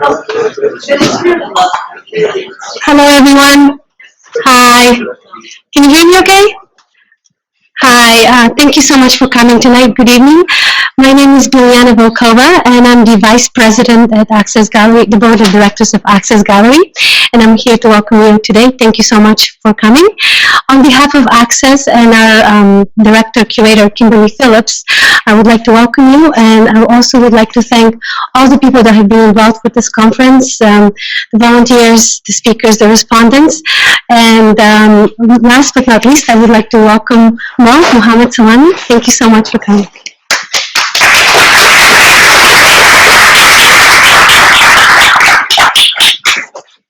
Hello, everyone. Hi. Can you hear me okay? Hi, thank you so much for coming tonight. Good evening. My name is Juliana Volkova, and I'm the Vice President at Access Gallery, the Board of Directors of Access Gallery, and I'm here to welcome you today. Thank you so much for coming. On behalf of Access and our Director, Curator, Kimberly Phillips, I would like to welcome you, and I also would like to thank all the people that have been involved with this conference, the volunteers, the speakers, the respondents, and last but not least, I would like to welcome Mohammad Salemy. Thank you so much for coming.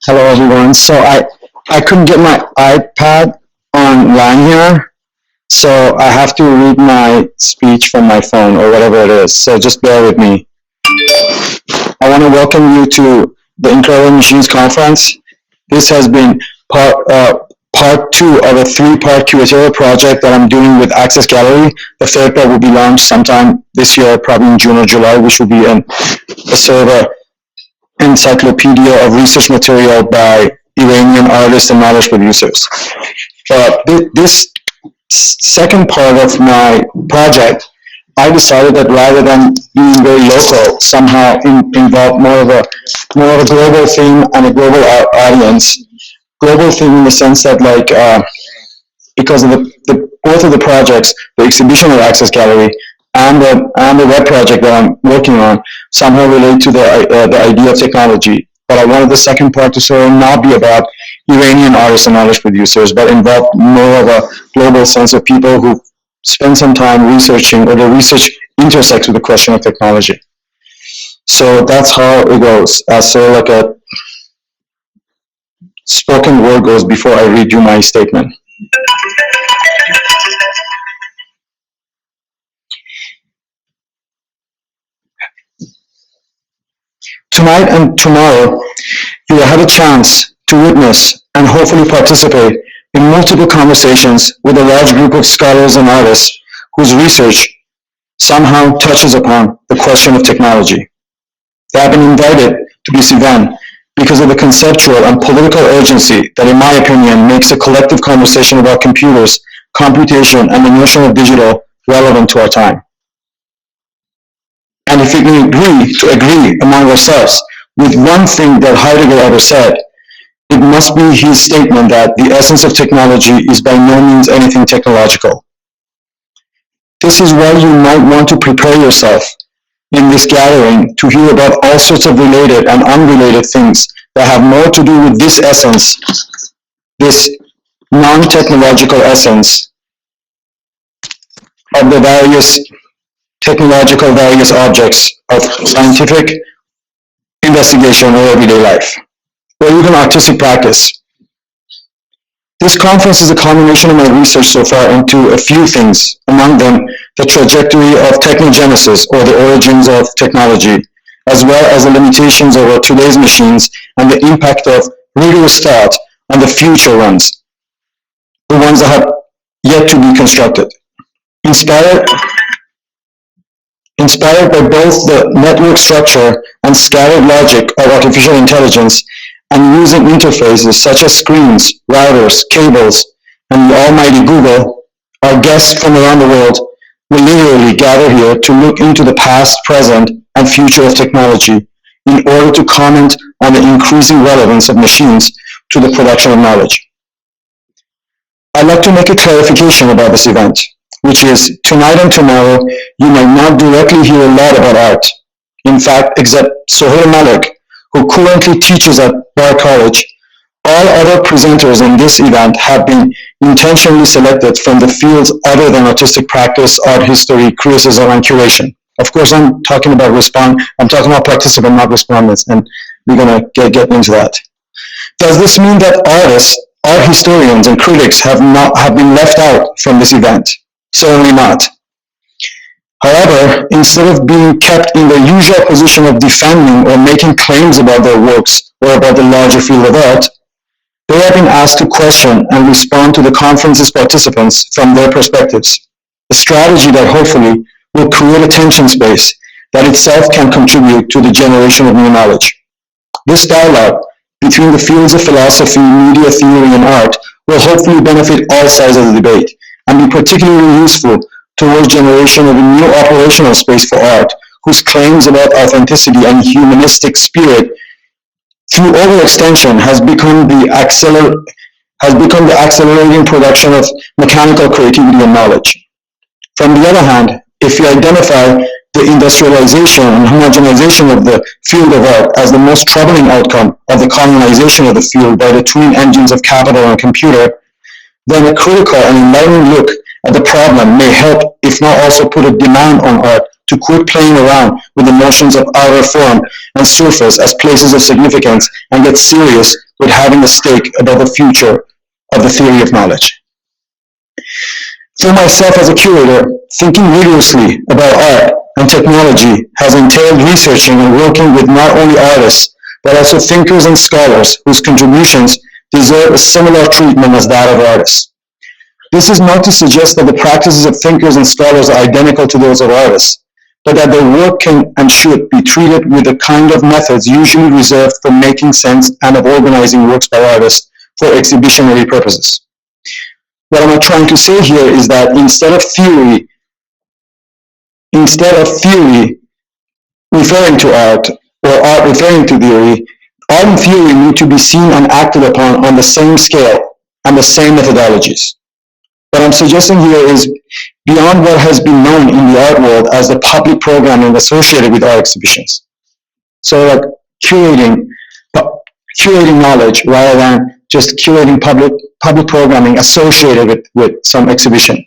Hello everyone. So I couldn't get my iPad online here, so I have to read my speech from my phone or whatever it is. So just bear with me. I want to welcome you to the Incredible Machines Conference. This has been part two of a three-part curatorial project that I'm doing with Access Gallery. The third part will be launched sometime this year, probably in June or July, which will be a sort of encyclopedia of research material by Iranian artists and knowledge producers. This second part of my project, I decided that rather than being very local, somehow involve more of a global theme and a global audience. Global theme in the sense that, like, because of both of the projects, the exhibition at Access Gallery and the web project that I'm working on, somehow relate to the idea of technology. But I wanted the second part to sort of not be about Iranian artists and knowledge producers, but involve more of a global sense of people who spend some time researching, or the research intersects with the question of technology. So that's how it goes, as sort of like a spoken word goes before I read you my statement. Tonight and tomorrow, you will have a chance to witness and hopefully participate in multiple conversations with a large group of scholars and artists whose research somehow touches upon the question of technology. They have been invited to this event because of the conceptual and political urgency that, in my opinion, makes a collective conversation about computers, computation, and the notion of digital relevant to our time. And if we can agree among ourselves with one thing that Heidegger ever said, it must be his statement that the essence of technology is by no means anything technological. This is why you might want to prepare yourself in this gathering to hear about all sorts of related and unrelated things that have more to do with this essence, this non-technological essence of the various technological various objects of scientific investigation or everyday life, or even artistic practice. This conference is a culmination of my research so far into a few things, among them the trajectory of technogenesis, or the origins of technology, as well as the limitations of today's machines and the impact of rigorous thought on the future ones, the ones that have yet to be constructed. Inspired by both the network structure and scattered logic of artificial intelligence, and using interfaces such as screens, routers, cables, and the almighty Google, our guests from around the world will literally gather here to look into the past, present, and future of technology in order to comment on the increasing relevance of machines to the production of knowledge. I'd like to make a clarification about this event, which is tonight and tomorrow you might not directly hear a lot about art. In fact, except Sohail Malik, who currently teaches at Bar College, all other presenters in this event have been intentionally selected from the fields other than artistic practice, art history, criticism, and curation. Of course, I'm talking about participant, not respondents, and we're gonna get into that. Does this mean that artists, art historians, and critics have been left out from this event? Certainly not. However, instead of being kept in the usual position of defending or making claims about their works or about the larger field of art, they have been asked to question and respond to the conference's participants from their perspectives, a strategy that hopefully will create a tension space that itself can contribute to the generation of new knowledge. This dialogue between the fields of philosophy, media theory, and art will hopefully benefit all sides of the debate and be particularly useful towards generation of a new operational space for art, whose claims about authenticity and humanistic spirit through overextension has become the accelerating production of mechanical creativity and knowledge. From the other hand, if we identify the industrialization and homogenization of the field of art as the most troubling outcome of the colonization of the field by the twin engines of capital and computer, then a critical and enlightening look at the problem may help, if not also put a demand on art to quit playing around with the notions of outer form and surface as places of significance and get serious with having a stake about the future of the theory of knowledge. For myself as a curator, thinking rigorously about art and technology has entailed researching and working with not only artists, but also thinkers and scholars whose contributions deserve a similar treatment as that of artists. This is not to suggest that the practices of thinkers and scholars are identical to those of artists, but that their work can and should be treated with the kind of methods usually reserved for making sense and of organizing works by artists for exhibitionary purposes. What I'm trying to say here is that instead of theory referring to art, or art referring to theory, art and theory need to be seen and acted upon on the same scale and the same methodologies. What I'm suggesting here is beyond what has been known in the art world as the public programming associated with art exhibitions. So like curating knowledge rather than just curating public programming associated with some exhibition.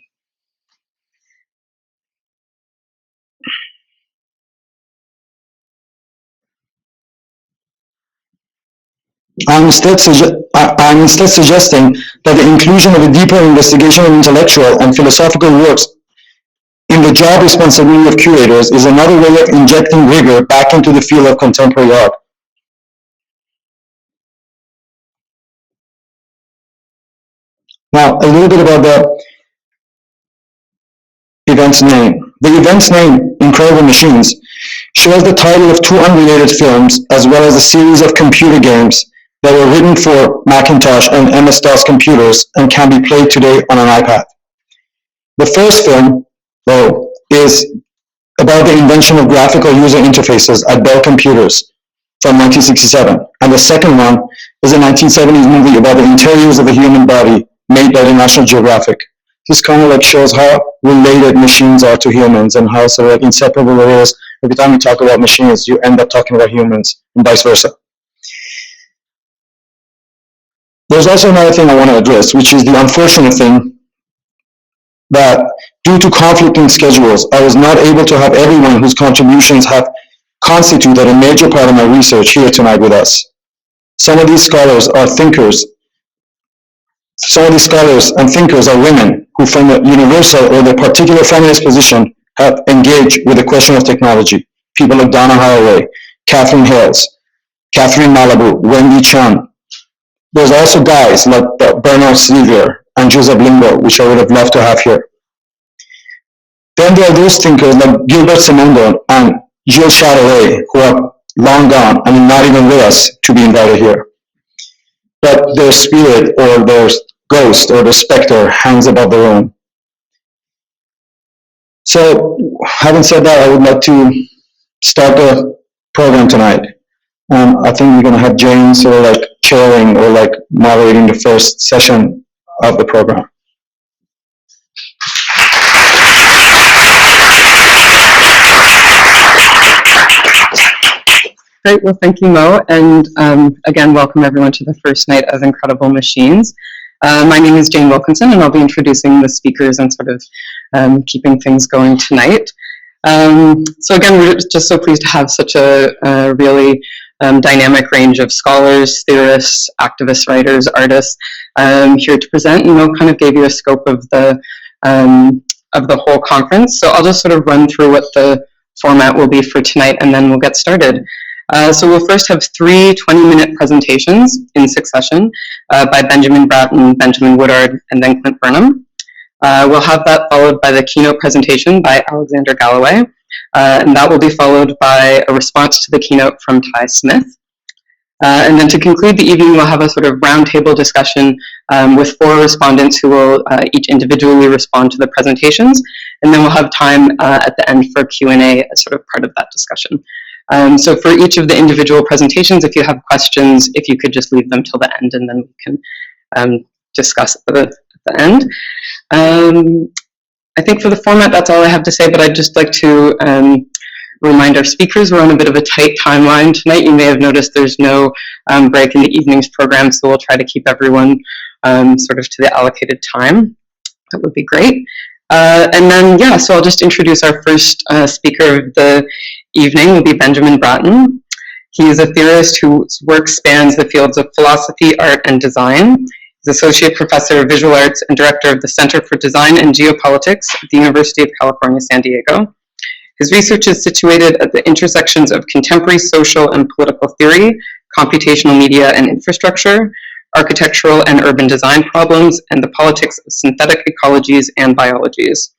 I'm instead suggesting that the inclusion of a deeper investigation of intellectual and philosophical works in the job responsibility of curators is another way of injecting rigor back into the field of contemporary art. Now, a little bit about the event's name. The event's name, Incredible Machines, shares the title of two unrelated films as well as a series of computer games that were written for Macintosh and MS-DOS computers and can be played today on an iPad. The first film, though, is about the invention of graphical user interfaces at Bell Computers from 1967, and the second one is a 1970s movie about the interiors of the human body made by the National Geographic. This kind of like shows how related machines are to humans and how sort of inseparable it is. Every time you talk about machines, you end up talking about humans and vice versa. There's also another thing I want to address, which is the unfortunate thing that due to conflicting schedules, I was not able to have everyone whose contributions have constituted a major part of my research here tonight with us. Some of these scholars and thinkers are women who from a universal or their particular feminist position have engaged with the question of technology. People like Donna Haraway, Catherine Hales, Catherine Malibu, Wendy Chan. There's also guys like Bernard Slivier and Joseph Limbo, which I would have loved to have here. Then there are those thinkers like Gilbert Simondo and Gilles Chatelet, who are long gone and not even with us to be invited here. But their spirit or their ghost or their spectre hangs above the room. So, having said that, I would like to start the program tonight. I think we're going to have Jane sort of like chairing or like moderating the first session of the program. Great, well, thank you, Mo, and again, welcome everyone to the first night of Incredible Machines. My name is Jane Wilkinson, and I'll be introducing the speakers and sort of keeping things going tonight. So again, we're just so pleased to have such a really dynamic range of scholars, theorists, activists, writers, artists here to present. And Mo kind of gave you a scope of the whole conference. So I'll just sort of run through what the format will be for tonight, and then we'll get started. So we'll first have 3 20-minute presentations in succession by Benjamin Broughton, Benjamin Woodard, and then Clint Burnham. We'll have that followed by the keynote presentation by Alexander Galloway, and that will be followed by a response to the keynote from Ty Smith. And then to conclude the evening, we'll have a sort of roundtable discussion with 4 respondents who will each individually respond to the presentations. And then we'll have time at the end for Q&A as sort of part of that discussion. So for each of the individual presentations, if you have questions, if you could just leave them till the end, and then we can discuss at the end. I think for the format, that's all I have to say, but I'd just like to remind our speakers we're on a bit of a tight timeline tonight. You may have noticed there's no break in the evening's program, so we'll try to keep everyone sort of to the allocated time. That would be great. And then, yeah, so I'll just introduce our first speaker of the evening will be Benjamin Broughton. He is a theorist whose work spans the fields of philosophy, art, and design. He's Associate Professor of Visual Arts and Director of the Center for Design and Geopolitics at the University of California, San Diego. His research is situated at the intersections of contemporary social and political theory, computational media and infrastructure, architectural and urban design problems, and the politics of synthetic ecologies and biologies.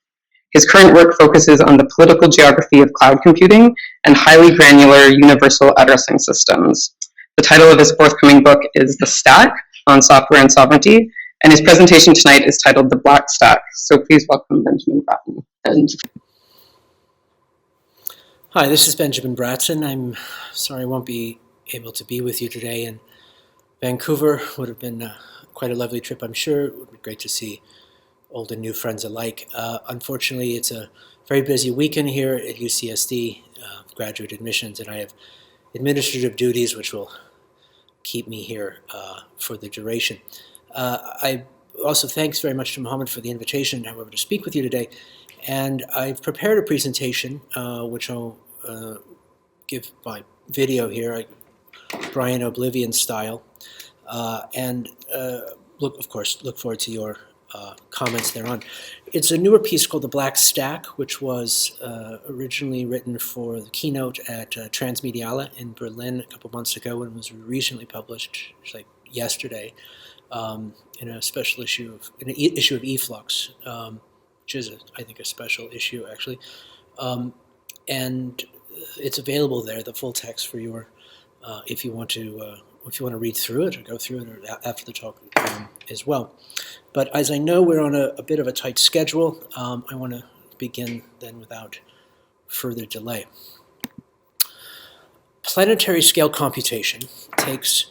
His current work focuses on the political geography of cloud computing and highly granular universal addressing systems. The title of his forthcoming book is The Stack on Software and Sovereignty, and his presentation tonight is titled The Black Stack. So please welcome Benjamin Broughton. Hi, this is Benjamin Broughton. I'm sorry I won't be able to be with you today in Vancouver. Would have been quite a lovely trip, I'm sure. It would be great to see old and new friends alike. Unfortunately, it's a very busy weekend here at UCSD, graduate admissions, and I have administrative duties which will keep me here for the duration. I also thanks very much to Mohammad for the invitation, however, to speak with you today. And I've prepared a presentation, which I'll give by video here, Brian Oblivion style, and look forward to your comments thereon. It's a newer piece called The Black Stack, which was originally written for the keynote at Transmediale in Berlin a couple months ago and was recently published, like yesterday, in a special issue of eFlux, which is, I think, a special issue actually, and it's available there, the full text for your, if you want to read through it or go through it or after the talk as well. But as I know we're on a bit of a tight schedule, I want to begin then without further delay. Planetary scale computation takes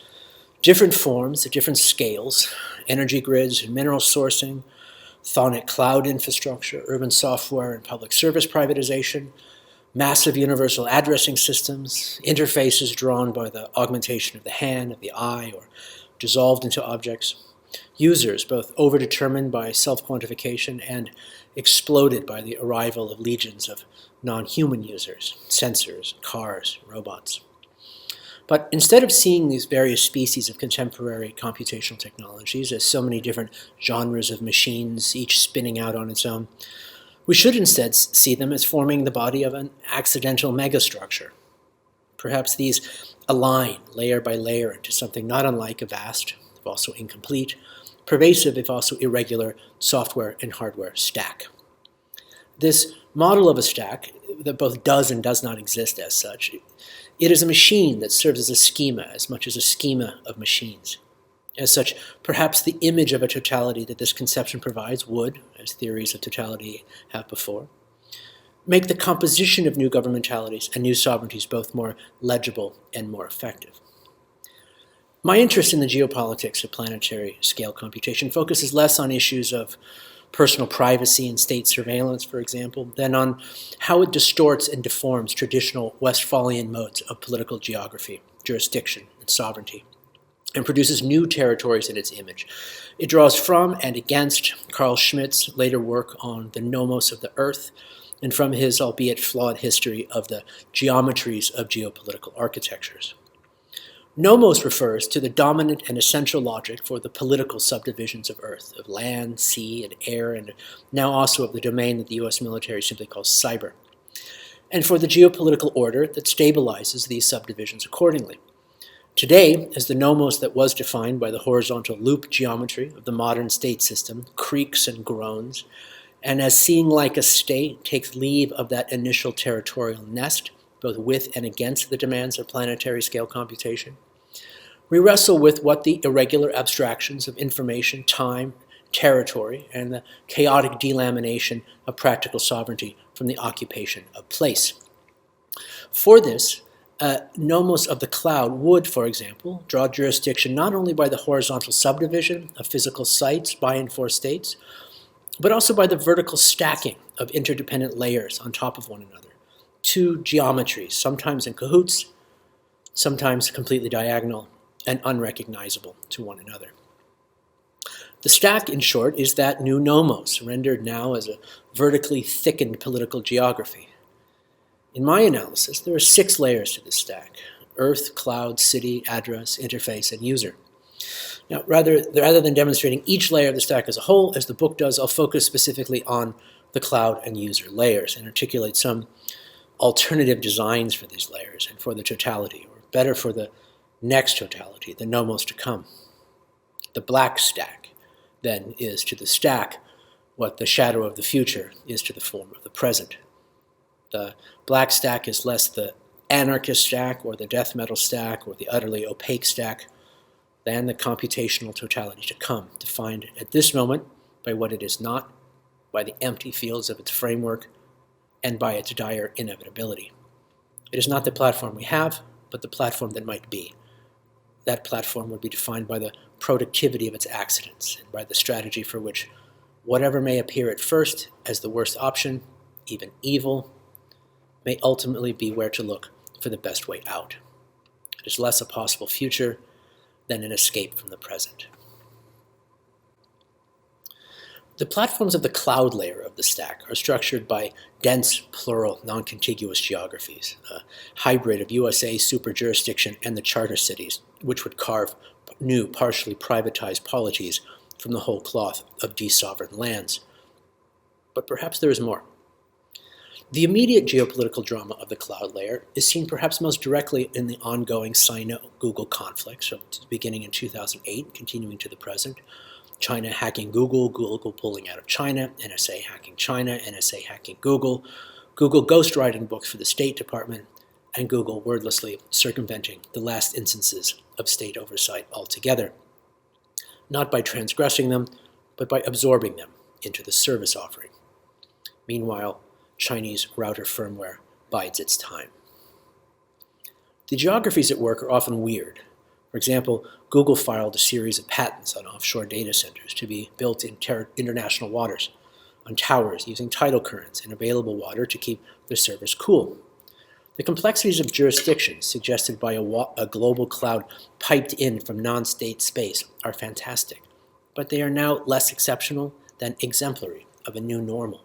different forms at different scales: energy grids and mineral sourcing, thonic cloud infrastructure, urban software and public service privatization, massive universal addressing systems, interfaces drawn by the augmentation of the hand, of the eye, or dissolved into objects, users both overdetermined by self-quantification and exploded by the arrival of legions of non-human users, sensors, cars, robots. But instead of seeing these various species of contemporary computational technologies as so many different genres of machines, each spinning out on its own, we should instead see them as forming the body of an accidental megastructure. Perhaps these align layer by layer into something not unlike a vast, if also incomplete, pervasive if also irregular software and hardware stack. This model of a stack that both does and does not exist as such, it is a machine that serves as a schema as much as a schema of machines. As such, perhaps the image of a totality that this conception provides would, as theories of totality have before, make the composition of new governmentalities and new sovereignties both more legible and more effective. My interest in the geopolitics of planetary scale computation focuses less on issues of personal privacy and state surveillance, for example, than on how it distorts and deforms traditional Westphalian modes of political geography, jurisdiction, and sovereignty, and produces new territories in its image. It draws from and against Carl Schmitt's later work on the nomos of the Earth, and from his albeit flawed history of the geometries of geopolitical architectures. Nomos refers to the dominant and essential logic for the political subdivisions of Earth, of land, sea, and air, and now also of the domain that the US military simply calls cyber, and for the geopolitical order that stabilizes these subdivisions accordingly. Today, as the nomos that was defined by the horizontal loop geometry of the modern state system creaks and groans, and as seeing like a state takes leave of that initial territorial nest, both with and against the demands of planetary scale computation, We wrestle with what the irregular abstractions of information, time, territory, and the chaotic delamination of practical sovereignty from the occupation of place. For this, nomos of the cloud would, for example, draw jurisdiction not only by the horizontal subdivision of physical sites by and for states, but also by the vertical stacking of interdependent layers on top of one another. Two geometries, sometimes in cahoots, sometimes completely diagonal and unrecognizable to one another. The stack, in short, is that new nomos, rendered now as a vertically thickened political geography. In my analysis, there are 6 layers to this stack: Earth, cloud, city, address, interface, and user. Now, rather than demonstrating each layer of the stack as a whole, as the book does, I'll focus specifically on the cloud and user layers and articulate some alternative designs for these layers and for the totality, or better, for the next totality, the nomos to come. The black stack, then, is to the stack what the shadow of the future is to the form of the present. The black stack is less the anarchist stack or the death metal stack or the utterly opaque stack than the computational totality to come, defined at this moment by what it is not, by the empty fields of its framework, and by its dire inevitability. It is not the platform we have, but the platform that might be. That platform would be defined by the productivity of its accidents and by the strategy for which whatever may appear at first as the worst option, even evil, may ultimately be where to look for the best way out. It is less a possible future than an escape from the present. The platforms of the cloud layer of the stack are structured by dense, plural, non-contiguous geographies, a hybrid of USA superjurisdiction and the charter cities, which would carve new, partially privatized polities from the whole cloth of de-sovereign lands. But perhaps there is more. The immediate geopolitical drama of the cloud layer is seen perhaps most directly in the ongoing Sino-Google conflicts, beginning in 2008, continuing to the present. China hacking Google, Google pulling out of China, NSA hacking China, NSA hacking Google, Google ghostwriting books for the State Department, and Google wordlessly circumventing the last instances of state oversight altogether, not by transgressing them, but by absorbing them into the service offering. Meanwhile, Chinese router firmware bides its time. The geographies at work are often weird. For example, Google filed a series of patents on offshore data centers to be built in international waters, on towers using tidal currents and available water to keep their servers cool. The complexities of jurisdiction suggested by a global cloud piped in from non-state space are fantastic, but they are now less exceptional than exemplary of a new normal.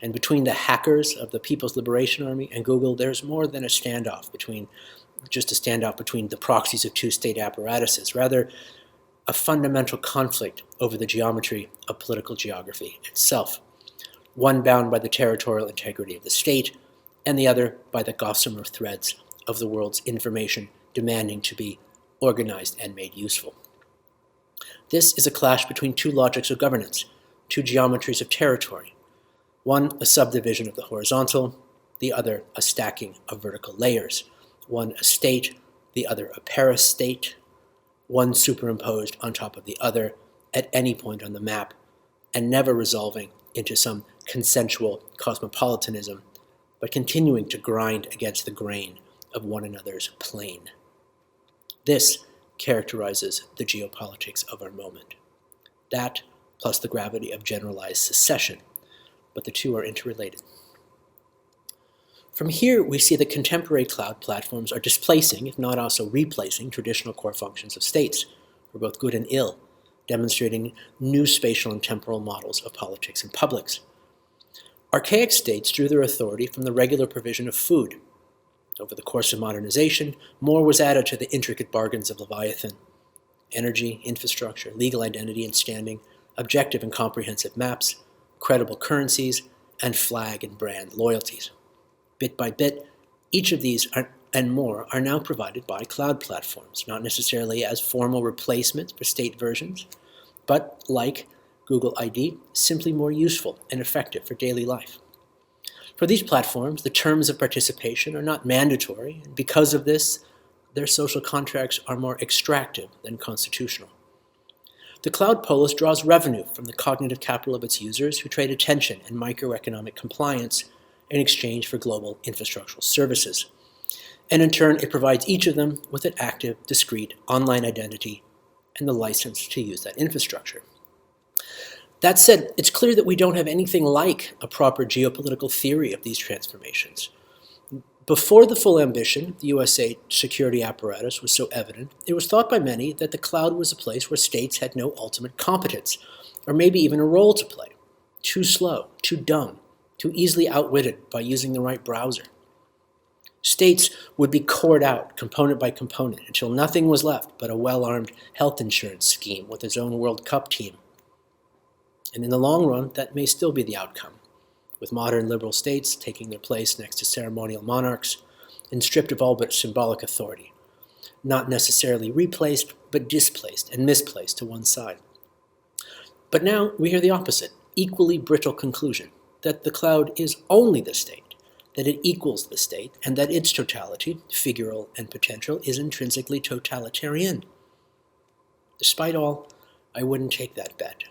And between the hackers of the People's Liberation Army and Google, there's more than just a standoff between the proxies of two state apparatuses, rather a fundamental conflict over the geometry of political geography itself, one bound by the territorial integrity of the state, and the other by the gossamer threads of the world's information demanding to be organized and made useful. This is a clash between two logics of governance, two geometries of territory, one a subdivision of the horizontal, the other a stacking of vertical layers, one a state, the other a parastate, one superimposed on top of the other at any point on the map, and never resolving into some consensual cosmopolitanism, but continuing to grind against the grain of one another's plane. This characterizes the geopolitics of our moment. That, plus the gravity of generalized secession, but the two are interrelated. From here, we see that contemporary cloud platforms are displacing, if not also replacing, traditional core functions of states, for both good and ill, demonstrating new spatial and temporal models of politics and publics. Archaic states drew their authority from the regular provision of food. Over the course of modernization, more was added to the intricate bargains of Leviathan: energy, infrastructure, legal identity and standing, objective and comprehensive maps, credible currencies, and flag and brand loyalties. Bit by bit, each of these and more are now provided by cloud platforms, not necessarily as formal replacements for state versions, but like Google ID, simply more useful and effective for daily life. For these platforms, the terms of participation are not mandatory, and because of this, their social contracts are more extractive than constitutional. The cloud polis draws revenue from the cognitive capital of its users who trade attention and microeconomic compliance in exchange for global infrastructural services. And in turn, it provides each of them with an active, discrete online identity and the license to use that infrastructure. That said, it's clear that we don't have anything like a proper geopolitical theory of these transformations. Before the full ambition, the USA security apparatus was so evident, it was thought by many that the cloud was a place where states had no ultimate competence, or maybe even a role to play. Too slow, too dumb, too easily outwitted by using the right browser. States would be cored out, component by component, until nothing was left but a well-armed health insurance scheme with its own World Cup team. And in the long run, that may still be the outcome, with modern liberal states taking their place next to ceremonial monarchs and stripped of all but symbolic authority, not necessarily replaced, but displaced and misplaced to one side. But now we hear the opposite, equally brittle conclusion, that the cloud is only the state, that it equals the state, and that its totality, figural and potential, is intrinsically totalitarian. Despite all, I wouldn't take that bet.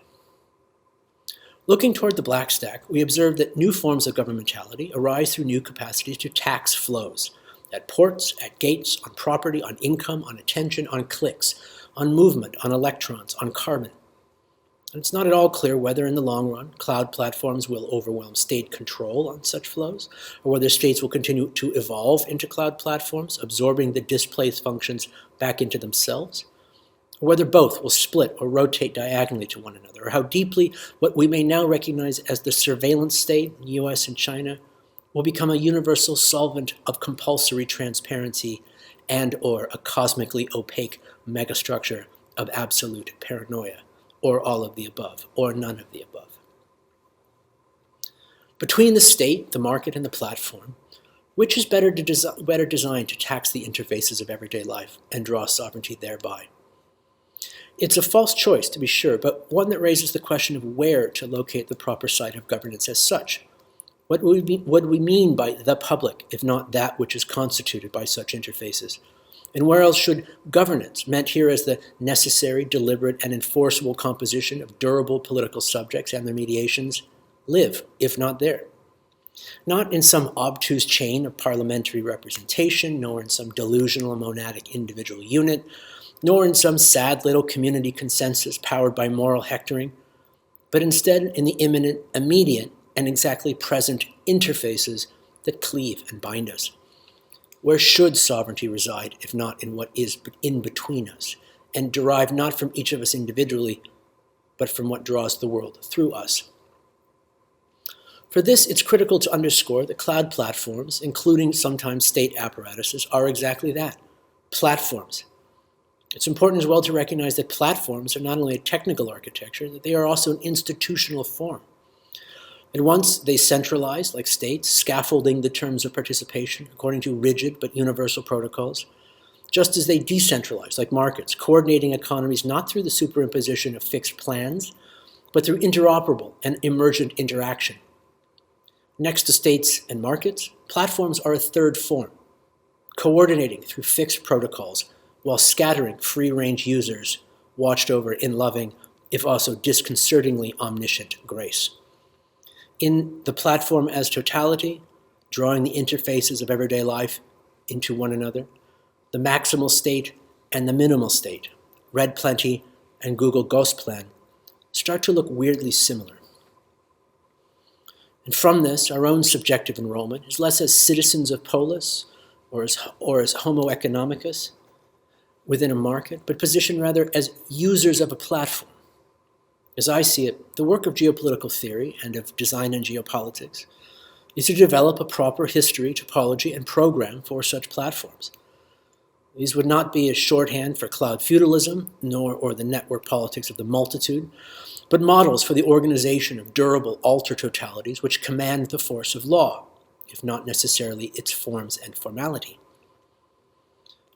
Looking toward the black stack, we observe that new forms of governmentality arise through new capacities to tax flows, at ports, at gates, on property, on income, on attention, on clicks, on movement, on electrons, on carbon. And it's not at all clear whether in the long run cloud platforms will overwhelm state control on such flows, or whether states will continue to evolve into cloud platforms, absorbing the displaced functions back into themselves, or whether both will split or rotate diagonally to one another, or how deeply what we may now recognize as the surveillance state in the US and China will become a universal solvent of compulsory transparency and or a cosmically opaque megastructure of absolute paranoia, or all of the above, or none of the above. Between the state, the market, and the platform, which is better designed to tax the interfaces of everyday life and draw sovereignty thereby? It's a false choice, to be sure, but one that raises the question of where to locate the proper site of governance as such. What do we mean by the public, if not that which is constituted by such interfaces? And where else should governance, meant here as the necessary, deliberate, and enforceable composition of durable political subjects and their mediations, live, if not there? Not in some obtuse chain of parliamentary representation, nor in some delusional monadic individual unit, nor in some sad little community consensus powered by moral hectoring, but instead in the imminent, immediate, and exactly present interfaces that cleave and bind us. Where should sovereignty reside, if not in what is in between us, and derived not from each of us individually, but from what draws the world through us? For this, it's critical to underscore that cloud platforms, including sometimes state apparatuses, are exactly that, platforms. It's important as well to recognize that platforms are not only a technical architecture, that they are also an institutional form. At once, they centralize, like states, scaffolding the terms of participation according to rigid but universal protocols, just as they decentralize, like markets, coordinating economies not through the superimposition of fixed plans, but through interoperable and emergent interaction. Next to states and markets, platforms are a third form, coordinating through fixed protocols while scattering free-range users watched over in loving, if also disconcertingly omniscient grace. In the platform as totality, drawing the interfaces of everyday life into one another, the maximal state and the minimal state, Red Plenty and Google Ghost Plan, start to look weirdly similar. And from this, our own subjective enrollment is less as citizens of polis or as homo economicus within a market, but positioned rather as users of a platform. As I see it, the work of geopolitical theory and of design and geopolitics is to develop a proper history, topology, and program for such platforms. These would not be a shorthand for cloud feudalism, or the network politics of the multitude, but models for the organization of durable alter-totalities which command the force of law, if not necessarily its forms and formality.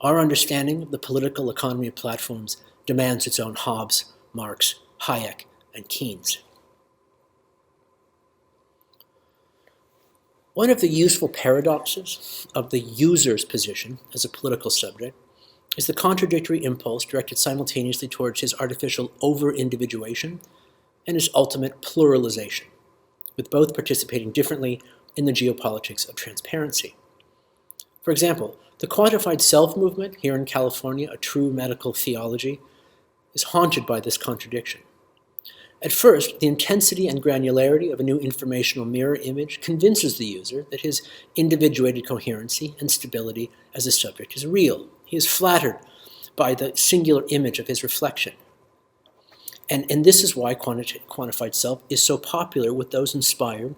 Our understanding of the political economy of platforms demands its own Hobbes, Marx, Hayek, and Keynes. One of the useful paradoxes of the user's position as a political subject is the contradictory impulse directed simultaneously towards his artificial over-individuation and his ultimate pluralization, with both participating differently in the geopolitics of transparency. For example, the quantified self movement here in California, a true medical theology, is haunted by this contradiction. At first, the intensity and granularity of a new informational mirror image convinces the user that his individuated coherency and stability as a subject is real. He is flattered by the singular image of his reflection. And this is why quantified self is so popular with those inspired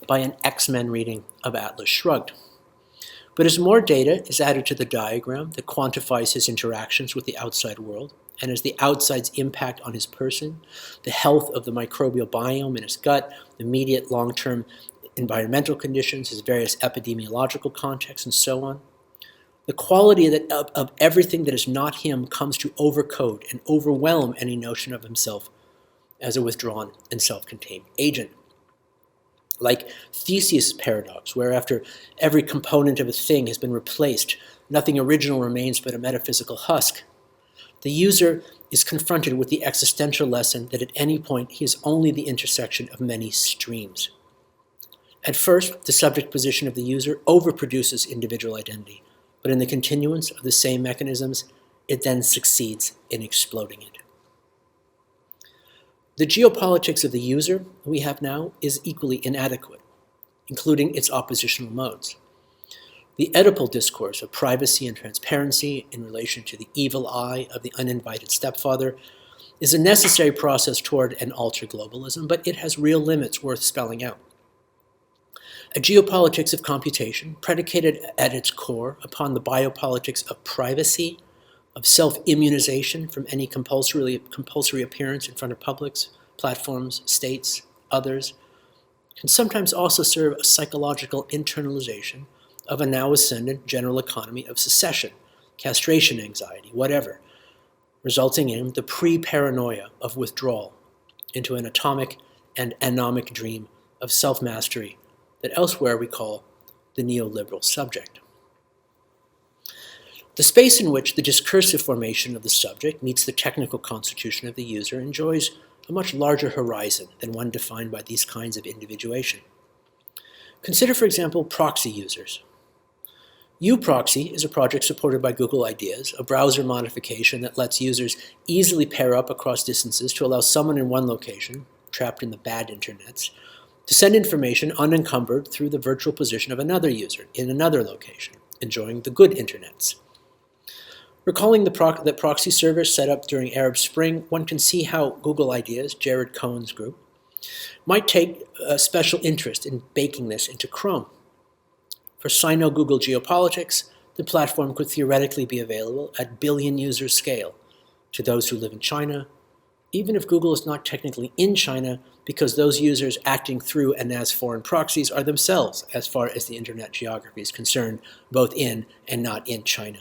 by an X-Men reading of Atlas Shrugged. But as more data is added to the diagram that quantifies his interactions with the outside world, and as the outside's impact on his person, the health of the microbial biome in his gut, the immediate long-term environmental conditions, his various epidemiological contexts, and so on, the quality of everything that is not him comes to overcode and overwhelm any notion of himself as a withdrawn and self-contained agent. Like Theseus' paradox, where after every component of a thing has been replaced, nothing original remains but a metaphysical husk. The user is confronted with the existential lesson that at any point he is only the intersection of many streams. At first, the subject position of the user overproduces individual identity, but in the continuance of the same mechanisms, it then succeeds in exploding it. The geopolitics of the user we have now is equally inadequate, including its oppositional modes. The Oedipal discourse of privacy and transparency in relation to the evil eye of the uninvited stepfather is a necessary process toward an altered globalism, but it has real limits worth spelling out. A geopolitics of computation, predicated at its core upon the biopolitics of privacy, of self-immunization from any compulsory appearance in front of publics, platforms, states, others, can sometimes also serve a psychological internalization of a now ascendant general economy of secession, castration anxiety, whatever, resulting in the pre-paranoia of withdrawal into an atomic and anomic dream of self-mastery that elsewhere we call the neoliberal subject. The space in which the discursive formation of the subject meets the technical constitution of the user enjoys a much larger horizon than one defined by these kinds of individuation. Consider, for example, proxy users. uProxy is a project supported by Google Ideas, a browser modification that lets users easily pair up across distances to allow someone in one location, trapped in the bad internets, to send information unencumbered through the virtual position of another user in another location, enjoying the good internets. Recalling that proxy servers set up during Arab Spring, one can see how Google Ideas, Jared Cohen's group, might take a special interest in baking this into Chrome. For Sino-Google geopolitics, the platform could theoretically be available at billion-user scale to those who live in China, even if Google is not technically in China, because those users acting through and as foreign proxies are themselves, as far as the internet geography is concerned, both in and not in China.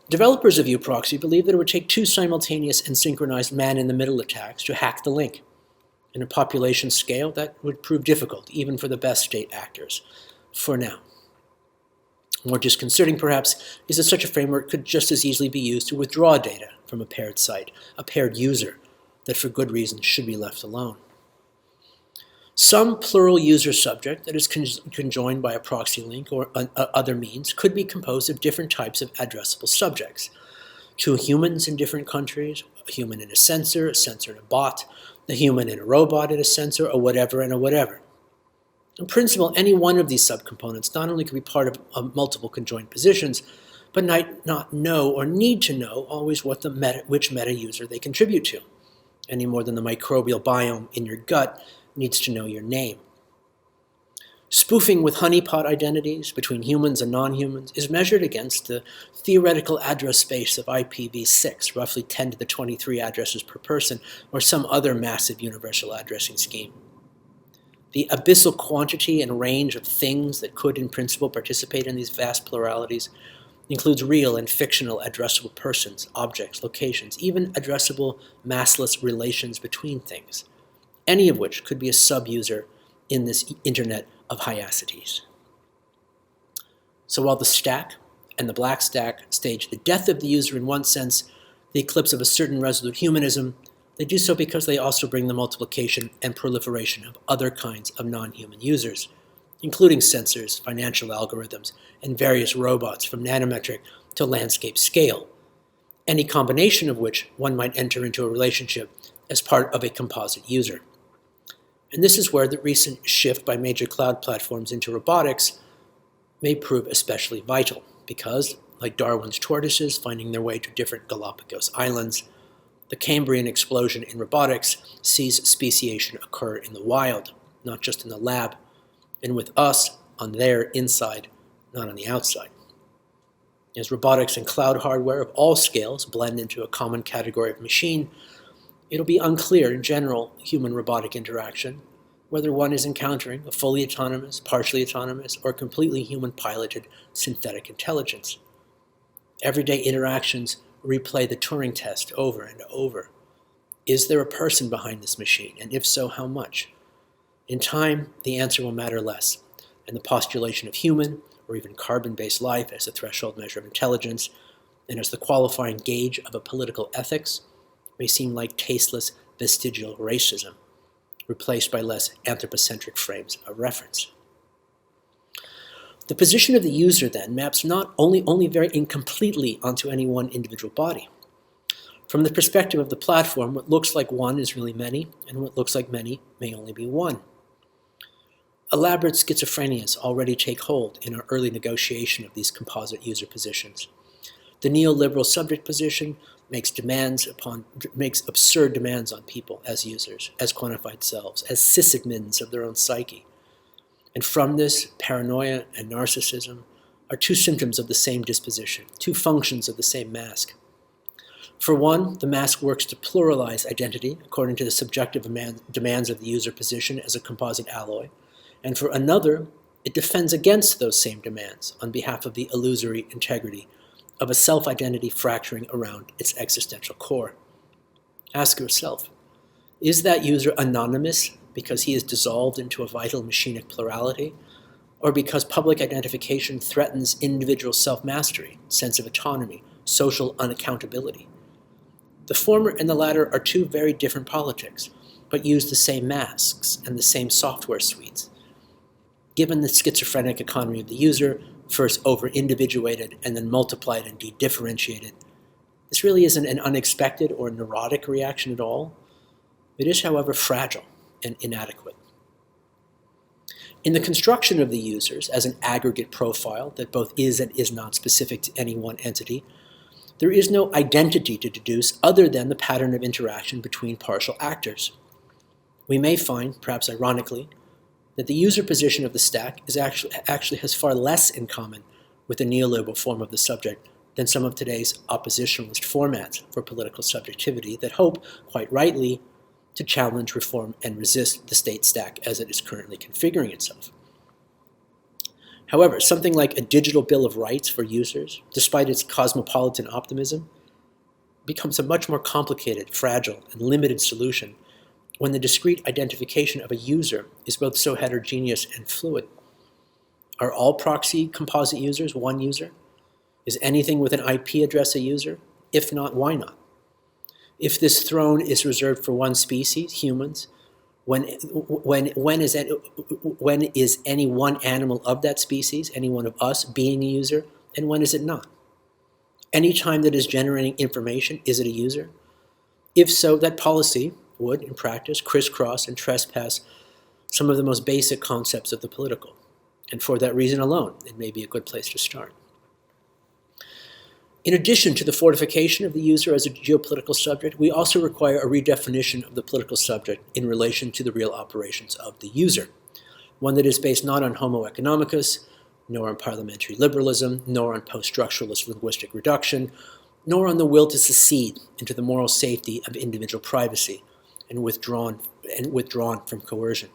Developers of uProxy believe that it would take two simultaneous and synchronized man-in-the-middle attacks to hack the link. In a population scale, that would prove difficult, even for the best state actors, for now. More disconcerting, perhaps, is that such a framework could just as easily be used to withdraw data from a paired site, a paired user, that for good reason should be left alone. Some plural user subject that is conjoined by a proxy link or other means could be composed of different types of addressable subjects. Two humans in different countries, a human and a sensor and a bot, a human and a robot and a sensor, a whatever and a whatever. In principle, any one of these subcomponents not only could be part of multiple conjoined positions, but might not know or need to know always which meta user they contribute to, any more than the microbial biome in your gut needs to know your name. Spoofing with honeypot identities between humans and non-humans is measured against the theoretical address space of IPv6, roughly 10 to the 23 addresses per person, or some other massive universal addressing scheme. The abyssal quantity and range of things that could, in principle, participate in these vast pluralities includes real and fictional addressable persons, objects, locations, even addressable massless relations between things, any of which could be a sub-user in this internet of hyacities. So while the stack, and the black stack stage the death of the user in one sense, the eclipse of a certain resolute humanism, they do so because they also bring the multiplication and proliferation of other kinds of non-human users, including sensors, financial algorithms, and various robots from nanometric to landscape scale, any combination of which one might enter into a relationship as part of a composite user. And this is where the recent shift by major cloud platforms into robotics may prove especially vital, because, like Darwin's tortoises finding their way to different Galapagos islands, the Cambrian explosion in robotics sees speciation occur in the wild, not just in the lab, and with us on their inside, not on the outside. As robotics and cloud hardware of all scales blend into a common category of machine, it'll be unclear in general human-robotic interaction whether one is encountering a fully autonomous, partially autonomous, or completely human-piloted synthetic intelligence. Everyday interactions replay the Turing test over and over. Is there a person behind this machine, and if so, how much? In time, the answer will matter less, and the postulation of human, or even carbon-based life as a threshold measure of intelligence, and as the qualifying gauge of a political ethics, may seem like tasteless vestigial racism, replaced by less anthropocentric frames of reference. The position of the user, then, maps not only very incompletely onto any one individual body. From the perspective of the platform, what looks like one is really many, and what looks like many may only be one. Elaborate schizophrenias already take hold in our early negotiation of these composite user positions. The neoliberal subject position makes absurd demands on people as users, as quantified selves, as sysadmins of their own psyche. And from this, paranoia and narcissism are two symptoms of the same disposition, two functions of the same mask. For one, the mask works to pluralize identity according to the subjective demands of the user position as a composite alloy, and for another, it defends against those same demands on behalf of the illusory integrity of a self-identity fracturing around its existential core. Ask yourself, is that user anonymous because he is dissolved into a vital machinic plurality, or because public identification threatens individual self-mastery, sense of autonomy, social unaccountability? The former and the latter are two very different politics, but use the same masks and the same software suites. Given the schizophrenic economy of the user, first over-individuated and then multiplied and de-differentiated, this really isn't an unexpected or neurotic reaction at all. It is, however, fragile and inadequate. In the construction of the users as an aggregate profile that both is and is not specific to any one entity, there is no identity to deduce other than the pattern of interaction between partial actors. We may find, perhaps ironically, that the user position of the stack is actually has far less in common with the neoliberal form of the subject than some of today's oppositionalist formats for political subjectivity that hope, quite rightly, to challenge, reform, and resist the state stack as it is currently configuring itself. However, something like a digital bill of rights for users, despite its cosmopolitan optimism, becomes a much more complicated, fragile, and limited solution when the discrete identification of a user is both so heterogeneous and fluid. Are all proxy composite users one user? Is anything with an IP address a user? If not, why not? If this throne is reserved for one species, humans, when is any one animal of that species, any one of us, being a user, and when is it not? Any time that is generating information, is it a user? If so, that policy would, in practice, crisscross and trespass some of the most basic concepts of the political. And for that reason alone, it may be a good place to start. In addition to the fortification of the user as a geopolitical subject, we also require a redefinition of the political subject in relation to the real operations of the user, one that is based not on homo economicus, nor on parliamentary liberalism, nor on post-structuralist linguistic reduction, nor on the will to secede into the moral safety of individual privacy and withdrawn from coercion.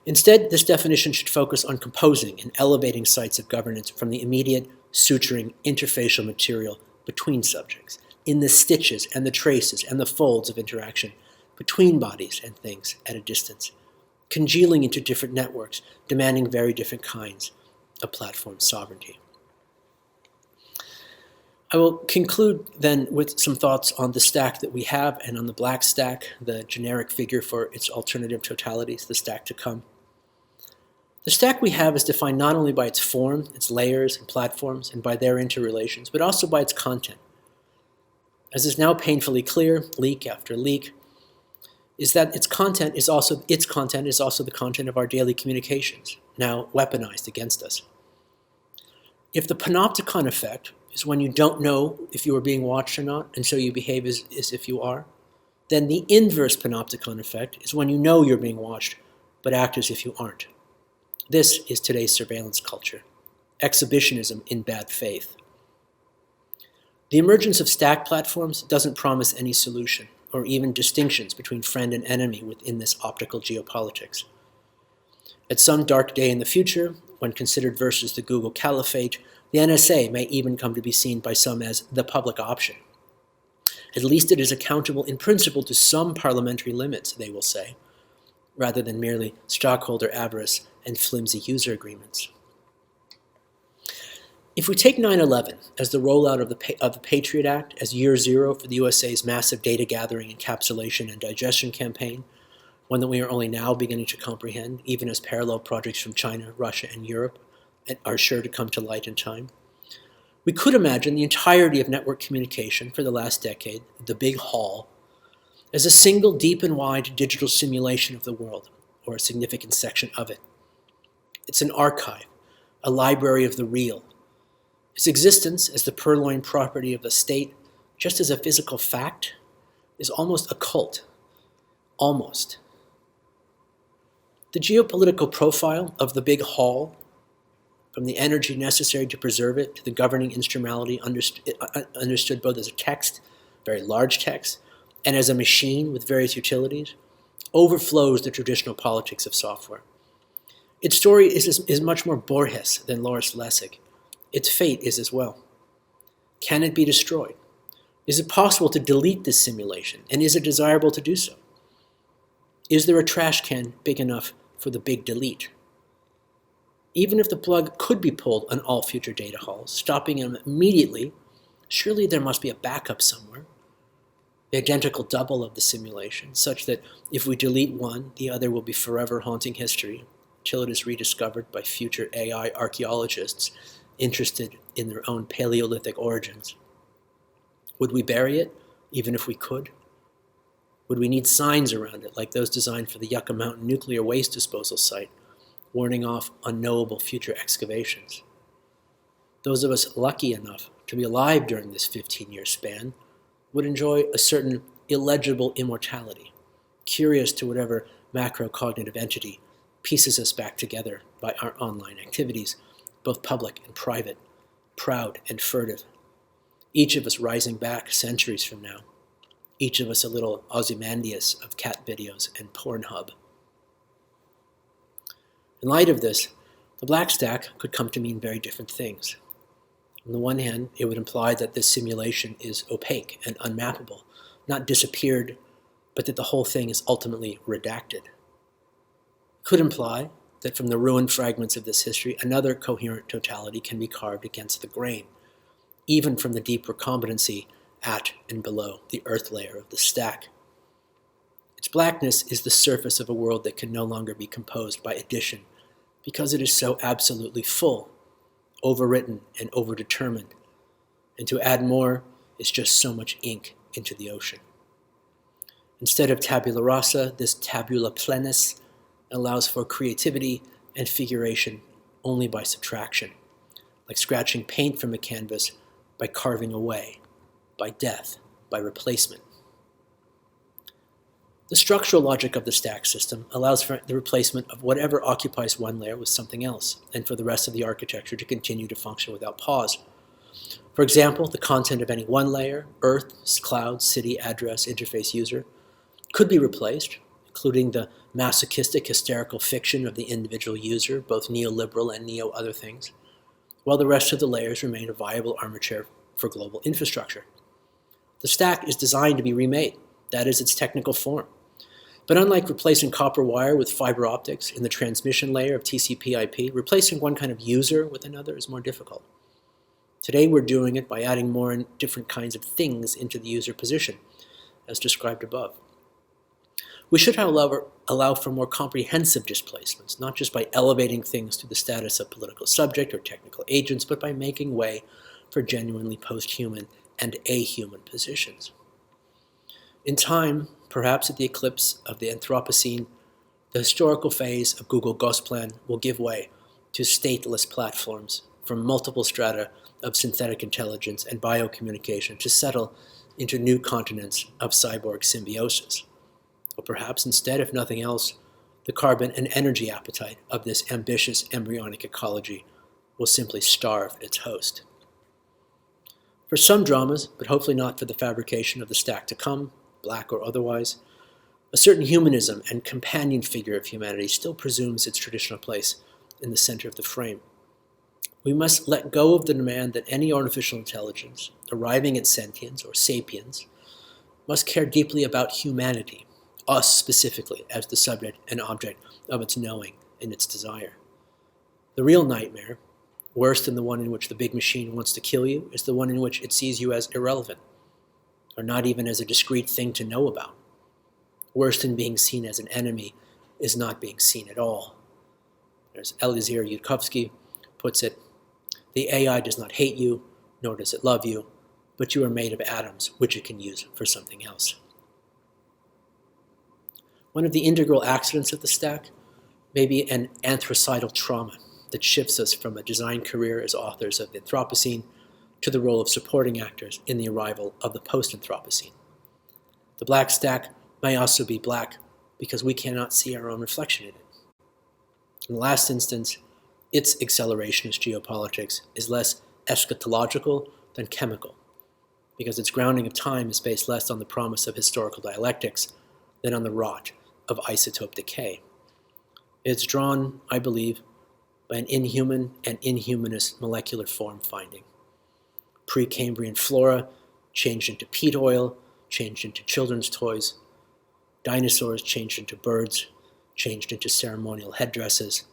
Instead, this definition should focus on composing and elevating sites of governance from the immediate, suturing, interfacial material between subjects, in the stitches and the traces and the folds of interaction between bodies and things at a distance, congealing into different networks, demanding very different kinds of platform sovereignty. I will conclude then with some thoughts on the stack that we have and on the black stack, the generic figure for its alternative totalities, the stack to come. The stack we have is defined not only by its form, its layers and platforms, and by their interrelations, but also by its content. As is now painfully clear, leak after leak, is that its content is also the content of our daily communications, now weaponized against us. If the panopticon effect is when you don't know if you are being watched or not, and so you behave as if you are, then the inverse panopticon effect is when you know you're being watched, but act as if you aren't. This is today's surveillance culture, exhibitionism in bad faith. The emergence of stack platforms doesn't promise any solution, or even distinctions between friend and enemy within this optical geopolitics. At some dark day in the future, when considered versus the Google caliphate, the NSA may even come to be seen by some as the public option. At least it is accountable in principle to some parliamentary limits, they will say, rather than merely stockholder avarice and flimsy user agreements. If we take 9/11 as the rollout of the Patriot Act as year zero for the USA's massive data gathering, encapsulation, and digestion campaign, one that we are only now beginning to comprehend, even as parallel projects from China, Russia, and Europe are sure to come to light in time, we could imagine the entirety of network communication for the last decade, the big haul, as a single deep and wide digital simulation of the world, or a significant section of it. It's an archive, a library of the real. Its existence as the purloined property of the state, just as a physical fact, is almost occult. Almost. The geopolitical profile of the big haul, from the energy necessary to preserve it to the governing instrumentality understood both as a text, very large text, and as a machine with various utilities, overflows the traditional politics of software. Its story is much more Borges than Loris Lessig. Its fate is as well. Can it be destroyed? Is it possible to delete this simulation, and is it desirable to do so? Is there a trash can big enough for the big delete? Even if the plug could be pulled on all future data halls, stopping them immediately, surely there must be a backup somewhere, the identical double of the simulation, such that if we delete one, the other will be forever haunting history until it is rediscovered by future AI archaeologists interested in their own Paleolithic origins. Would we bury it, even if we could? Would we need signs around it, like those designed for the Yucca Mountain nuclear waste disposal site, warning off unknowable future excavations? Those of us lucky enough to be alive during this 15-year span would enjoy a certain illegible immortality, curious to whatever macro-cognitive entity pieces us back together by our online activities, both public and private, proud and furtive. Each of us rising back centuries from now, each of us a little Ozymandias of cat videos and Pornhub. In light of this, the black stack could come to mean very different things. On the one hand, it would imply that this simulation is opaque and unmappable, not disappeared, but that the whole thing is ultimately redacted. It could imply that from the ruined fragments of this history, another coherent totality can be carved against the grain, even from the deep recombitancy at and below the earth layer of the stack. Its blackness is the surface of a world that can no longer be composed by addition, because it is so absolutely full, overwritten and overdetermined, and to add more is just so much ink into the ocean. Instead of tabula rasa, this tabula plenis allows for creativity and figuration only by subtraction, like scratching paint from a canvas by carving away, by death, by replacement. The structural logic of the stack system allows for the replacement of whatever occupies one layer with something else, and for the rest of the architecture to continue to function without pause. For example, the content of any one layer, earth, cloud, city, address, interface, user, could be replaced, including the masochistic hysterical fiction of the individual user, both neoliberal and neo-other things, while the rest of the layers remain a viable armature for global infrastructure. The stack is designed to be remade. That is its technical form. But unlike replacing copper wire with fiber optics in the transmission layer of TCP/IP, replacing one kind of user with another is more difficult. Today we're doing it by adding more and different kinds of things into the user position, as described above. We should allow for more comprehensive displacements, not just by elevating things to the status of political subject or technical agents, but by making way for genuinely post-human and ahuman positions. In time, perhaps at the eclipse of the Anthropocene, the historical phase of Google Gosplan will give way to stateless platforms from multiple strata of synthetic intelligence and biocommunication to settle into new continents of cyborg symbiosis. Or perhaps instead, if nothing else, the carbon and energy appetite of this ambitious embryonic ecology will simply starve its host. For some dramas, but hopefully not for the fabrication of the stack to come, black or otherwise, a certain humanism and companion figure of humanity still presumes its traditional place in the center of the frame. We must let go of the demand that any artificial intelligence, arriving at sentience or sapiens, must care deeply about humanity, us specifically as the subject and object of its knowing and its desire. The real nightmare, worse than the one in which the big machine wants to kill you, is the one in which it sees you as irrelevant, or not even as a discrete thing to know about. Worse than being seen as an enemy is not being seen at all. As Eliezer Yudkowsky puts it, the AI does not hate you, nor does it love you, but you are made of atoms which it can use for something else. One of the integral accidents of the stack may be an anthracidal trauma that shifts us from a design career as authors of the Anthropocene to the role of supporting actors in the arrival of the post-Anthropocene. The black stack may also be black because we cannot see our own reflection in it. In the last instance, its accelerationist geopolitics is less eschatological than chemical, because its grounding of time is based less on the promise of historical dialectics than on the rot of isotope decay. It's drawn, I believe, by an inhuman and inhumanist molecular form finding. Precambrian flora changed into peat oil, changed into children's toys. Dinosaurs changed into birds, changed into ceremonial headdresses.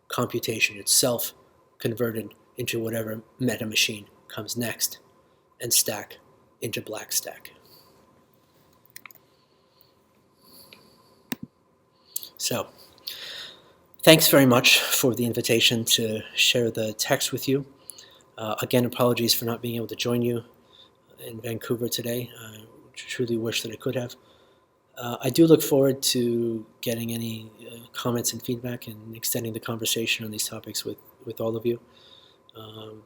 Computation itself converted into whatever meta-machine comes next, and stack into black stack. So, thanks very much for the invitation to share the text with you. Again, apologies for not being able to join you in Vancouver today. I truly wish that I could have. I do look forward to getting any comments and feedback and extending the conversation on these topics with all of you.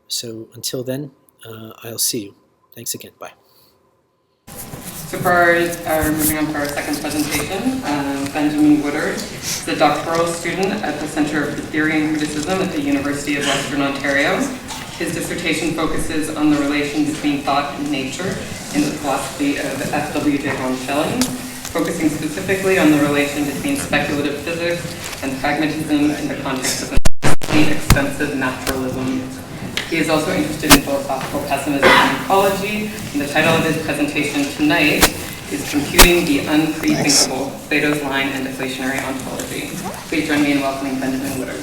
So until then, I'll see you. Thanks again. Bye. So moving on for our second presentation, Benjamin Woodard is a doctoral student at the Center for Theory and Criticism at the University of Western Ontario. His dissertation focuses on the relation between thought and nature in the philosophy of F.W. de Salemy, focusing specifically on the relation between speculative physics and pragmatism in the context of an extensive naturalism. He is also interested in philosophical pessimism and ecology, and the title of his presentation tonight is Computing the Unprethinkable, Plato's Line and Deflationary Ontology. Please join me in welcoming Benjamin Woodard.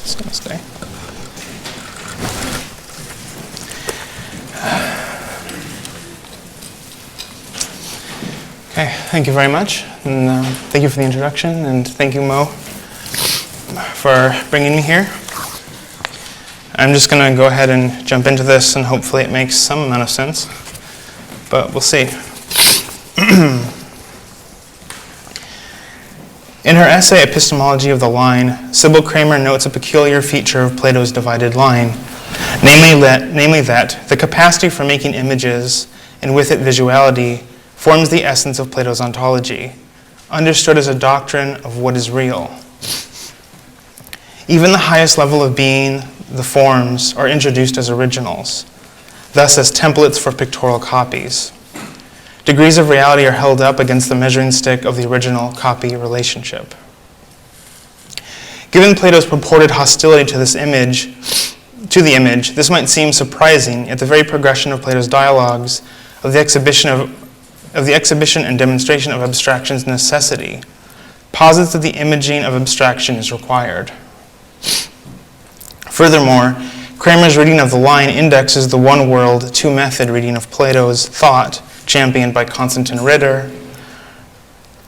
Just gonna stay. Okay, thank you very much, and thank you for the introduction, and thank you, Mo, for bringing me here. I'm just going to go ahead and jump into this, and hopefully it makes some amount of sense, but we'll see. In her essay, Epistemology of the Line, Sybil Kramer notes a peculiar feature of Plato's divided line, namely that the capacity for making images, and with it visuality, forms the essence of Plato's ontology, understood as a doctrine of what is real. Even the highest level of being, the forms, are introduced as originals, thus as templates for pictorial copies. Degrees of reality are held up against the measuring stick of the original-copy relationship. Given Plato's purported hostility to the image, this might seem surprising, yet the very progression of Plato's dialogues, of the exhibition of of the exhibition and demonstration of abstraction's necessity, posits that the imaging of abstraction is required. Furthermore, Kramer's reading of the line indexes the one world, two method reading of Plato's thought, championed by Konstantin Ritter,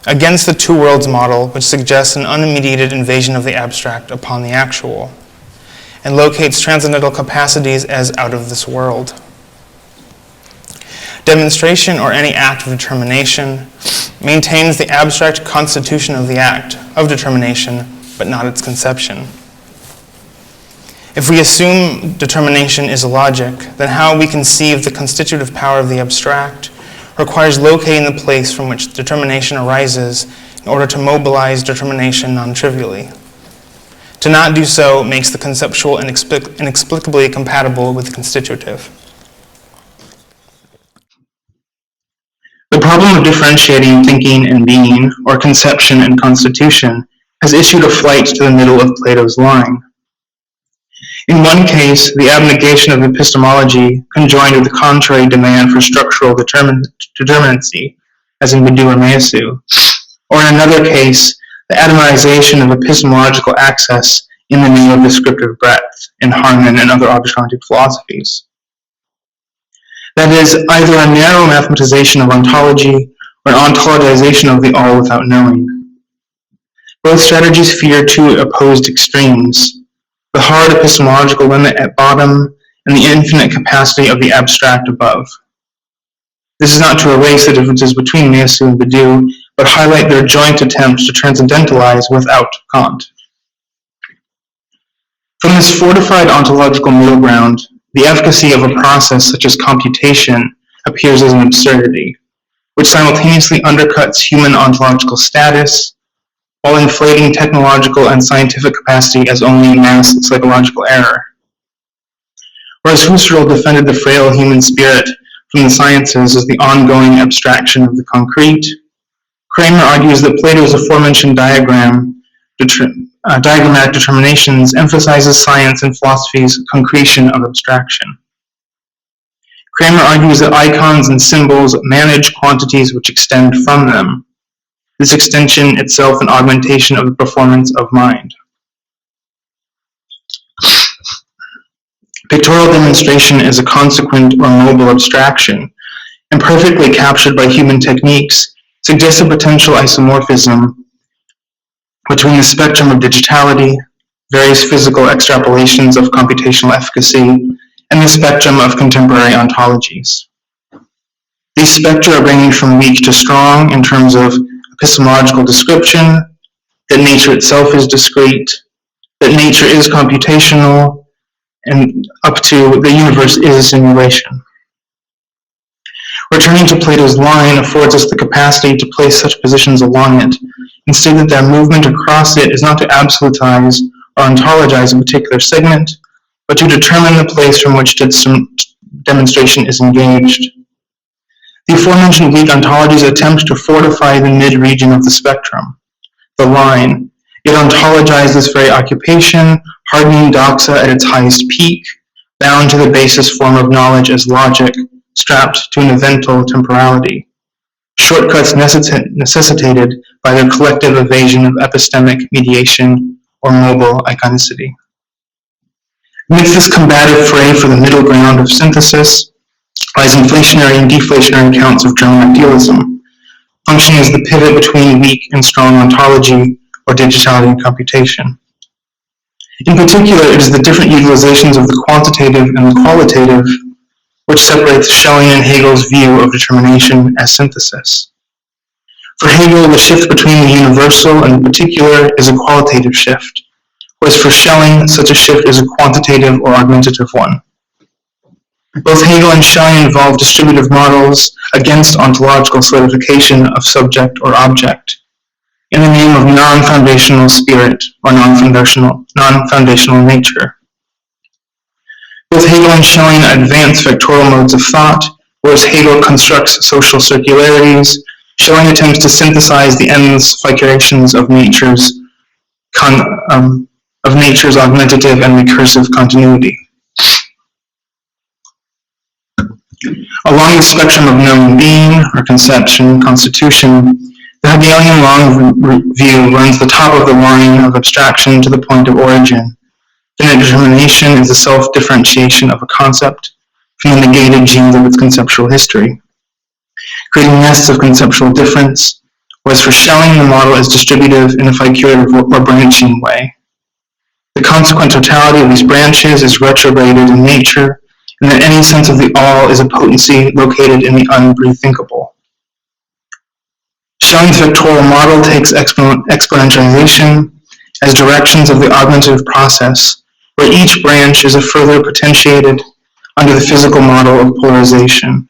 against the two worlds model, which suggests an unmediated invasion of the abstract upon the actual, and locates transcendental capacities as out of this world. Demonstration, or any act of determination, maintains the abstract constitution of the act of determination, but not its conception. If we assume determination is logic, then how we conceive the constitutive power of the abstract requires locating the place from which determination arises in order to mobilize determination non-trivially. To not do so makes the conceptual inexplicably compatible with the constitutive. The problem of differentiating thinking and being, or conception and constitution, has issued a flight to the middle of Plato's line. In one case, the abnegation of epistemology conjoined with the contrary demand for structural determinacy, as in Badu or Measu, or in another case, the atomization of epistemological access in the name of descriptive breadth, in Harman and other object-oriented philosophies. That is, either a narrow mathematization of ontology or an ontologization of the all without knowing. Both strategies fear two opposed extremes, the hard epistemological limit at bottom and the infinite capacity of the abstract above. This is not to erase the differences between Measu and Badu, but highlight their joint attempts to transcendentalize without Kant. From this fortified ontological middle ground, the efficacy of a process such as computation appears as an absurdity, which simultaneously undercuts human ontological status while inflating technological and scientific capacity as only mass psychological error. Whereas Husserl defended the frail human spirit from the sciences as the ongoing abstraction of the concrete, Kramer argues that Plato's aforementioned diagrammatic determinations emphasizes science and philosophy's concretion of abstraction. Kramer argues that icons and symbols manage quantities which extend from them, this extension itself an augmentation of the performance of mind. Pictorial demonstration is a consequent or mobile abstraction, and perfectly captured by human techniques, suggests a potential isomorphism between the spectrum of digitality, various physical extrapolations of computational efficacy, and the spectrum of contemporary ontologies. These spectra are ranging from weak to strong in terms of epistemological description, that nature itself is discrete, that nature is computational, and up to the universe is a simulation. Returning to Plato's line affords us the capacity to place such positions along it, and state that their movement across it is not to absolutize or ontologize a particular segment, but to determine the place from which demonstration is engaged. The aforementioned weak ontologies attempt to fortify the mid-region of the spectrum, the line, yet ontologize this very occupation, hardening doxa at its highest peak, bound to the basis form of knowledge as logic, strapped to an eventual temporality, shortcuts necessitated by their collective evasion of epistemic mediation or mobile iconicity. Amidst this combative fray for the middle ground of synthesis lies inflationary and deflationary accounts of German idealism, functioning as the pivot between weak and strong ontology or digitality and computation. In particular, it is the different utilizations of the quantitative and the qualitative which separates Schelling and Hegel's view of determination as synthesis. For Hegel, the shift between the universal and the particular is a qualitative shift, whereas for Schelling, such a shift is a quantitative or augmentative one. Both Hegel and Schelling involve distributive models against ontological solidification of subject or object, in the name of non-foundational spirit or non-foundational nature. Both Hegel and Schelling advance vectorial modes of thought, whereas Hegel constructs social circularities, Schelling attempts to synthesize the endless figurations of nature's augmentative and recursive continuity. Along the spectrum of known being, or conception, constitution, the Hegelian long view runs the top of the line of abstraction to the point of origin. Finite determination is the self-differentiation of a concept from the negated genes of its conceptual history. Creating nests of conceptual difference, whereas for Schelling, the model is distributive in a figurative or branching way. The consequent totality of these branches is retrograded in nature, and that any sense of the all is a potency located in the unbethinkable. Schelling's vectorial model takes exponentialization as directions of the augmentative process, where each branch is a further potentiated under the physical model of polarization,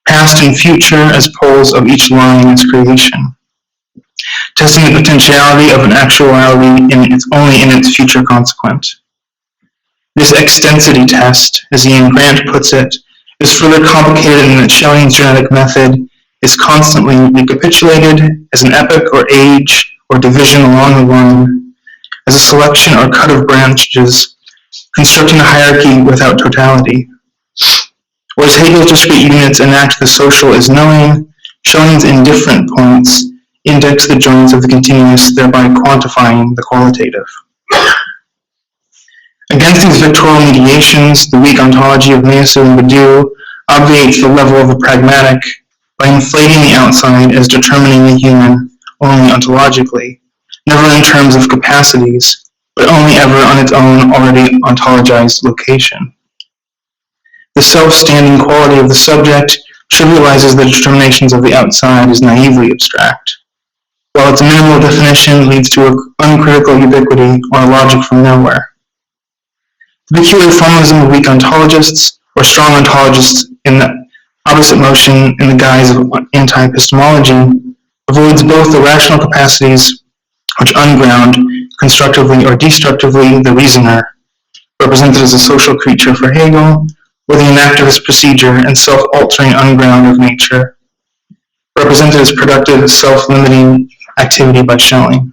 past and future as poles of each line as creation, testing the potentiality of an actuality only in its future consequent. This extensity test, as Ian Grant puts it, is further complicated in that Schelling's genetic method is constantly recapitulated as an epoch or age or division along the line, as a selection or cut of branches, constructing a hierarchy without totality. Whereas Hegel's discrete units enact the social as knowing, Schelling's indifferent points index the joints of the continuous, thereby quantifying the qualitative. Against these vectorial mediations, the weak ontology of Meillassoux and Badiou obviates the level of the pragmatic by inflating the outside as determining the human only ontologically, never in terms of capacities, but only ever on its own already ontologized location. The self-standing quality of the subject trivializes the determinations of the outside as naively abstract, while its minimal definition leads to an uncritical ubiquity or a logic from nowhere. The peculiar formalism of weak ontologists, or strong ontologists in the opposite motion in the guise of anti-epistemology, avoids both the rational capacities which unground, constructively or destructively, the reasoner, represented as a social creature for Hegel, or the enactivist procedure and self-altering unground of nature, represented as productive, self-limiting activity by Schelling.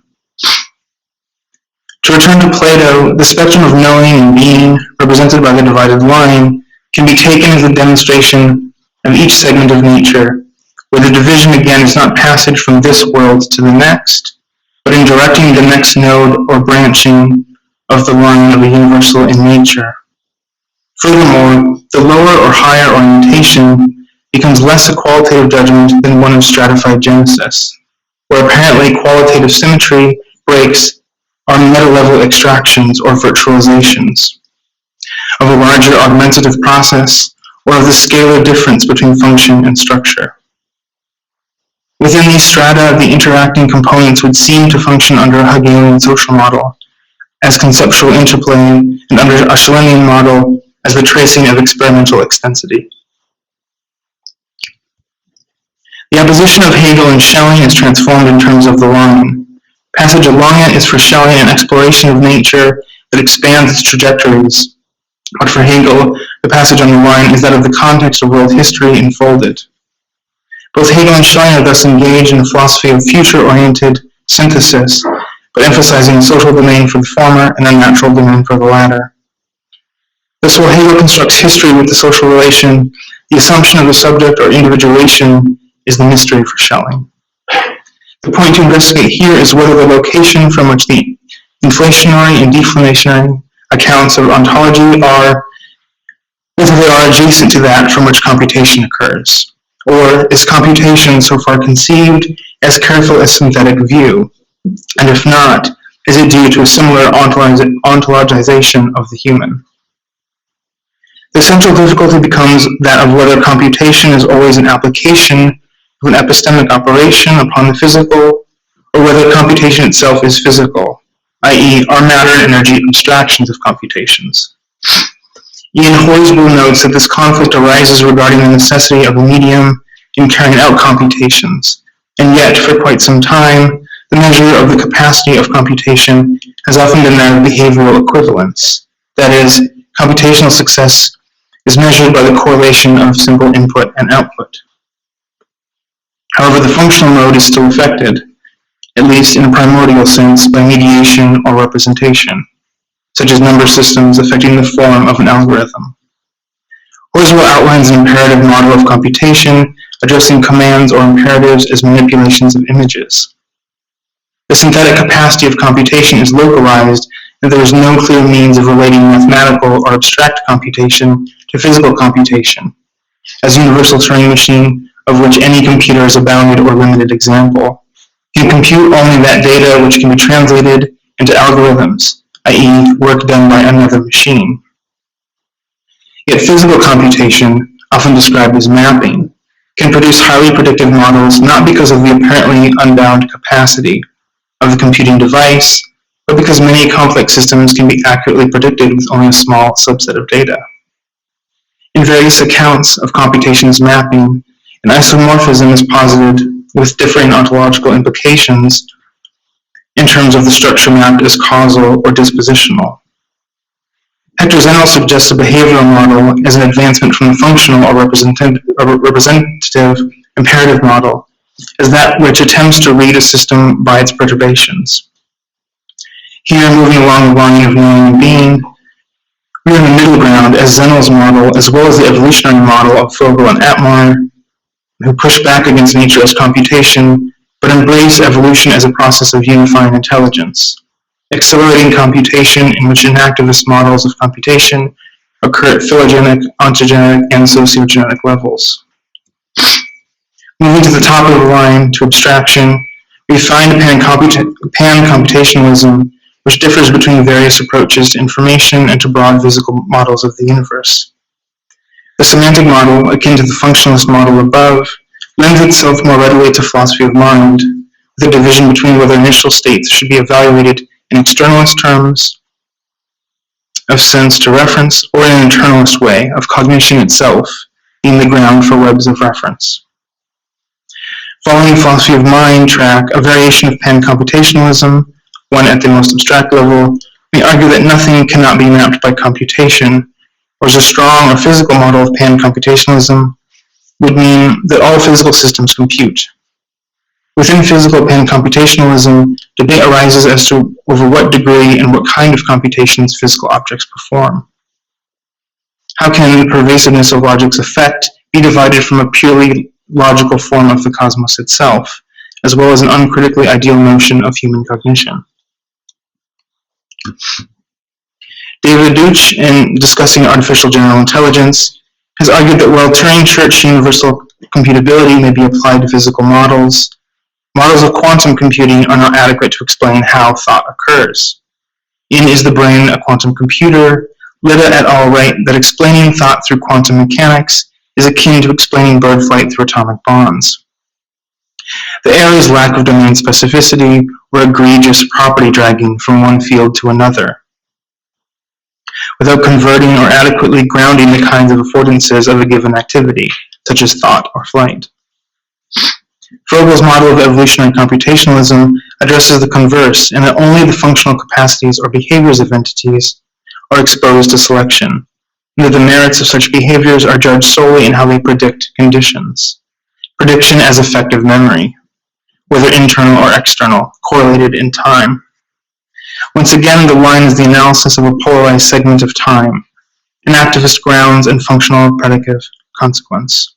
To return to Plato, the spectrum of knowing and being, represented by the divided line, can be taken as a demonstration of each segment of nature, where the division again is not passage from this world to the next, but in directing the next node or branching of the line of the universal in nature. Furthermore, the lower or higher orientation becomes less a qualitative judgment than one of stratified genesis, where apparently qualitative symmetry breaks on meta-level extractions or virtualizations of a larger augmentative process or of the scalar difference between function and structure. Within these strata, the interacting components would seem to function under a Hegelian social model as conceptual interplay, and under a Schellingian model as the tracing of experimental extensity. The opposition of Hegel and Schelling is transformed in terms of the line. Passage along it is for Schelling an exploration of nature that expands its trajectories, but for Hegel, the passage on the line is that of the context of world history enfolded. Both Hegel and Schelling are thus engaged in a philosophy of future-oriented synthesis, but emphasizing a social domain for the former and a natural domain for the latter. Thus, while Hegel constructs history with the social relation, the assumption of the subject or individuation is the mystery for Schelling. The point to investigate here is whether the location from which the inflationary and deflationary accounts of ontology are, whether they are adjacent to that from which computation occurs, or is computation so far conceived as careful as synthetic view, and if not, is it due to a similar ontologization of the human? The central difficulty becomes that of whether computation is always an application of an epistemic operation upon the physical, or whether computation itself is physical, i.e. are matter and energy abstractions of computations. Ian Horsburgh notes that this conflict arises regarding the necessity of a medium in carrying out computations, and yet, for quite some time, the measure of the capacity of computation has often been that of behavioral equivalence. That is, computational success is measured by the correlation of simple input and output. However, the functional mode is still affected, at least in a primordial sense, by mediation or representation, such as number systems affecting the form of an algorithm. Horswell outlines an imperative model of computation, addressing commands or imperatives as manipulations of images. The synthetic capacity of computation is localized, and there is no clear means of relating mathematical or abstract computation to physical computation, as a universal Turing machine, of which any computer is a bounded or limited example, can compute only that data which can be translated into algorithms, i.e., work done by another machine. Yet physical computation, often described as mapping, can produce highly predictive models not because of the apparently unbound capacity of the computing device, but because many complex systems can be accurately predicted with only a small subset of data. In various accounts of computation's mapping, an isomorphism is posited with differing ontological implications in terms of the structure mapped as causal or dispositional. Hector Zennel suggests a behavioral model as an advancement from the functional or representative imperative model, as that which attempts to read a system by its perturbations. Here, moving along the line of knowing and being, we are in the middle ground as Zennel's model, as well as the evolutionary model of Vogel and Atmar, who push back against nature as computation, but embrace evolution as a process of unifying intelligence, accelerating computation in which inactivist models of computation occur at phylogenetic, ontogenic, and sociogenetic levels. Moving to the top of the line, to abstraction, we find pan-computationalism, which differs between various approaches to information and to broad physical models of the universe. The semantic model, akin to the functionalist model above, lends itself more readily to philosophy of mind, with a division between whether initial states should be evaluated in externalist terms of sense to reference, or in an internalist way of cognition itself being the ground for webs of reference. Following the philosophy of mind track, a variation of pan-computationalism, one at the most abstract level, may argue that nothing cannot be mapped by computation, whereas a strong or physical model of pan-computationalism would mean that all physical systems compute. Within physical pan-computationalism, debate arises as to over what degree and what kind of computations physical objects perform. How can the pervasiveness of logic's effect be divided from a purely logical form of the cosmos itself, as well as an uncritically ideal notion of human cognition? David Deutsch, in discussing artificial general intelligence, has argued that while Turing Church universal computability may be applied to physical models, models of quantum computing are not adequate to explain how thought occurs. In Is the Brain a Quantum Computer? Lida et al. Write that explaining thought through quantum mechanics is akin to explaining bird flight through atomic bonds. The error's lack of domain specificity or egregious property dragging from one field to another, without converting or adequately grounding the kinds of affordances of a given activity, such as thought or flight. Vogel's model of evolutionary computationalism addresses the converse, in that only the functional capacities or behaviors of entities are exposed to selection, and that the merits of such behaviors are judged solely in how they predict conditions. Prediction as effective memory, whether internal or external, correlated in time. Once again, the line is the analysis of a polarized segment of time, an activist grounds and functional predicative consequence.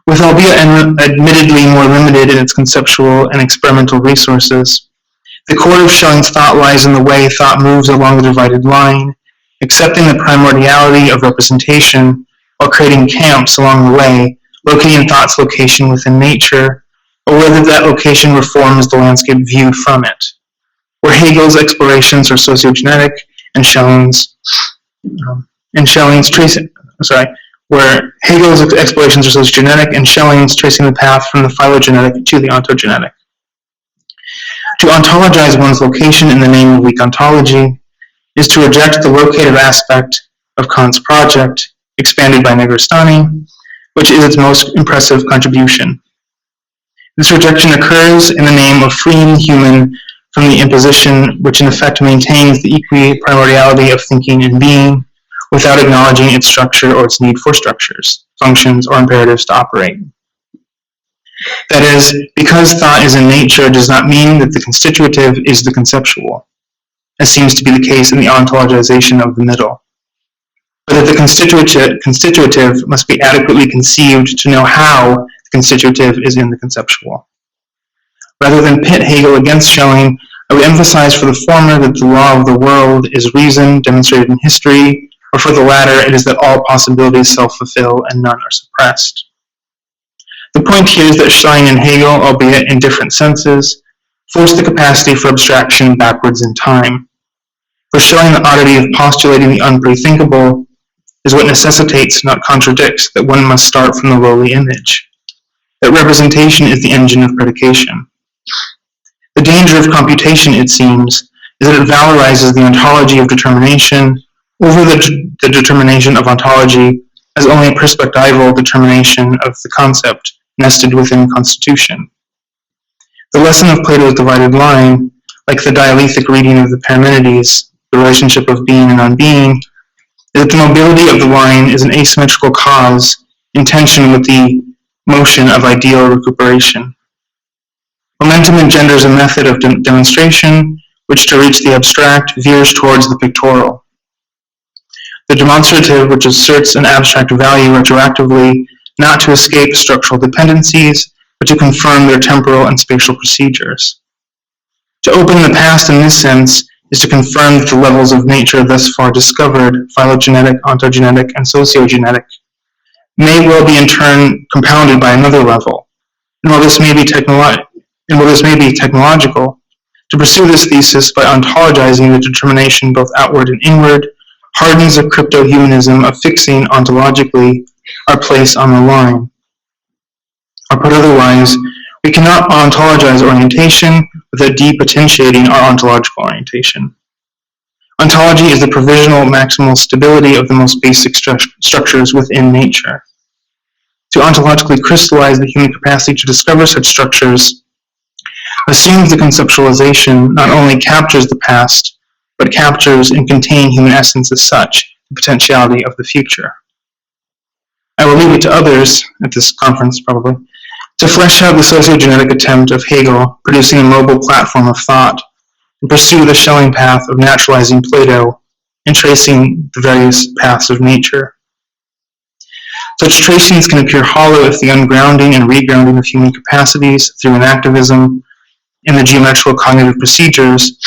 With albeit admittedly more limited in its conceptual and experimental resources, the core of Schelling's thought lies in the way thought moves along the divided line, accepting the primordiality of representation while creating camps along the way, locating thought's location within nature, or whether that location reforms the landscape viewed from it. Where Hegel's explorations are sociogenetic and Schelling's where Hegel's explorations are sociogenetic and Schelling's tracing the path from the phylogenetic to the ontogenetic. To ontologize one's location in the name of weak ontology is to reject the locative aspect of Kant's project, expanded by Negrestani, which is its most impressive contribution. This rejection occurs in the name of freeing human from the imposition which in effect maintains the equi-primordiality of thinking and being, without acknowledging its structure or its need for structures, functions, or imperatives to operate. That is, because thought is in nature does not mean that the constitutive is the conceptual, as seems to be the case in the ontologization of the middle. but that the constitutive must be adequately conceived to know how the constitutive is in the conceptual. Rather than pit Hegel against Schelling, I would emphasize for the former that the law of the world is reason demonstrated in history, or for the latter, it is that all possibilities self-fulfill and none are suppressed. The point here is that Schelling and Hegel, albeit in different senses, force the capacity for abstraction backwards in time. For Schelling, the oddity of postulating the unprethinkable is what necessitates, not contradicts, that one must start from the lowly image. That representation is the engine of predication. The danger of computation, it seems, is that it valorizes the ontology of determination over the determination of ontology as only a perspectival determination of the concept nested within constitution. The lesson of Plato's divided line, like the dialethic reading of the Parmenides, the relationship of being and unbeing, is that the mobility of the line is an asymmetrical cause in tension with the motion of ideal recuperation. Momentum engenders a method of demonstration which, to reach the abstract, veers towards the pictorial. The demonstrative, which asserts an abstract value retroactively, not to escape structural dependencies, but to confirm their temporal and spatial procedures. To open the past in this sense is to confirm that the levels of nature thus far discovered, phylogenetic, ontogenetic, and sociogenetic, may well be in turn compounded by another level. And while this may be technological, to pursue this thesis by ontologizing the determination both outward and inward hardens the crypto-humanism of fixing ontologically our place on the line. Or put otherwise, we cannot ontologize orientation without depotentiating our ontological orientation. Ontology is the provisional maximal stability of the most basic structures within nature. To ontologically crystallize the human capacity to discover such structures assumes the conceptualization not only captures the past, but captures and contains human essence as such, the potentiality of the future. I will leave it to others, at this conference probably, to flesh out the sociogenetic attempt of Hegel producing a mobile platform of thought and pursue the Schelling path of naturalizing Plato and tracing the various paths of nature. Such tracings can appear hollow if the ungrounding and regrounding of human capacities through inactivism and the geometrical cognitive procedures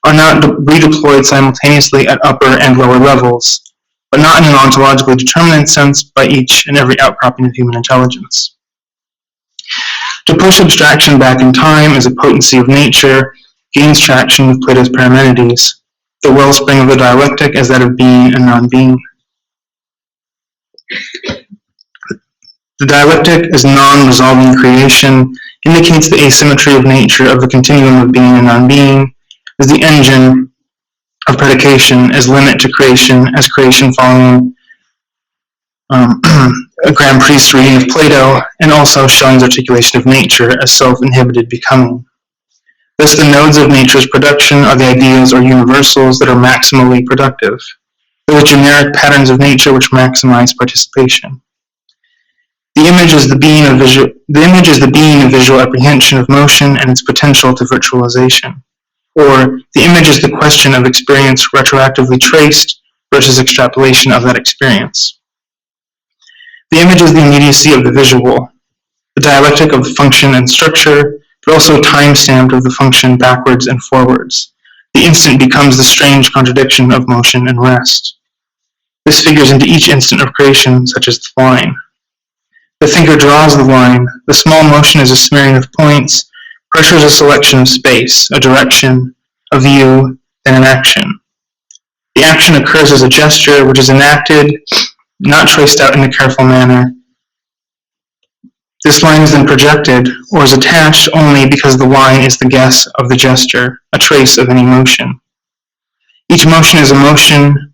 are not redeployed simultaneously at upper and lower levels, but not in an ontologically determinate sense by each and every outcropping of human intelligence. To push abstraction back in time as a potency of nature gains traction with Plato's Parmenides, the wellspring of the dialectic as that of being and non-being. The dialectic as non-resolving creation indicates the asymmetry of nature of the continuum of being and non-being, as the engine of predication as limit to creation, as creation following a Grand Priest reading of Plato, and also Schelling's articulation of nature as self-inhibited becoming. Thus, the nodes of nature's production are the ideas or universals that are maximally productive. They're the generic patterns of nature which maximize participation. The image is the being of visual apprehension of motion and its potential to virtualization. Or, the image is the question of experience retroactively traced versus extrapolation of that experience. The image is the immediacy of the visual, the dialectic of function and structure, but also time-stamped of the function backwards and forwards. The instant becomes the strange contradiction of motion and rest. This figures into each instant of creation, such as the line. The thinker draws the line. The small motion is a smearing of points. Pressure is a selection of space, a direction, a view, and an action. The action occurs as a gesture which is enacted, not traced out in a careful manner. This line is then projected, or is attached only because the line is the guess of the gesture, a trace of any motion. Each motion is a motion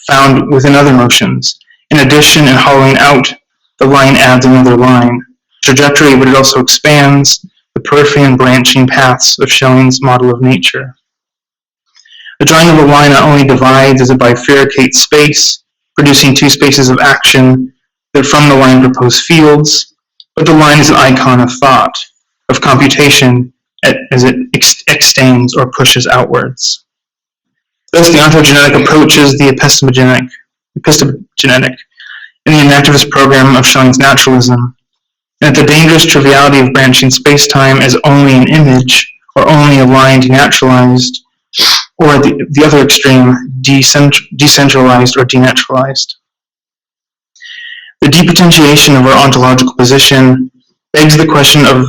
found within other motions. In addition and hollowing out, the line adds another line, trajectory, but it also expands the periphery and branching paths of Schelling's model of nature. The drawing of a line not only divides as it bifurcates space, producing two spaces of action that from the line propose fields, but the line is an icon of thought, of computation, as it extends or pushes outwards. Thus, the ontogenetic approaches the epistemogenic, epistemogenetic in the enactivist program of Schelling's naturalism, and that the dangerous triviality of branching space-time as only an image, or only a line denaturalized, or at the other extreme, decentralized or denaturalized. The depotentiation of our ontological position begs the question of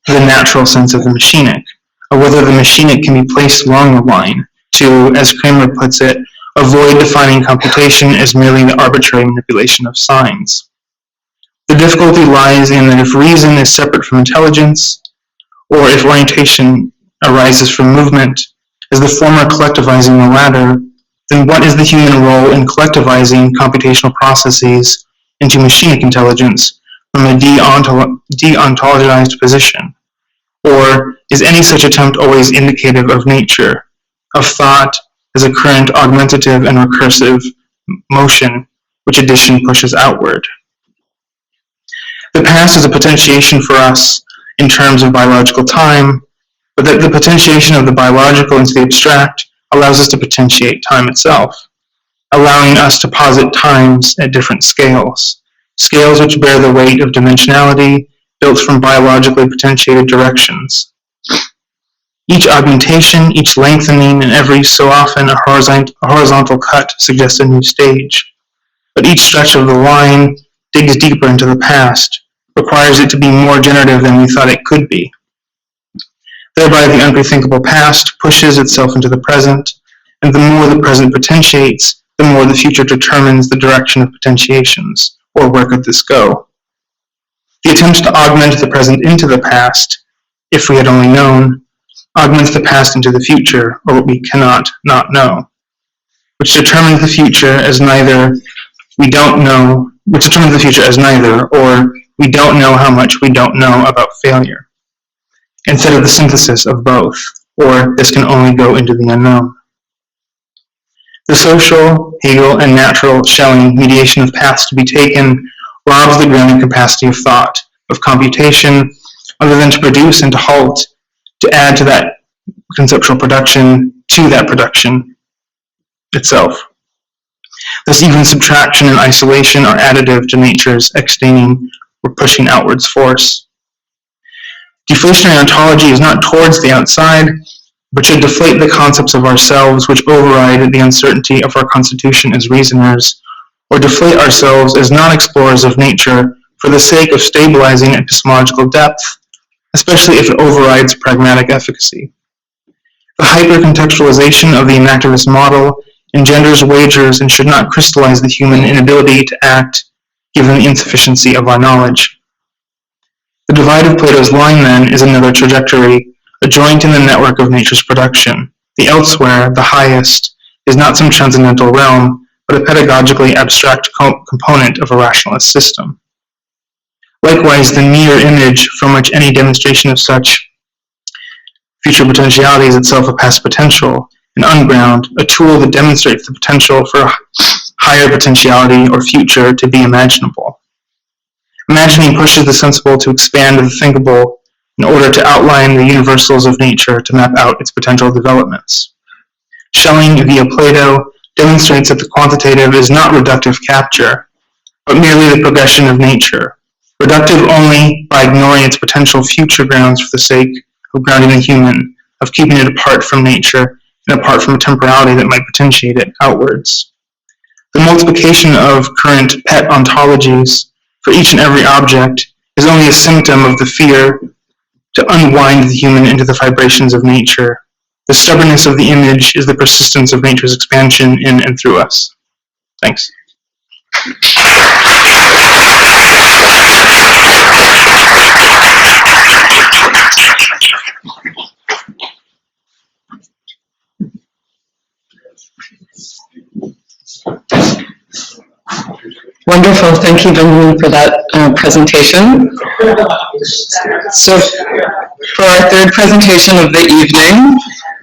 the natural sense of the machinic, or whether the machinic can be placed along the line to, as Kramer puts it, avoid defining computation as merely the arbitrary manipulation of signs. The difficulty lies in that if reason is separate from intelligence, or if orientation arises from movement, as the former collectivizing the latter, then what is the human role in collectivizing computational processes into machinic intelligence from a de-ontologized position? Or is any such attempt always indicative of nature, of thought as a current augmentative and recursive motion which addition pushes outward? The past is a potentiation for us in terms of biological time, but that the potentiation of the biological into the abstract allows us to potentiate time itself, allowing us to posit times at different scales, scales which bear the weight of dimensionality built from biologically potentiated directions. Each augmentation, each lengthening, and every so often a horizontal cut suggests a new stage. But each stretch of the line digs deeper into the past, requires it to be more generative than we thought it could be. Thereby the unrethinkable past pushes itself into the present, and the more the present potentiates, the more the future determines the direction of potentiations, or where could this go. The attempt to augment the present into the past, if we had only known, augments the past into the future, or what we cannot not know, which determines the future as neither we don't know, which determines the future as neither, or we don't know how much we don't know about failure, instead of the synthesis of both, or this can only go into the unknown. The social, Hegel, and natural Schelling mediation of paths to be taken robs the grounding capacity of thought, of computation, other than to produce and to halt, to add to that conceptual production, to that production itself. Thus even subtraction and isolation are additive to nature's extending or pushing outwards force. Deflationary ontology is not towards the outside, but should deflate the concepts of ourselves which override the uncertainty of our constitution as reasoners, or deflate ourselves as non-explorers of nature for the sake of stabilizing epistemological depth, especially if it overrides pragmatic efficacy. The hyper-contextualization of the enactivist model engenders wagers and should not crystallize the human inability to act given the insufficiency of our knowledge. The divide of Plato's line, then, is another trajectory, a joint in the network of nature's production. The elsewhere, the highest, is not some transcendental realm, but a pedagogically abstract component of a rationalist system. Likewise, the mirror image from which any demonstration of such future potentiality is itself a past potential, an unground, a tool that demonstrates the potential for higher potentiality or future to be imaginable. Imagining pushes the sensible to expand the thinkable in order to outline the universals of nature to map out its potential developments. Schelling via Plato demonstrates that the quantitative is not reductive capture, but merely the progression of nature, reductive only by ignoring its potential future grounds for the sake of grounding the human, of keeping it apart from nature and apart from a temporality that might potentiate it outwards. The multiplication of current pet ontologies for each and every object is only a symptom of the fear to unwind the human into the vibrations of nature. The stubbornness of the image is the persistence of nature's expansion in and through us. Thanks. Wonderful. Thank you, Benjamin, for that presentation. So for our third presentation of the evening,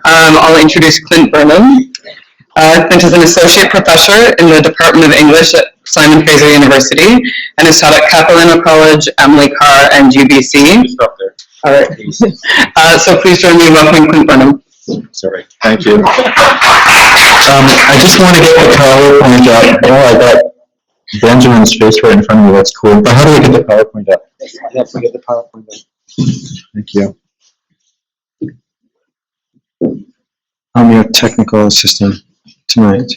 I'll introduce Clint Burnham. Clint is an associate professor in the Department of English at Simon Fraser University and has taught at Capilano College, Emily Carr, and UBC. All right. So please join me in welcoming Clint Burnham. Sorry. Thank you. I just want to get the PowerPoint up. Oh, I got Benjamin's face right in front of me. That's cool. But how do we get the PowerPoint up? I have to get the PowerPoint up. Thank you. I'm your technical assistant tonight.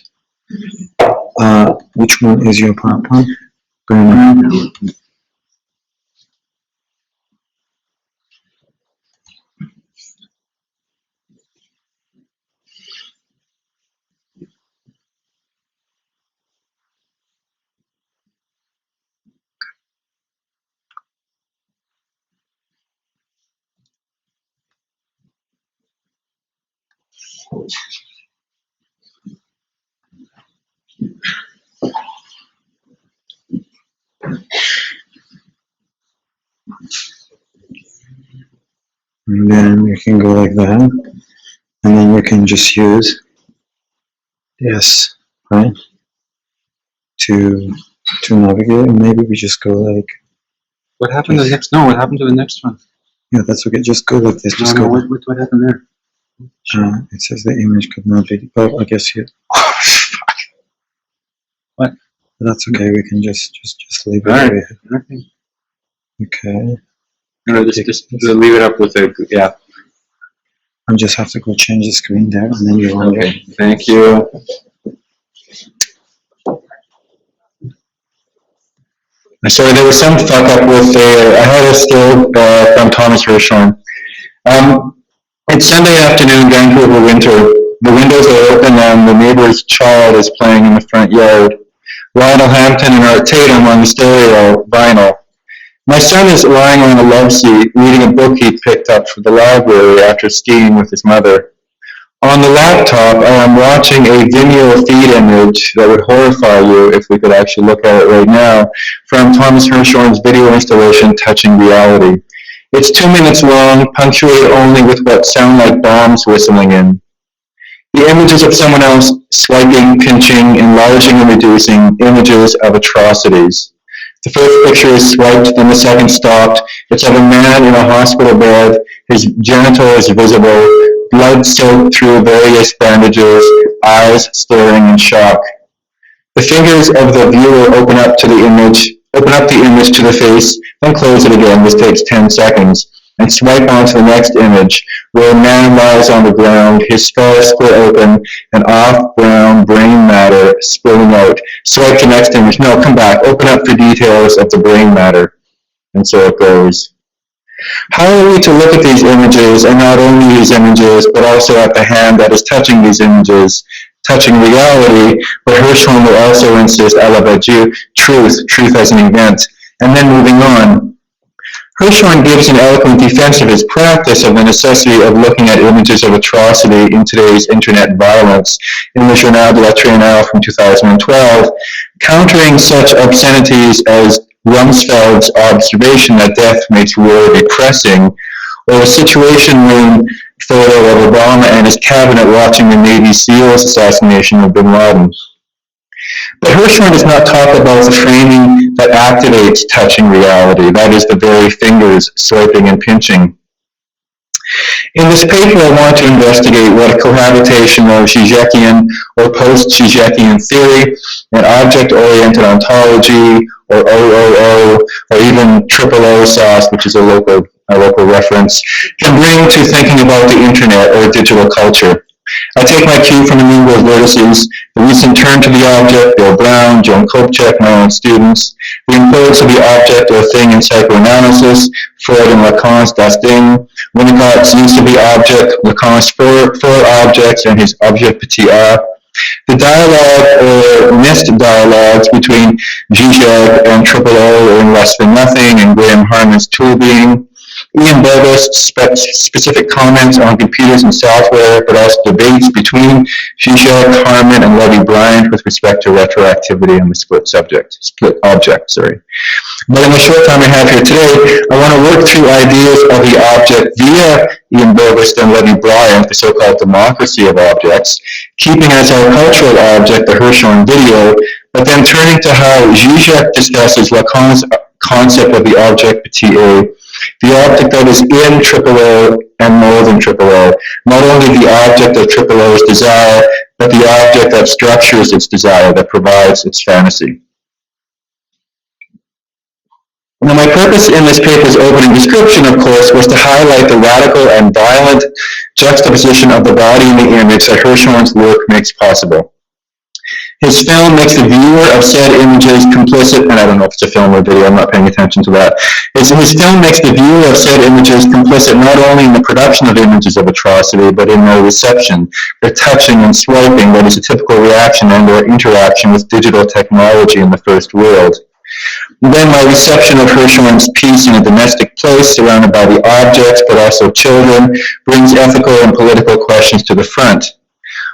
Which one is your PowerPoint? Burnham. And then you can go like that, and then you can just use this, right, to navigate. And maybe we just go like. What happened to the next? No, what happened to the next one? Yeah, that's okay. Just go like this. Just No, go. what happened there? It says the image could not be. Oh, I guess you. What? That's okay. We can just leave it. All right. Right. Okay. No, just leave it up with the, yeah. I just have to go change the screen there, and then you're on. Okay, thank you. Sorry, there was some fuck up with I had a still from Thomas Hirschhorn. It's Sunday afternoon, Vancouver winter. The windows are open and the neighbor's child is playing in the front yard. Lionel Hampton and Art Tatum on the stereo vinyl. My son is lying on a love seat reading a book he picked up from the library after skiing with his mother. On the laptop, I am watching a Vimeo feed image that would horrify you if we could actually look at it right now, from Thomas Hirschhorn's video installation, Touching Reality. It's 2 minutes long, punctuated only with what sound like bombs whistling in. The images of someone else swiping, pinching, enlarging and reducing images of atrocities. The first picture is swiped, then the second stopped. It's of a man in a hospital bed. His genital is visible, blood soaked through various bandages, eyes staring in shock. The fingers of the viewer open up the image to the face, then close it again. This takes 10 seconds. And swipe on to the next image, where a man lies on the ground, his skull split open, and off-brown brain matter spilling out. Swipe to next image. No, come back. Open up for details of the brain matter. And so it goes. How are we to look at these images, and not only these images, but also at the hand that is touching these images, touching reality, but Hirschhorn will also insist, I love that you, truth as an event, and then moving on. Hirschhorn gives an eloquent defense of his practice of the necessity of looking at images of atrocity in today's internet violence in the Journal de la Triennale from 2012, countering such obscenities as Rumsfeld's observation that death makes war depressing, or a Situation Room photo of Obama and his cabinet watching the Navy SEALs assassination of bin Laden. But Hirschhorn does not talk about the framing that activates touching reality, that is, the very fingers swiping and pinching. In this paper, I want to investigate what a cohabitation of Žižekian or post-Žižekian theory, an object-oriented ontology, or OOO, or even triple O sauce, which is a local reference, can bring to thinking about the internet or digital culture. I take my cue from the New World vertices, the recent turn to the object, Bill Brown, Joan Kopchak, my own students, the importance of the object or thing in psychoanalysis, Freud and Lacan's Das Ding, Winnicott's use of the object, Lacan's four objects and his objectivity, the dialogue or missed dialogues between Zizek and Triple O in Less Than Nothing and Graham Harman's Tool Being, Ian Bovis' specific comments on computers and software, but also debates between Zizek, Harman, and Levy Bryant with respect to retroactivity and the split object. But in the short time I have here today, I want to work through ideas of the object via Ian Bovis and Levy Bryant, the so-called democracy of objects, keeping as our cultural object the Hirschhorn video, but then turning to how Zizek discusses Lacan's concept of the objectivity The object that is in O and more than O. Not only the object of O's desire, but the object that structures its desire, that provides its fantasy. Now, my purpose in this paper's opening description, of course, was to highlight the radical and violent juxtaposition of the body and the image that Hirshhorn's work makes possible. His film makes the viewer of said images complicit, and I don't know if it's a film or video, I'm not paying attention to that. His film makes the viewer of said images complicit not only in the production of images of atrocity, but in their reception, their touching and swiping that is a typical reaction and or interaction with digital technology in the first world. Then my reception of Hirshhorn's piece in a domestic place surrounded by the objects, but also children, brings ethical and political questions to the front.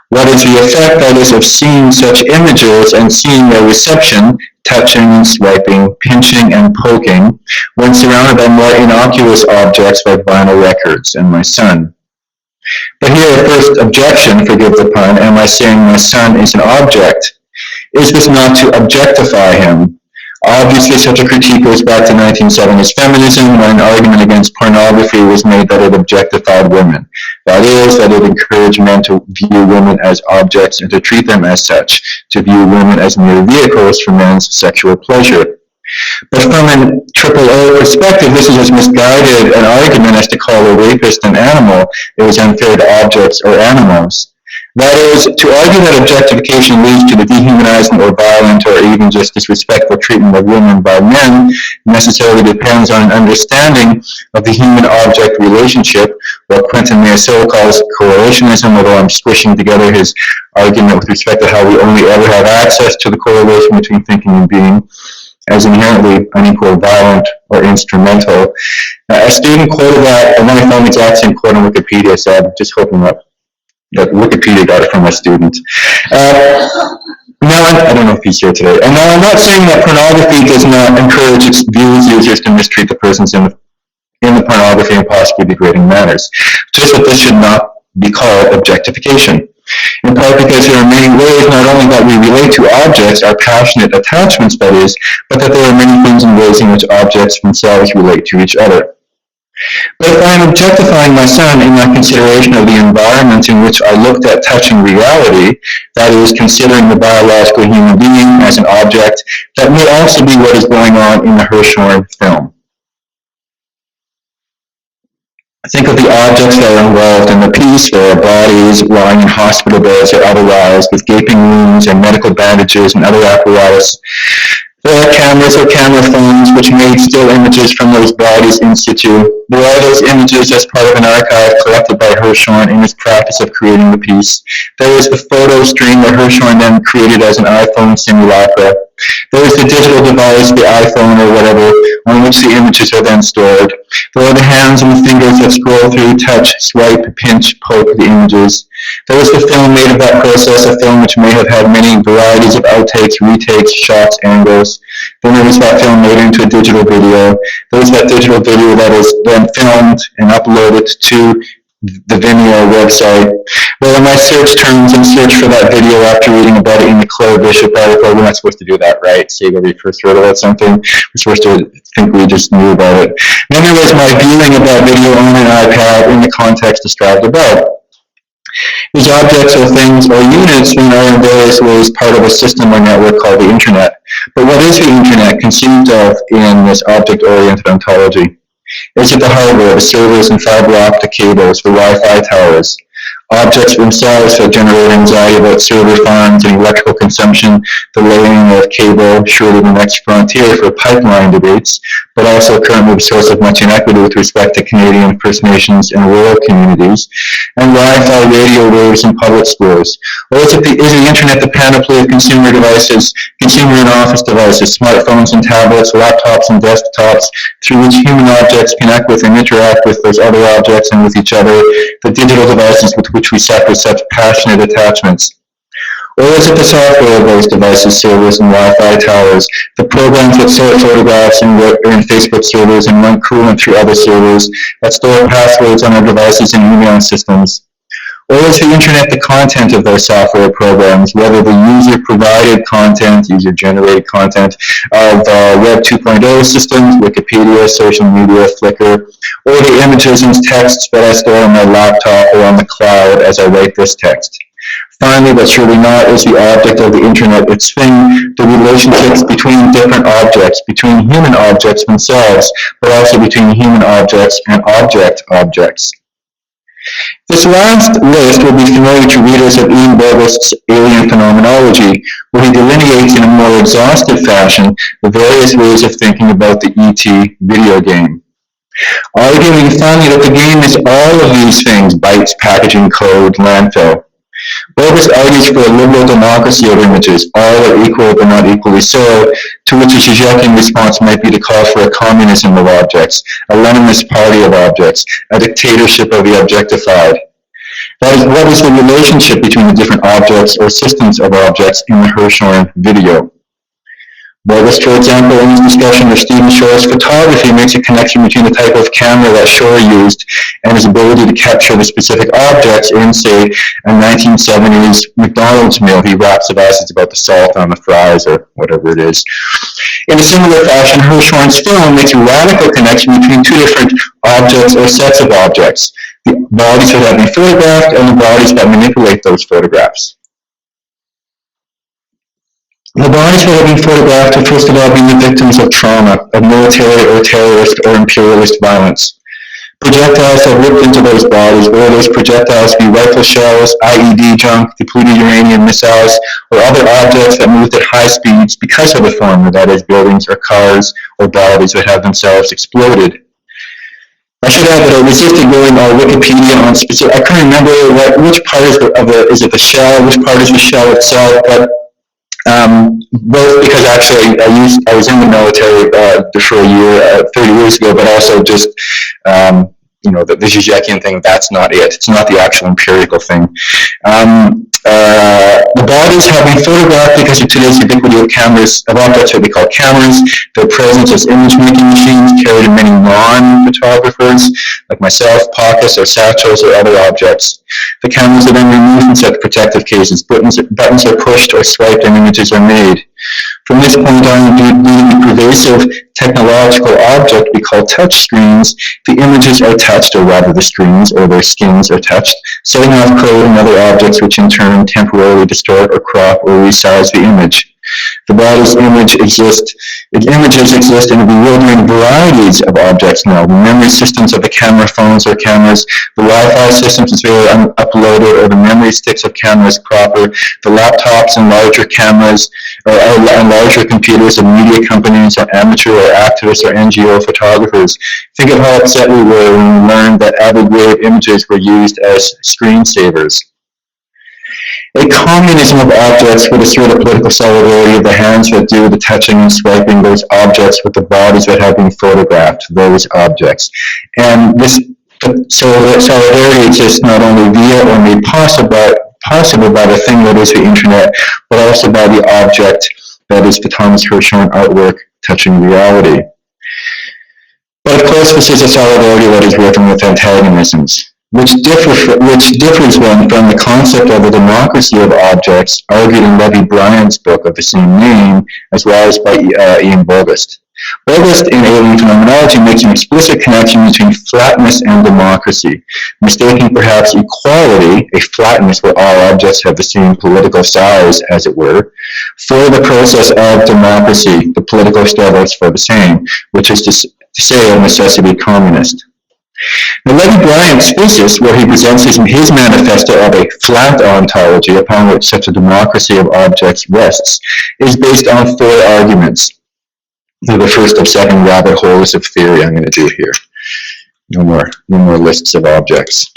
What is the effect, that is, of seeing such images and seeing their reception, touching and swiping, pinching and poking, when surrounded by more innocuous objects like vinyl records and my son? But here a first objection, forgive the pun, am I saying my son is an object? Is this not to objectify him? Obviously, such a critique goes back to 1970s feminism, when an argument against pornography was made that it objectified women. That is, that it encouraged men to view women as objects and to treat them as such, to view women as mere vehicles for men's sexual pleasure. But from an O perspective, this is as misguided an argument as to call a rapist an animal. It was unfair to objects or animals. That is, to argue that objectification leads to the dehumanizing or violent or even just disrespectful treatment of women by men necessarily depends on an understanding of the human-object relationship, what Quentin Measel calls correlationism, although I'm squishing together his argument with respect to how we only ever have access to the correlation between thinking and being as inherently unequal, violent, or instrumental. A student quoted that, and then I found the exact same quote on Wikipedia, so I'm just hoping that Wikipedia got it from my student. Now, I don't know if he's here today. And now I'm not saying that pornography does not encourage its viewers, users to mistreat the persons in the pornography in possibly degrading manners. Just that this should not be called objectification. In part because there are many ways not only that we relate to objects, our passionate attachments that is, but that there are many things and ways in which objects themselves relate to each other. But if I am objectifying my son in my consideration of the environment in which I looked at touching reality, that is, considering the biological human being as an object, that may also be what is going on in the Hirshhorn film. Think of the objects that are involved in the piece. There are bodies lying in hospital beds or otherwise, with gaping wounds and medical bandages and other apparatus. There are cameras or camera phones which made still images from those bodies in situ. There are those images as part of an archive collected by Hirshhorn in his practice of creating the piece. There is the photo stream that Hirshhorn then created as an iPhone simulacra. There is the digital device, the iPhone or whatever, on which the images are then stored. There are the hands and the fingers that scroll through, touch, swipe, pinch, poke the images. There is the film made of that process, a film which may have had many varieties of outtakes, retakes, shots, angles. Then there is that film made into a digital video. There is that digital video that is then filmed and uploaded to the Vimeo website. Well, in my search terms and search for that video after reading about it in the Claire Bishop article, we're not supposed to do that, right? Say when we first heard about something, we're supposed to think we just knew about it. In other words, my viewing of that video on an iPad in the context described above. These objects or things or units are in various ways part of a system or network called the Internet. But what is the Internet conceived of in this object-oriented ontology? Is it the hardware, the servers and fiber optic cables, the Wi-Fi towers? Objects themselves that generate anxiety about server farms and electrical consumption, the laying of cable, surely the next frontier for pipeline debates, but also currently the source of much inequity with respect to Canadian First Nations and rural communities, and Wi-Fi radio waves in public schools. Or is the Internet the panoply of consumer devices, consumer and office devices, smartphones and tablets, laptops and desktops, through which human objects connect with and interact with those other objects and with each other, the digital devices with which we suffer such passionate attachments? Or is it the software of those devices, servers, and Wi-Fi towers, the programs that sort photographs and in Facebook servers and run coolant through other servers, that store passwords on our devices and email systems? Or is the internet the content of those software programs, whether the user-provided content, user-generated content of Web 2.0 systems, Wikipedia, social media, Flickr, or the images and texts that I store on my laptop or on the cloud as I write this text? Finally, but surely not, is the object of the internet its thing, the relationships between different objects, between human objects themselves, but also between human objects and objects. This last list will be familiar to readers of Ian Burgost's Alien Phenomenology, where he delineates in a more exhaustive fashion the various ways of thinking about the E.T. video game. Arguing finally that the game is all of these things: bytes, packaging, code, landfill. Burgos argues for a liberal democracy of images, all are equal but not equally so, to which a Zizek'ian response might be to call for a communism of objects, a Leninist party of objects, a dictatorship of the objectified. That is, what is the relationship between the different objects or systems of objects in the Hirshhorn video? Burgos, for example, in his discussion of Stephen Shore's photography, makes a connection between the type of camera that Shore used and his ability to capture the specific objects in, say, a 1970s McDonald's meal. He raps about it about the salt on the fries or whatever it is. In a similar fashion, Hirshhorn's film makes a radical connection between two different objects or sets of objects: the bodies that have been photographed and the bodies that manipulate those photographs. The bodies that have been photographed have first of all been the victims of trauma, of military or terrorist or imperialist violence. Projectiles have ripped into those bodies, whether those projectiles be rifle shells, IED junk, depleted uranium missiles, or other objects that moved at high speeds because of the former, that is, buildings or cars or bodies that have themselves exploded. I should add that I resisted going on Wikipedia on specific. I can't remember which part is it the shell, which part is the shell itself, but both because actually I was in the military for a year 30 years ago, but also just the Zizek'ian thing. That's not it. It's not the actual empirical thing. The bodies have been photographed because of today's ubiquity of cameras, of objects that we call cameras. Their presence as image-making machines carried in many non-photographers, like myself, pockets or satchels or other objects. The cameras are then removed in such protective cases. Buttons are pushed or swiped and images are made. From this point on, due to the pervasive technological object we call touch screens, the images are touched, or rather the screens or their skins are touched, setting off code and other objects which in turn temporarily distort or crop or resize the image. The body's images exist in a bewildering varieties of objects now. The memory systems of the camera phones or cameras, the Wi-Fi systems that are uploaded, or the memory sticks of cameras proper, the laptops and larger cameras, and larger computers of media companies, or amateur or activists or NGO photographers. Think of how upset we were when we learned that avid wave images were used as screensavers. A communism of objects would assert a political solidarity of the hands that do the touching and swiping those objects with the bodies that have been photographed, those objects. And this solidarity exists not only via or made possible by the thing that is the internet, but also by the object that is the Thomas Hirshhorn artwork touching reality. But of course, this is a solidarity that is working with antagonisms, which differs then from the concept of a democracy of objects argued in Levi Bryant's book of the same name, as well as by Ian Burgos. Burgos in Alien Phenomenology makes an explicit connection between flatness and democracy, mistaking perhaps equality, a flatness where all objects have the same political size, as it were, for the process of democracy, the political struggles for the same, which is to say, of necessity, communist. Now, Levi Bryant's thesis, where he presents his manifesto of a flat ontology upon which such a democracy of objects rests, is based on 4 arguments. They're the first of 7 rabbit holes of theory I'm going to do here. No more lists of objects.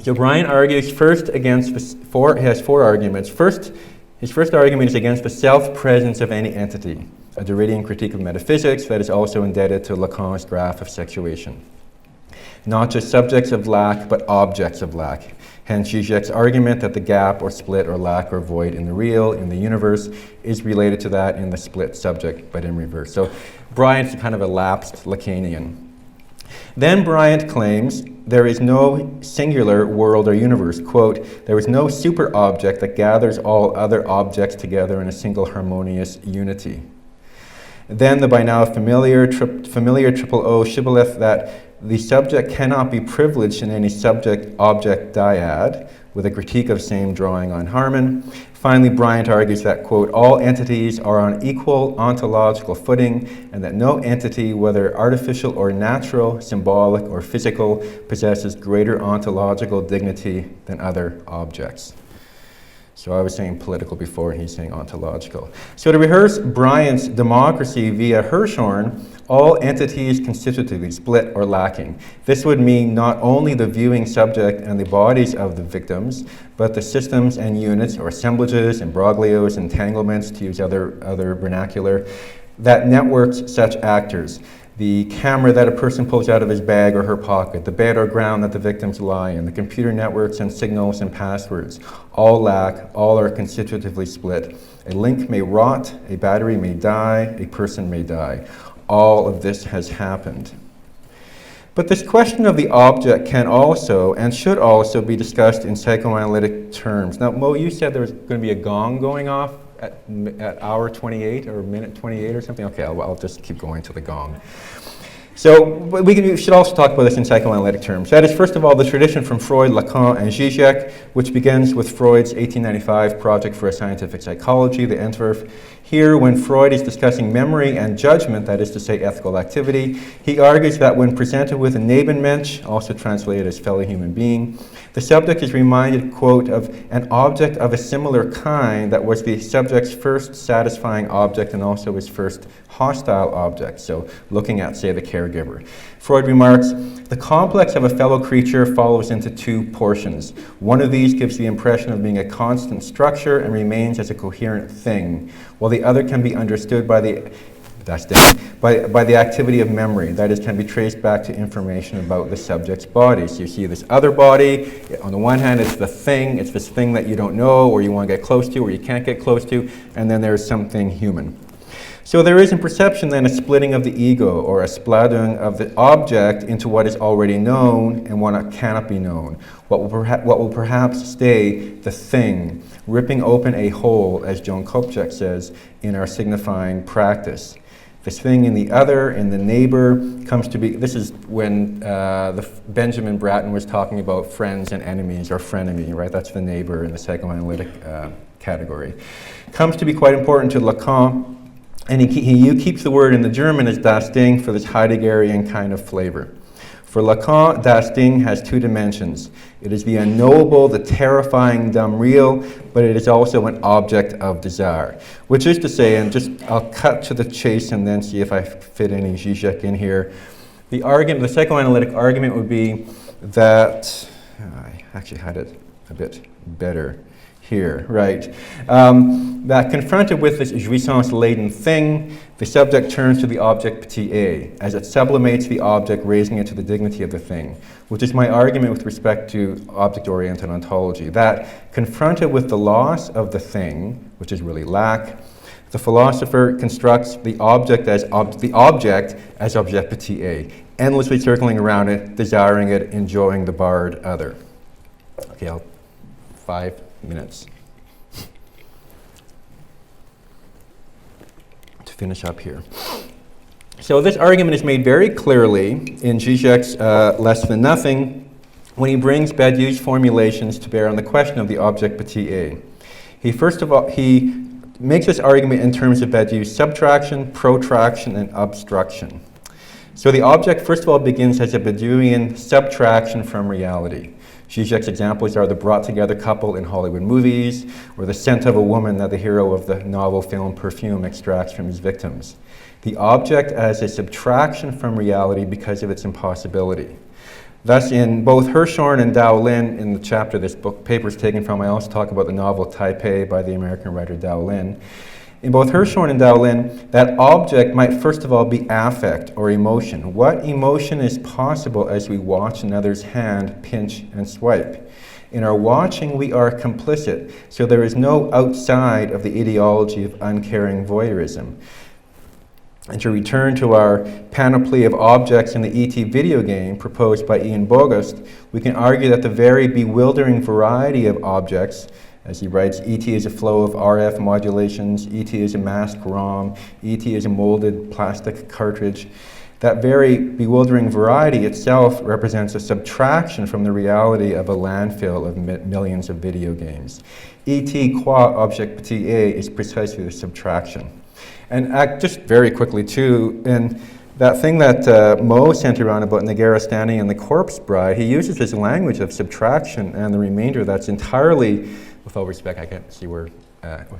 So Bryant argues first against he has 4 arguments. His first argument is against the self-presence of any entity, a Derridian critique of metaphysics that is also indebted to Lacan's graph of sexuation. Not just subjects of lack, but objects of lack. Hence Zizek's argument that the gap or split or lack or void in the real, in the universe, is related to that in the split subject, but in reverse. So Bryant's kind of a lapsed Lacanian. Then Bryant claims there is no singular world or universe. Quote, there is no super object that gathers all other objects together in a single harmonious unity. Then the by now familiar triple O shibboleth that the subject cannot be privileged in any subject-object dyad, with a critique of same drawing on Harman. Finally, Bryant argues that, quote, all entities are on equal ontological footing and that no entity, whether artificial or natural, symbolic or physical, possesses greater ontological dignity than other objects. So I was saying political before, and he's saying ontological. So to rehearse Bryant's democracy via Hirschhorn, all entities constitutively split or lacking. This would mean not only the viewing subject and the bodies of the victims, but the systems and units or assemblages, imbroglios, entanglements, to use other vernacular, that networks such actors. The camera that a person pulls out of his bag or her pocket, the bed or ground that the victims lie in, the computer networks and signals and passwords, all lack, all are constitutively split. A link may rot, a battery may die, a person may die. All of this has happened. But this question of the object can also and should also be discussed in psychoanalytic terms. Now, Mo, you said there was going to be a gong going off at hour 28 or minute 28 or something? Okay, I'll just keep going to the gong. So we should also talk about this in psychoanalytic terms. That is, first of all, the tradition from Freud, Lacan, and Zizek, which begins with Freud's 1895 Project for a Scientific Psychology, the Entwurf. Here, when Freud is discussing memory and judgment, that is to say ethical activity, he argues that when presented with a Nebenmensch, also translated as fellow human being, the subject is reminded, quote, of an object of a similar kind that was the subject's first satisfying object and also his first hostile object. So looking at, say, the caregiver. Freud remarks, the complex of a fellow creature follows into two portions. One of these gives the impression of being a constant structure and remains as a coherent thing, while the other can be understood by the activity of memory, that is, can be traced back to information about the subject's body. So you see this other body, on the one hand it's the thing, it's this thing that you don't know or you want to get close to or you can't get close to, and then there's something human. So there is in perception then a splitting of the ego or a splattering of the object into what is already known and what cannot be known, what will perhaps stay the thing, ripping open a hole, as Joan Kopchak says, in our signifying practice. This thing in the other, in the neighbor, comes to be, this is when Benjamin Broughton was talking about friends and enemies, or frenemy, right? That's the neighbor in the psychoanalytic category. Comes to be quite important to Lacan, and he keeps the word in the German as das Ding for this Heideggerian kind of flavor. For Lacan, das Ding has two dimensions. It is the unknowable, the terrifying dumb real, but it is also an object of desire. Which is to say, and just I'll cut to the chase and then see if I fit any Zizek in here. The psychoanalytic argument would be that, I actually had it a bit better here, right? That confronted with this jouissance-laden thing, the subject turns to the objectivity A, as it sublimates the object, raising it to the dignity of the thing, which is my argument with respect to object-oriented ontology, that confronted with the loss of the thing, which is really lack, the philosopher constructs the object as objectivity A, endlessly circling around it, desiring it, enjoying the barred other. Okay, 5 minutes to finish up here. So this argument is made very clearly in Zizek's Less Than Nothing when he brings Badiou's formulations to bear on the question of the objectivity A. He makes this argument in terms of Badiou's subtraction, protraction, and obstruction. So the object, first of all, begins as a Badiouian subtraction from reality. Zizek's examples are the brought-together couple in Hollywood movies, or the scent of a woman that the hero of the novel film Perfume extracts from his victims. The object as a subtraction from reality because of its impossibility. Thus, in both Hirschhorn and Dao Lin, in the chapter this paper is taken from, I also talk about the novel Taipei by the American writer Dao Lin. In both Hirschhorn and Dao Lin, that object might first of all be affect or emotion. What emotion is possible as we watch another's hand pinch and swipe? In our watching, we are complicit, so there is no outside of the ideology of uncaring voyeurism. And to return to our panoply of objects in the E.T. video game proposed by Ian Bogost, we can argue that the very bewildering variety of objects, as he writes, E.T. is a flow of RF modulations, E.T. is a masked ROM, E.T. is a molded plastic cartridge. That very bewildering variety itself represents a subtraction from the reality of a landfill of millions of video games. E.T. qua objectivity is precisely the subtraction. And just very quickly too, and that thing that Mo sent around about Negarestani and the Corpse Bride, he uses this language of subtraction and the remainder that's entirely, with all respect, I can't see where,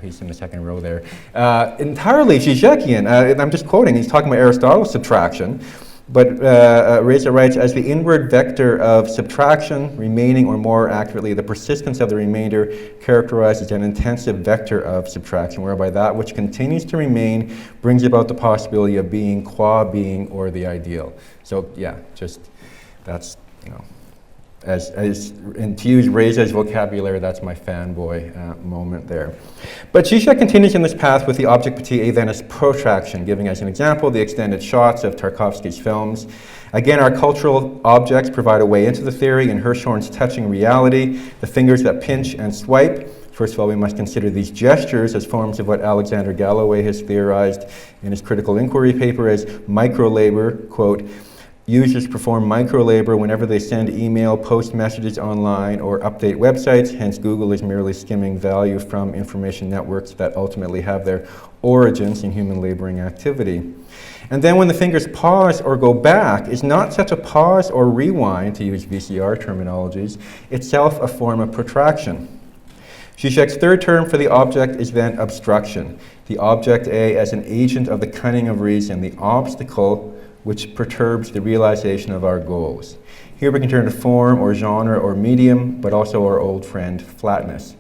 he's in the second row there, entirely Žižekian. I'm just quoting, he's talking about Aristotle's subtraction, but Reza writes, as the inward vector of subtraction, remaining, or more accurately, the persistence of the remainder characterizes an intensive vector of subtraction, whereby that which continues to remain brings about the possibility of being, qua being, or the ideal. So yeah, just that's, you know, and to use Reza's vocabulary, that's my fanboy moment there. But Zizek continues in this path with the objectivity then as protraction, giving as an example the extended shots of Tarkovsky's films. Again, our cultural objects provide a way into the theory in Hirschhorn's touching reality, the fingers that pinch and swipe. First of all, we must consider these gestures as forms of what Alexander Galloway has theorized in his critical inquiry paper as micro-labor, quote, users perform micro-labor whenever they send email, post messages online, or update websites. Hence, Google is merely skimming value from information networks that ultimately have their origins in human laboring activity. And then when the fingers pause or go back, is not such a pause or rewind, to use VCR terminologies, itself a form of protraction. Zizek's third term for the object is then obstruction. The object A as an agent of the cunning of reason, the obstacle which perturbs the realization of our goals. Here we can turn to form or genre or medium, but also our old friend flatness.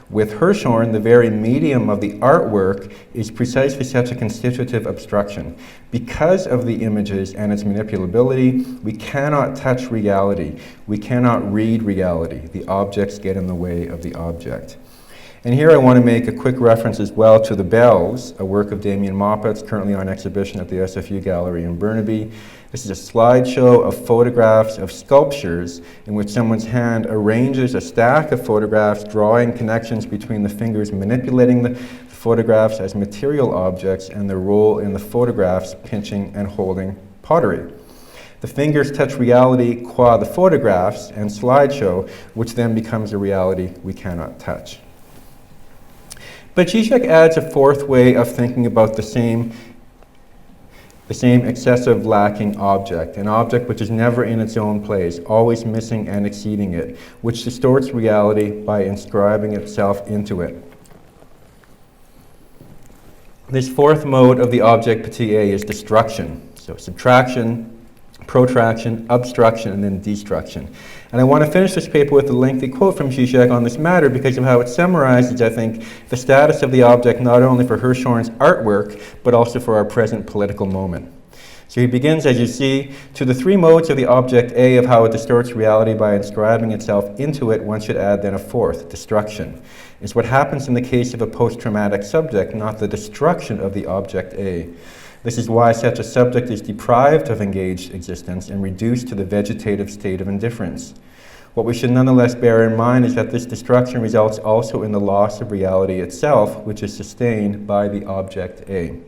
With Hirschhorn, the very medium of the artwork is precisely such a constitutive obstruction. Because of the images and its manipulability, we cannot touch reality. We cannot read reality. The objects get in the way of the object. And here I want to make a quick reference as well to The Bells, a work of Damien Moppett's currently on exhibition at the SFU Gallery in Burnaby. This is a slideshow of photographs of sculptures in which someone's hand arranges a stack of photographs, drawing connections between the fingers manipulating the photographs as material objects and their role in the photographs pinching and holding pottery. The fingers touch reality qua the photographs and slideshow, which then becomes a reality we cannot touch. But Zizek adds a fourth way of thinking about the same excessive lacking object, an object which is never in its own place, always missing and exceeding it, which distorts reality by inscribing itself into it. This fourth mode of the objectivity is destruction, so subtraction, protraction, obstruction, and then destruction. And I want to finish this paper with a lengthy quote from Zizek on this matter because of how it summarizes, I think, the status of the object not only for Hirschhorn's artwork, but also for our present political moment. So he begins, as you see, to the three modes of the object A of how it distorts reality by inscribing itself into it, one should add then a fourth, destruction. It's what happens in the case of a post-traumatic subject, not the destruction of the object A. This is why such a subject is deprived of engaged existence and reduced to the vegetative state of indifference. What we should nonetheless bear in mind is that this destruction results also in the loss of reality itself, which is sustained by the object A.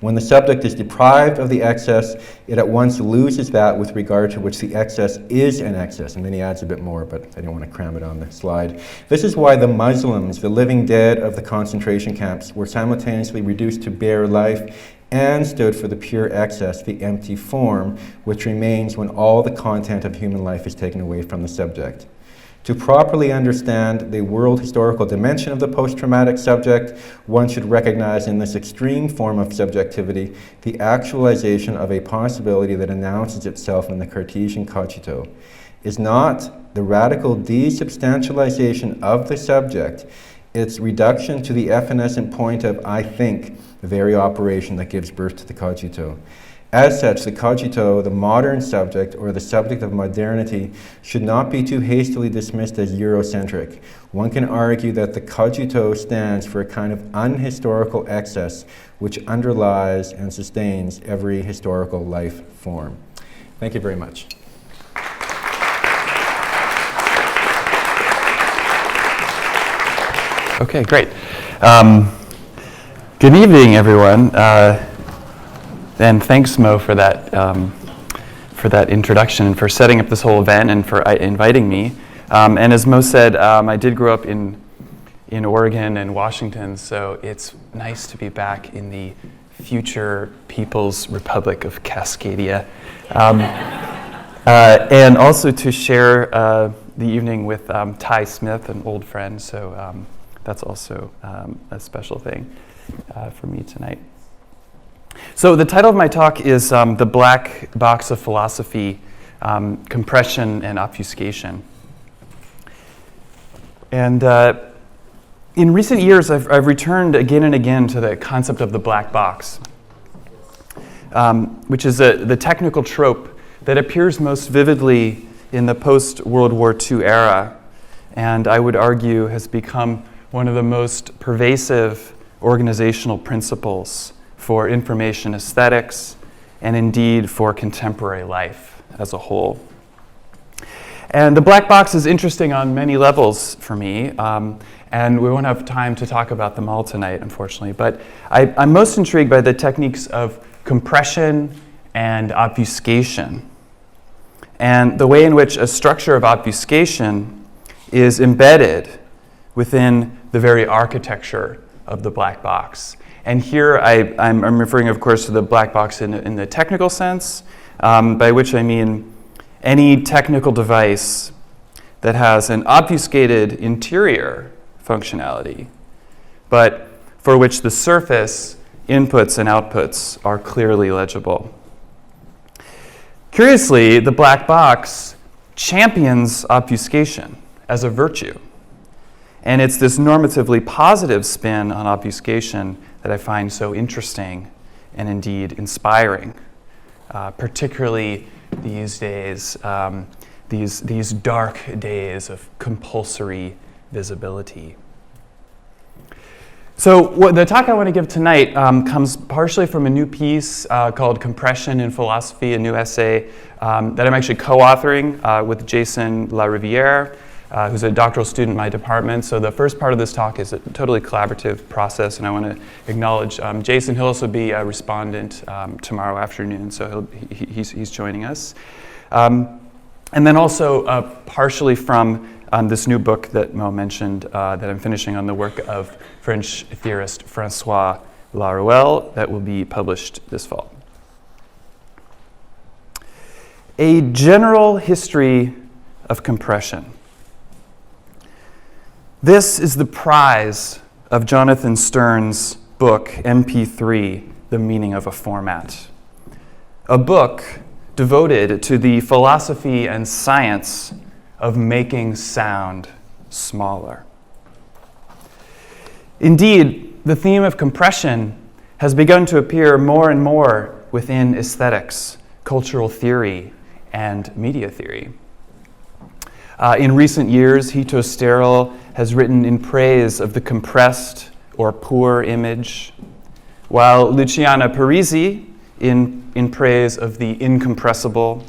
When the subject is deprived of the excess, it at once loses that with regard to which the excess is an excess. And then he adds a bit more, but I don't want to cram it on the slide. This is why the Muslims, the living dead of the concentration camps, were simultaneously reduced to bare life and stood for the pure excess, the empty form, which remains when all the content of human life is taken away from the subject. To properly understand the world historical dimension of the post-traumatic subject, one should recognize in this extreme form of subjectivity the actualization of a possibility that announces itself in the Cartesian cogito. Is not the radical desubstantialization of the subject, its reduction to the evanescent point of I think, the very operation that gives birth to the cogito. As such, the cogito, the modern subject, or the subject of modernity, should not be too hastily dismissed as Eurocentric. One can argue that the cogito stands for a kind of unhistorical excess which underlies and sustains every historical life form. Thank you very much. Okay, great. Good evening, everyone. And thanks, Mo, for that introduction and for setting up this whole event and for inviting me. And as Mo said, I did grow up in Oregon and Washington, so it's nice to be back in the future People's Republic of Cascadia. And also to share the evening with Ty Smith, an old friend, so that's also a special thing for me tonight. So the title of my talk is The Black Box of Philosophy, Compression and Obfuscation. And in recent years, I've returned again and again to the concept of the black box, which is the technical trope that appears most vividly in the post-World War II era, and I would argue has become one of the most pervasive organizational principles for information aesthetics, and indeed for contemporary life as a whole. And the black box is interesting on many levels for me, and we won't have time to talk about them all tonight, unfortunately, but I'm most intrigued by the techniques of compression and obfuscation, and the way in which a structure of obfuscation is embedded within the very architecture of the black box. And here I'm referring, of course, to the black box in the technical sense, by which I mean any technical device that has an obfuscated interior functionality, but for which the surface inputs and outputs are clearly legible. Curiously, the black box champions obfuscation as a virtue. And it's this normatively positive spin on obfuscation that I find so interesting and indeed inspiring, particularly these days, these dark days of compulsory visibility. So the talk I want to give tonight comes partially from a new piece called Compression in Philosophy, a new essay that I'm actually co-authoring with Jason LaRiviere, who's a doctoral student in my department. So the first part of this talk is a totally collaborative process, and I want to acknowledge Jason. He'll also be a respondent tomorrow afternoon, so he's joining us. And then also partially from this new book that Mo mentioned that I'm finishing on the work of French theorist François Laruelle that will be published this fall. A general history of compression. This is the prize of Jonathan Stern's book, MP3, The Meaning of a Format. A book devoted to the philosophy and science of making sound smaller. Indeed, the theme of compression has begun to appear more and more within aesthetics, cultural theory, and media theory. In recent years, Hito Sterol has written in praise of the compressed or poor image, while Luciana Parisi in praise of the incompressible.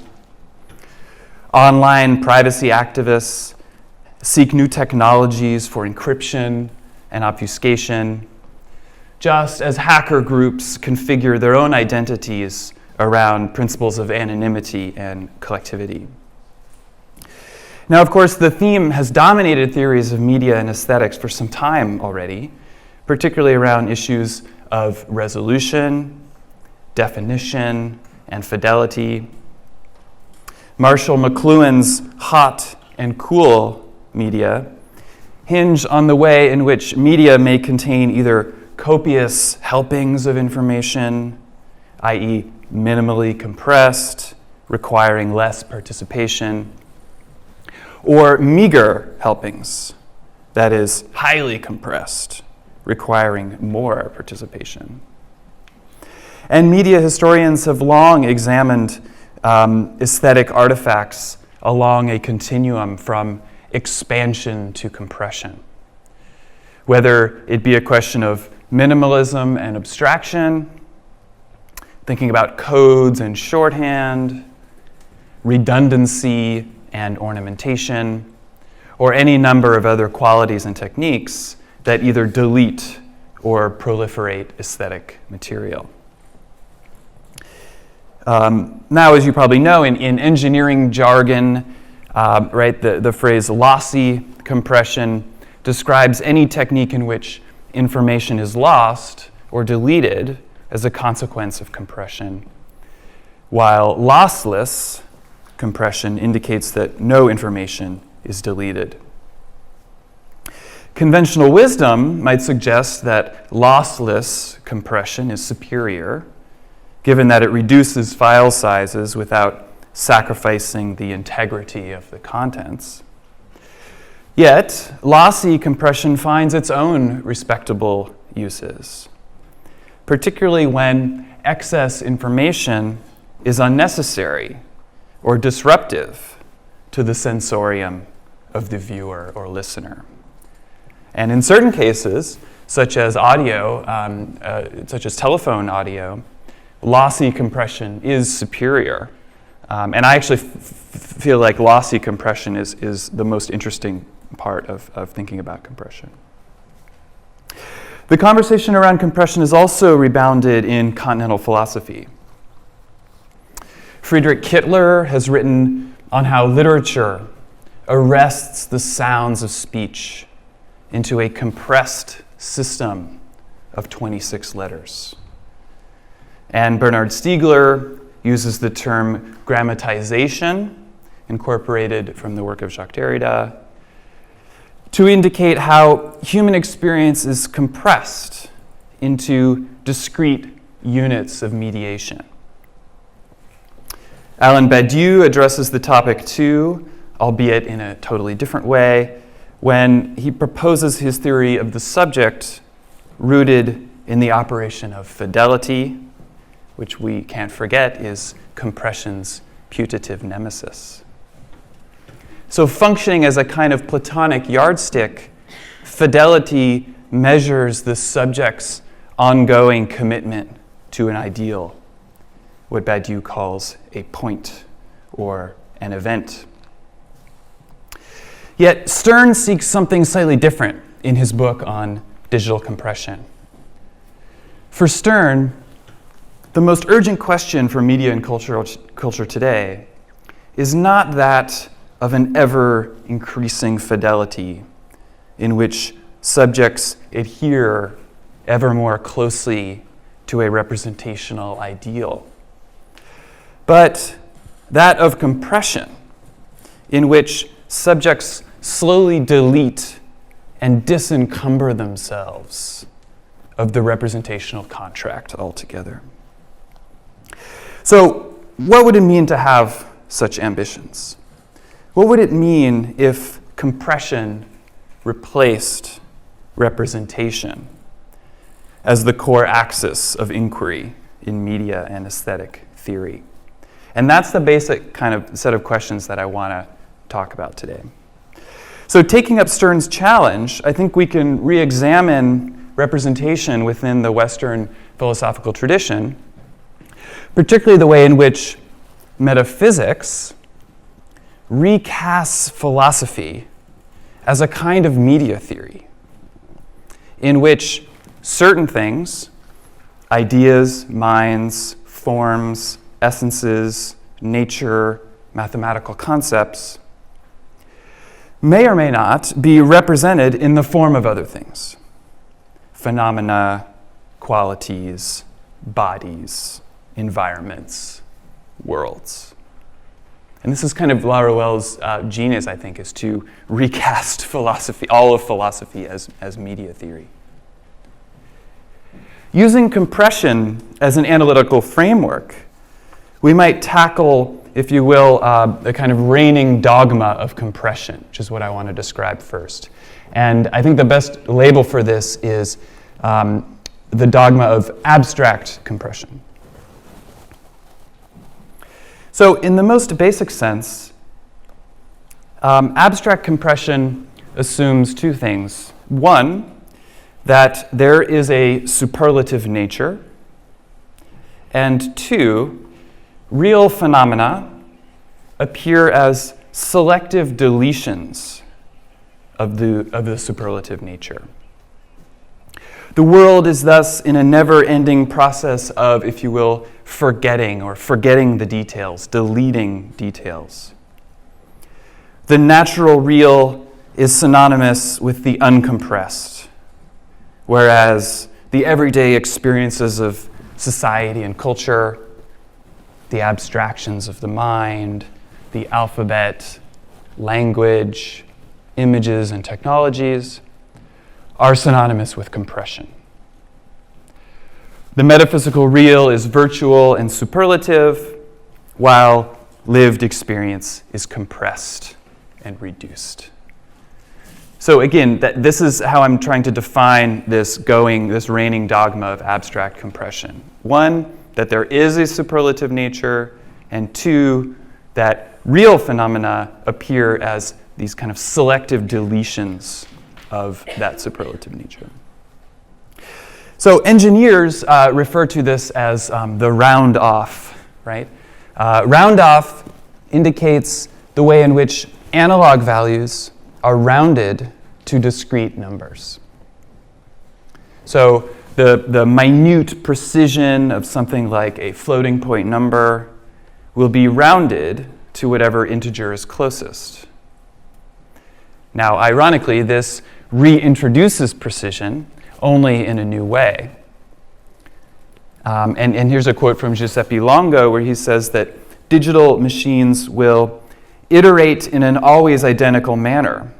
Online privacy activists seek new technologies for encryption and obfuscation, just as hacker groups configure their own identities around principles of anonymity and collectivity. Now, of course, the theme has dominated theories of media and aesthetics for some time already, particularly around issues of resolution, definition, and fidelity. Marshall McLuhan's hot and cool media hinge on the way in which media may contain either copious helpings of information, i.e., minimally compressed, requiring less participation, or meager helpings, that is, highly compressed, requiring more participation. And media historians have long examined aesthetic artifacts along a continuum from expansion to compression. Whether it be a question of minimalism and abstraction, thinking about codes and shorthand, redundancy and ornamentation, or any number of other qualities and techniques that either delete or proliferate aesthetic material. Now, as you probably know, in engineering jargon, right, the phrase lossy compression describes any technique in which information is lost or deleted as a consequence of compression, while lossless compression indicates that no information is deleted. Conventional wisdom might suggest that lossless compression is superior, given that it reduces file sizes without sacrificing the integrity of the contents. Yet, lossy compression finds its own respectable uses, particularly when excess information is unnecessary or disruptive to the sensorium of the viewer or listener. And in certain cases, such as audio, such as telephone audio, lossy compression is superior. And I actually feel like lossy compression is the most interesting part of thinking about compression. The conversation around compression is also rebounded in continental philosophy. Friedrich Kittler has written on how literature arrests the sounds of speech into a compressed system of 26 letters. And Bernard Stiegler uses the term grammatization, incorporated from the work of Jacques Derrida, to indicate how human experience is compressed into discrete units of mediation. Alain Badiou addresses the topic too, albeit in a totally different way, when he proposes his theory of the subject rooted in the operation of fidelity, which we can't forget is compression's putative nemesis. So functioning as a kind of Platonic yardstick, fidelity measures the subject's ongoing commitment to an ideal, what Badiou calls a point or an event. Yet Stern seeks something slightly different in his book on digital compression. For Stern, the most urgent question for media and culture today is not that of an ever-increasing fidelity in which subjects adhere ever more closely to a representational ideal, but that of compression in which subjects slowly delete and disencumber themselves of the representational contract altogether. So, what would it mean to have such ambitions? What would it mean if compression replaced representation as the core axis of inquiry in media and aesthetic theory? And that's the basic kind of set of questions that I want to talk about today. So taking up Stern's challenge, I think we can re-examine representation within the Western philosophical tradition, particularly the way in which metaphysics recasts philosophy as a kind of media theory, in which certain things, ideas, minds, forms, essences, nature, mathematical concepts, may or may not be represented in the form of other things. Phenomena, qualities, bodies, environments, worlds. And this is kind of Laruelle's genius, I think, is to recast philosophy, all of philosophy as media theory. Using compression as an analytical framework, we might tackle, if you will, the kind of reigning dogma of compression, which is what I want to describe first. And I think the best label for this is the dogma of abstract compression. So in the most basic sense, abstract compression assumes two things. One, that there is a superlative nature, and two, real phenomena appear as selective deletions of the superlative nature. The world is thus in a never-ending process of, if you will, forgetting the details, deleting details. The natural real is synonymous with the uncompressed, whereas the everyday experiences of society and culture, the abstractions of the mind, the alphabet, language, images, and technologies are synonymous with compression. The metaphysical real is virtual and superlative, while lived experience is compressed and reduced. So again, this is how I'm trying to define this reigning dogma of abstract compression. One, that there is a superlative nature, and two, that real phenomena appear as these kind of selective deletions of that superlative nature. So engineers refer to this as the round off, right? Round off indicates the way in which analog values are rounded to discrete numbers. So the minute precision of something like a floating point number will be rounded to whatever integer is closest. Now, ironically, this reintroduces precision only in a new way. And here's a quote from Giuseppe Longo where he says that digital machines will iterate in an always identical manner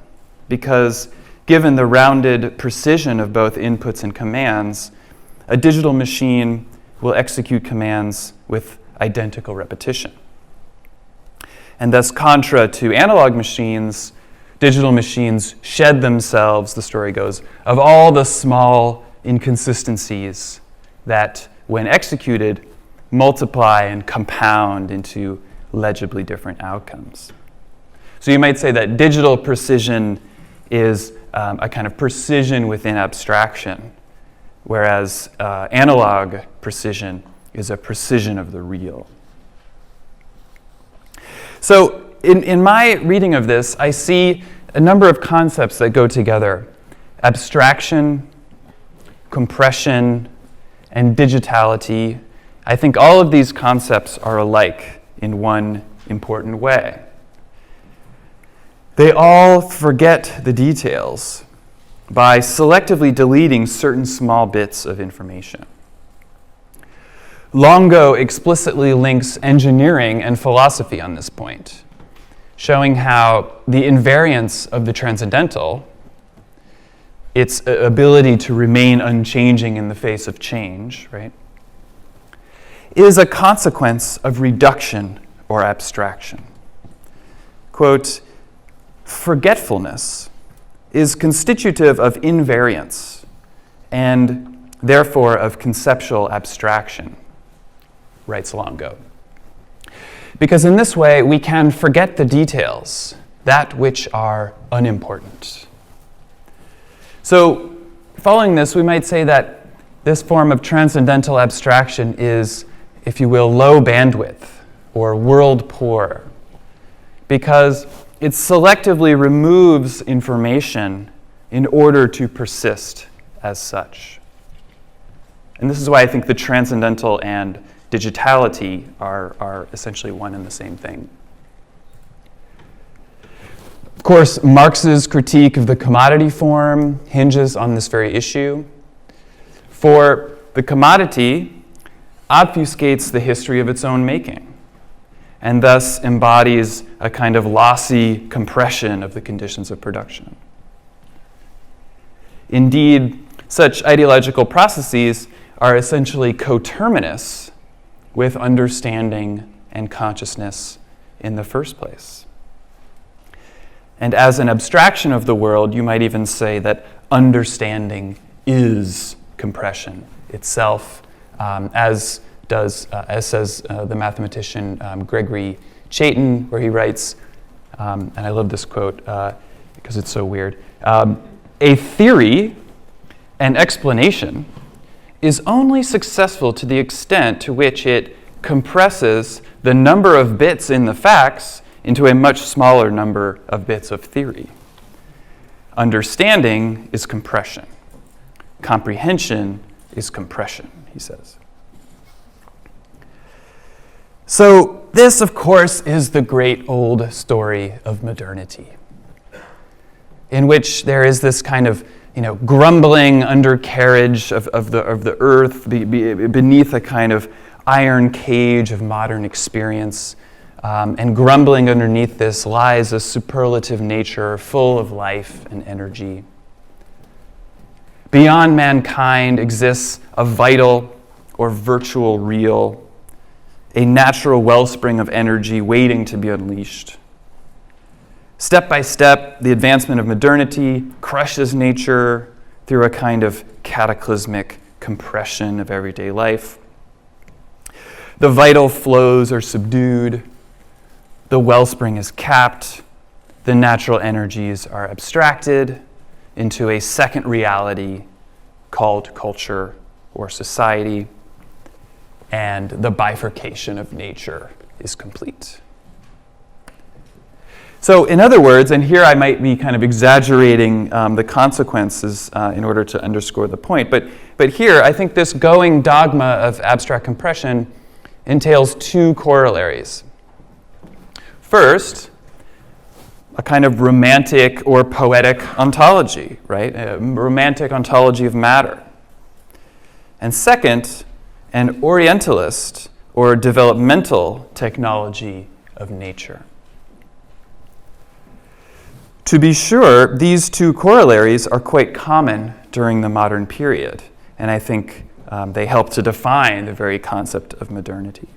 because given the rounded precision of both inputs and commands, a digital machine will execute commands with identical repetition. And thus, contra to analog machines, digital machines shed themselves, the story goes, of all the small inconsistencies that, when executed, multiply and compound into legibly different outcomes. So you might say that digital precision is a kind of precision within abstraction, whereas analog precision is a precision of the real. So in my reading of this, I see a number of concepts that go together: abstraction, compression, and digitality. I think all of these concepts are alike in one important way. They all forget the details by selectively deleting certain small bits of information. Longo explicitly links engineering and philosophy on this point, showing how the invariance of the transcendental, its ability to remain unchanging in the face of change, right, is a consequence of reduction or abstraction. Quote, forgetfulness is constitutive of invariance and therefore of conceptual abstraction, writes Longo. Because in this way, we can forget the details, that which are unimportant. So, following this, we might say that this form of transcendental abstraction is, if you will, low bandwidth or world poor, because it selectively removes information in order to persist as such. And this is why I think the transcendental and digitality are essentially one and the same thing. Of course, Marx's critique of the commodity form hinges on this very issue. For the commodity obfuscates the history of its own making, and thus embodies a kind of lossy compression of the conditions of production. Indeed, such ideological processes are essentially coterminous with understanding and consciousness in the first place. And as an abstraction of the world, you might even say that understanding is compression itself, as does, as says the mathematician Gregory Chaitin, where he writes, and I love this quote because it's so weird, a theory, an explanation, is only successful to the extent to which it compresses the number of bits in the facts into a much smaller number of bits of theory. Understanding is compression. Comprehension is compression, he says. So this, of course, is the great old story of modernity, in which there is this kind of grumbling undercarriage of the earth beneath a kind of iron cage of modern experience. And grumbling underneath this lies a superlative nature full of life and energy. Beyond mankind exists a vital or virtual real, a natural wellspring of energy waiting to be unleashed. Step by step, the advancement of modernity crushes nature through a kind of cataclysmic compression of everyday life. The vital flows are subdued, the wellspring is capped, the natural energies are abstracted into a second reality called culture or society, and the bifurcation of nature is complete. So in other words, and here I might be kind of exaggerating the consequences in order to underscore the point, but here I think this going dogma of abstract compression entails two corollaries. First, a kind of romantic or poetic ontology, right? A romantic ontology of matter. And second, an orientalist or developmental technology of nature. To be sure, these two corollaries are quite common during the modern period, and I think they help to define the very concept of modernity.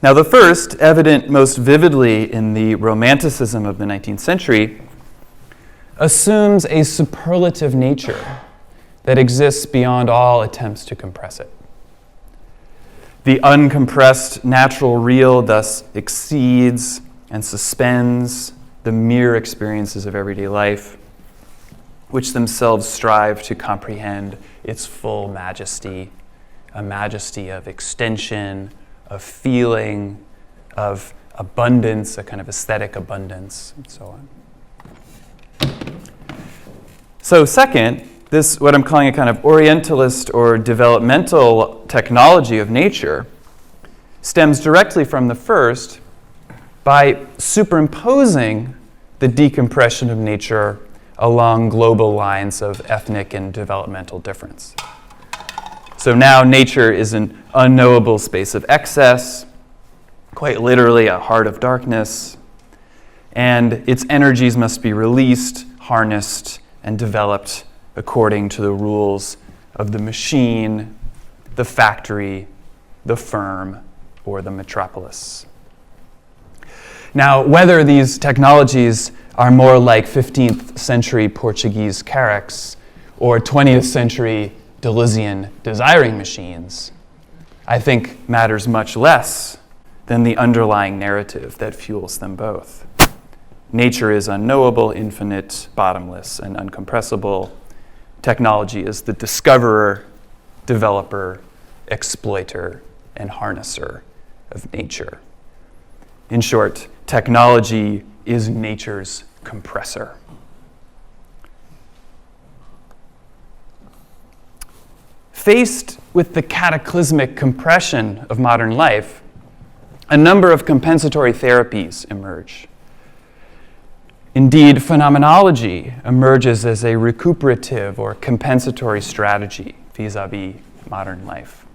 Now, the first, evident most vividly in the Romanticism of the 19th century, assumes a superlative nature that exists beyond all attempts to compress it. The uncompressed natural real thus exceeds and suspends the mere experiences of everyday life, which themselves strive to comprehend its full majesty, a majesty of extension, of feeling, of abundance, a kind of aesthetic abundance, and so on. So second, this, what I'm calling a kind of orientalist or developmental technology of nature, stems directly from the first by superimposing the decompression of nature along global lines of ethnic and developmental difference. So now nature is an unknowable space of excess, quite literally a heart of darkness, and its energies must be released, harnessed, and developed according to the rules of the machine, the factory, the firm, or the metropolis. Now, whether these technologies are more like 15th century Portuguese carracks or 20th century Deleuzian desiring machines, I think matters much less than the underlying narrative that fuels them both. Nature is unknowable, infinite, bottomless, and uncompressible. Technology is the discoverer, developer, exploiter, and harnesser of nature. In short, technology is nature's compressor. Faced with the cataclysmic compression of modern life, a number of compensatory therapies emerge. Indeed, phenomenology emerges as a recuperative or compensatory strategy vis-a-vis modern life.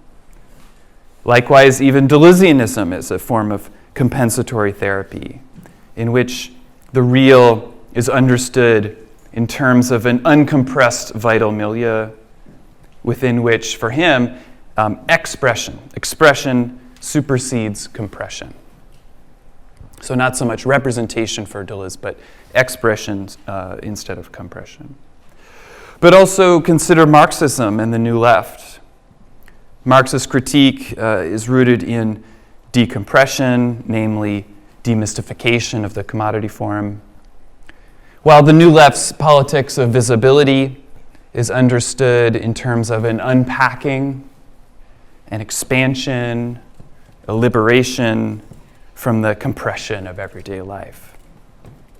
Likewise, even Deleuzianism is a form of compensatory therapy, in which the real is understood in terms of an uncompressed vital milieu, within which, for him, expression supersedes compression. So not so much representation for Deleuze, but expression instead of compression. But also consider Marxism and the New Left. Marxist critique is rooted in decompression, namely demystification of the commodity form, while the New Left's politics of visibility is understood in terms of an unpacking, an expansion, a liberation from the compression of everyday life.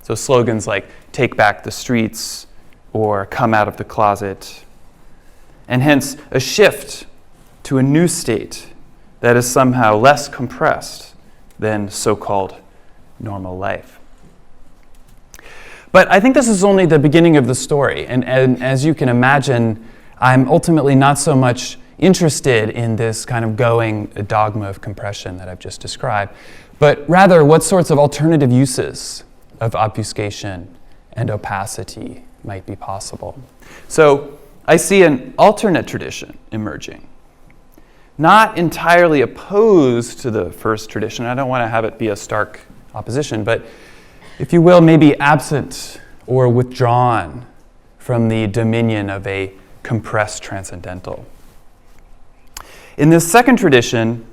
So slogans like "Take back the streets" or "Come out of the closet," and hence a shift to a new state that is somehow less compressed than so-called normal life. But I think this is only the beginning of the story, and as you can imagine, I'm ultimately not so much interested in this kind of going dogma of compression that I've just described, but rather what sorts of alternative uses of obfuscation and opacity might be possible. So I see an alternate tradition emerging, not entirely opposed to the first tradition. I don't want to have it be a stark opposition, but if you will, maybe absent or withdrawn from the dominion of a compressed transcendental. In this second tradition,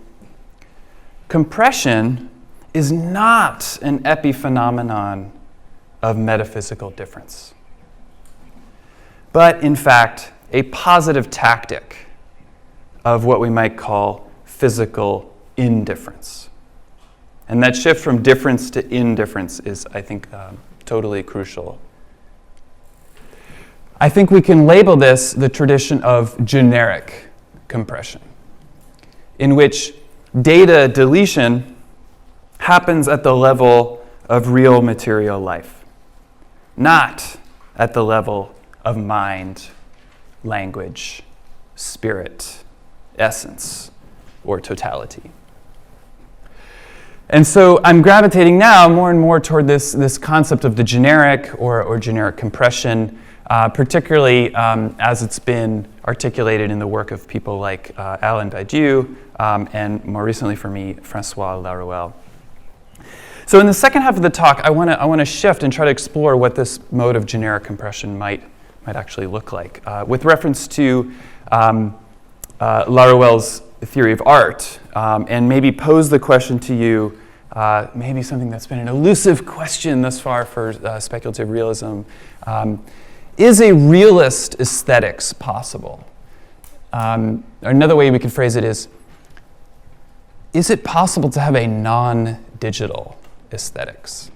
compression is not an epiphenomenon of metaphysical difference, but in fact, a positive tactic of what we might call physical indifference. And that shift from difference to indifference is, I think, totally crucial. I think we can label this the tradition of generic compression, in which data deletion happens at the level of real material life, not at the level of mind, language, spirit, essence, or totality. And so I'm gravitating now more and more toward this concept of the generic or generic compression, particularly as it's been articulated in the work of people like Alain Badiou, and more recently for me, Francois Laruelle. So in the second half of the talk, I want to shift and try to explore what this mode of generic compression might actually look like, with reference to Laruelle's theory of art, and maybe pose the question to you, maybe something that's been an elusive question thus far for speculative realism. Is a realist aesthetics possible? Another way we could phrase it is it possible to have a non-digital aesthetics?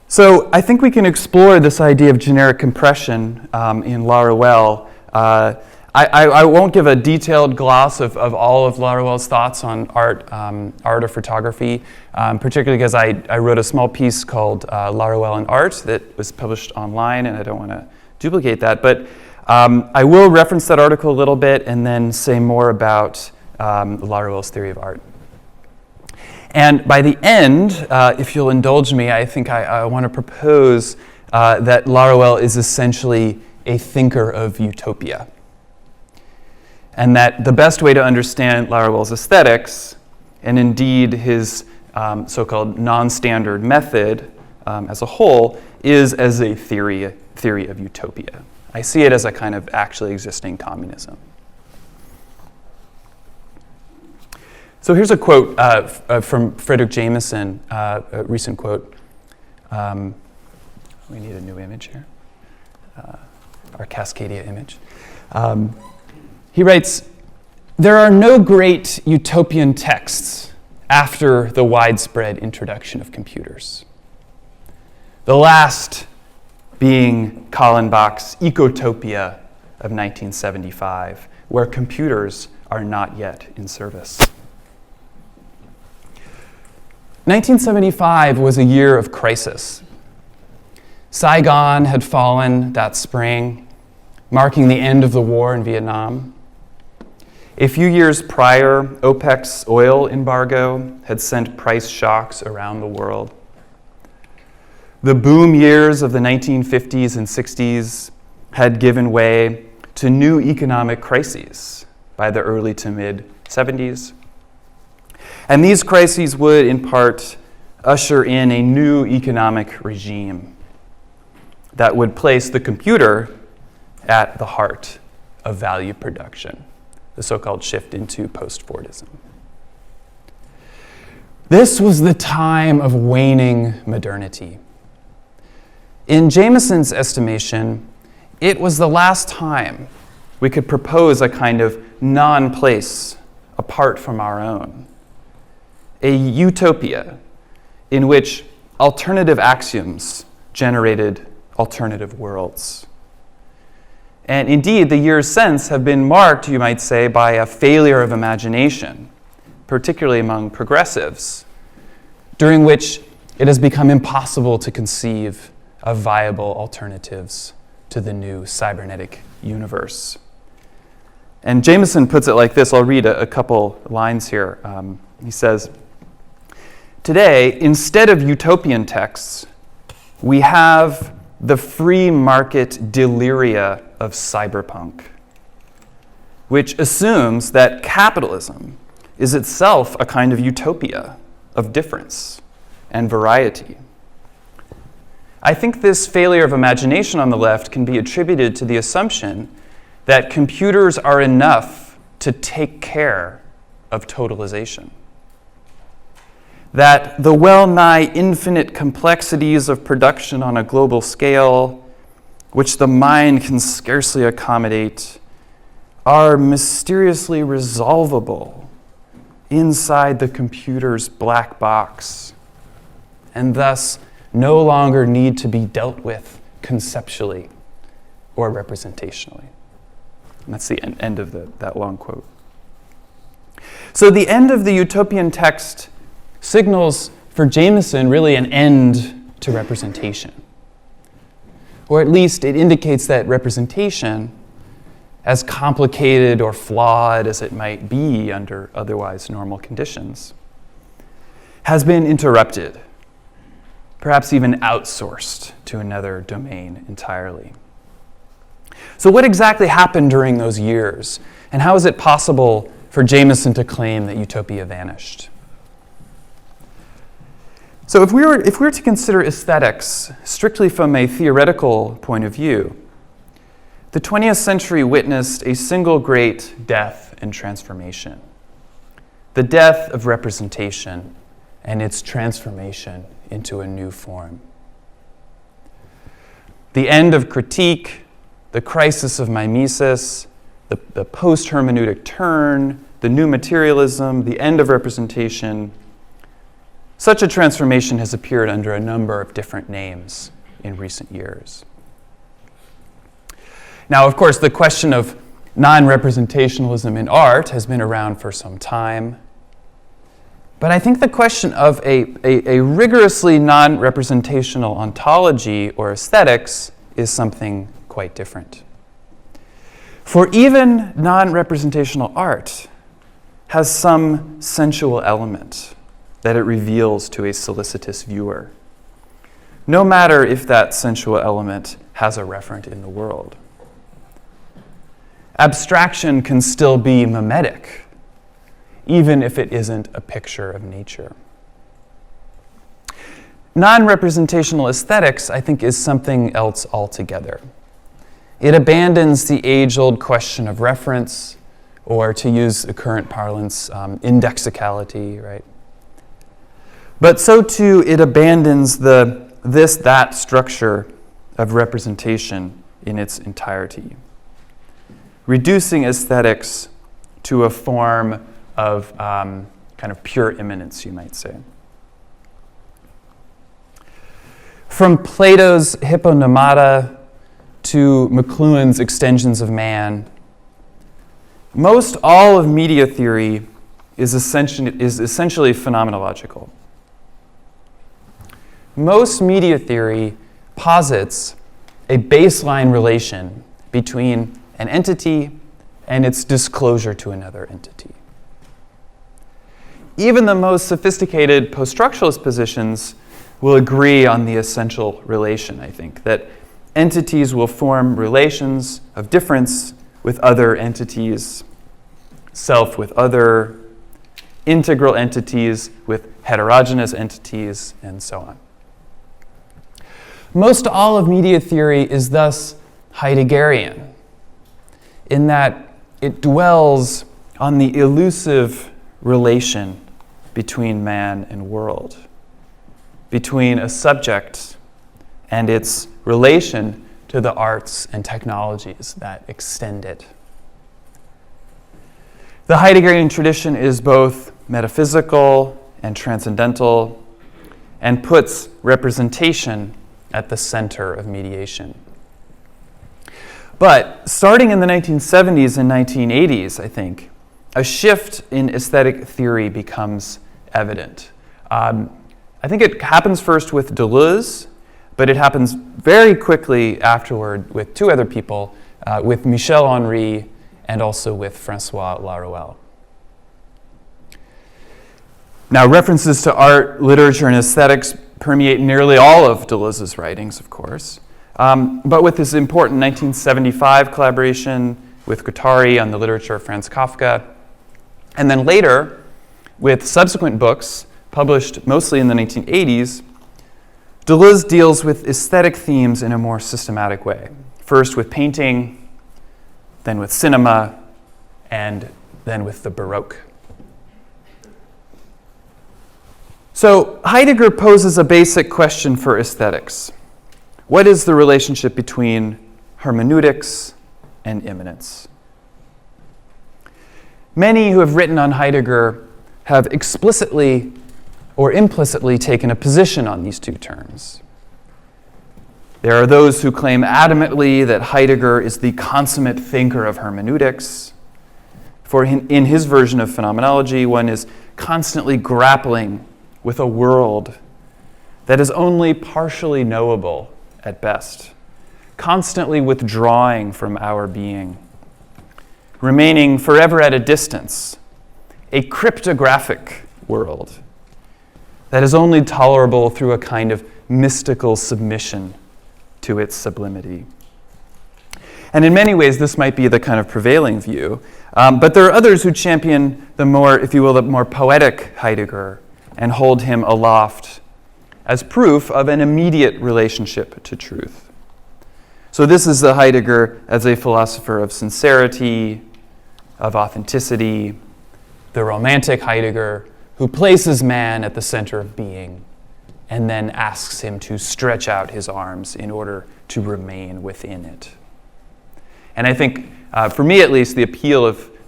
So I think we can explore this idea of generic compression in Laruelle. I won't give a detailed gloss of all of Laruelle's thoughts on art or photography, particularly because I wrote a small piece called Laruelle and Art that was published online, and I don't want to duplicate that. But I will reference that article a little bit and then say more about Laruelle's theory of art. And by the end, if you'll indulge me, I think I want to propose that Laruelle is essentially a thinker of utopia. And that the best way to understand Laruelle's aesthetics, and indeed his so-called non-standard method as a whole, is as a theory of utopia. I see it as a kind of actually existing communism. So here's a quote from Frederick Jameson, a recent quote. We need a new image here, our Cascadia image. He writes, "There are no great utopian texts after the widespread introduction of computers. The last being Kallenbach's Ecotopia of 1975, where computers are not yet in service." 1975 was a year of crisis. Saigon had fallen that spring, marking the end of the war in Vietnam. A few years prior, OPEC's oil embargo had sent price shocks around the world. The boom years of the 1950s and 60s had given way to new economic crises by the early to mid-70s. And these crises would, in part, usher in a new economic regime that would place the computer at the heart of value production, the so-called shift into post-Fordism. This was the time of waning modernity. In Jameson's estimation, it was the last time we could propose a kind of non-place apart from our own, a utopia in which alternative axioms generated alternative worlds. And indeed, the years since have been marked, you might say, by a failure of imagination, particularly among progressives, during which it has become impossible to conceive of viable alternatives to the new cybernetic universe. And Jameson puts it like this. I'll read a couple lines here. He says, "Today, instead of utopian texts, we have the free market deliria of cyberpunk, which assumes that capitalism is itself a kind of utopia of difference and variety. I think this failure of imagination on the left can be attributed to the assumption that computers are enough to take care of totalization. That the well-nigh infinite complexities of production on a global scale, which the mind can scarcely accommodate, are mysteriously resolvable inside the computer's black box, and thus no longer need to be dealt with conceptually or representationally." And that's the end of that long quote. So the end of the utopian text signals for Jameson really an end to representation. Or at least it indicates that representation, as complicated or flawed as it might be under otherwise normal conditions, has been interrupted, perhaps even outsourced to another domain entirely. So what exactly happened during those years, and how is it possible for Jameson to claim that utopia vanished? So if we were to consider aesthetics strictly from a theoretical point of view, the 20th century witnessed a single great death and transformation: the death of representation and its transformation into a new form. The end of critique, the crisis of mimesis, the post-hermeneutic turn, the new materialism, the end of representation. Such a transformation has appeared under a number of different names in recent years. Now, of course, the question of non-representationalism in art has been around for some time. But I think the question of a rigorously non-representational ontology or aesthetics is something quite different. For even non-representational art has some sensual element that it reveals to a solicitous viewer, no matter if that sensual element has a referent in the world. Abstraction can still be mimetic, even if it isn't a picture of nature. Non-representational aesthetics, I think, is something else altogether. It abandons the age-old question of reference, or to use the current parlance, indexicality, right? But so too, it abandons the this-that structure of representation in its entirety, reducing aesthetics to a form of kind of pure immanence, you might say. From Plato's Hyponomata to McLuhan's Extensions of Man, most all of media theory is essentially phenomenological. Most media theory posits a baseline relation between an entity and its disclosure to another entity. Even the most sophisticated post-structuralist positions will agree on the essential relation, I think, that entities will form relations of difference with other entities, self with other, integral entities with heterogeneous entities, and so on. Most all of media theory is thus Heideggerian. in that it dwells on the elusive relation between man and world, between a subject and its relation to the arts and technologies that extend it. The Heideggerian tradition is both metaphysical and transcendental and puts representation at the center of mediation. But starting in the 1970s and 1980s, I think, a shift in aesthetic theory becomes evident. I think it happens first with Deleuze, but it happens very quickly afterward with two other people, with Michel Henry and also with Francois Laruelle. Now, references to art, literature, and aesthetics permeate nearly all of Deleuze's writings, of course. But with this important 1975 collaboration with Guattari on the literature of Franz Kafka, and then later, with subsequent books published mostly in the 1980s, Deleuze deals with aesthetic themes in a more systematic way. First with painting, then with cinema, and then with the Baroque. So Heidegger poses a basic question for aesthetics. What is the relationship between hermeneutics and immanence? Many who have written on Heidegger have explicitly or implicitly taken a position on these two terms. There are those who claim adamantly that Heidegger is the consummate thinker of hermeneutics. For in his version of phenomenology, one is constantly grappling with a world that is only partially knowable at best, constantly withdrawing from our being, remaining forever at a distance, a cryptographic world that is only tolerable through a kind of mystical submission to its sublimity. And in many ways, this might be the kind of prevailing view, but there are others who champion the more, if you will, the more poetic Heidegger and hold him aloft as proof of an immediate relationship to truth. So this is the Heidegger as a philosopher of sincerity, of authenticity, the romantic Heidegger who places man at the center of being and then asks him to stretch out his arms in order to remain within it. And I think, for me at least,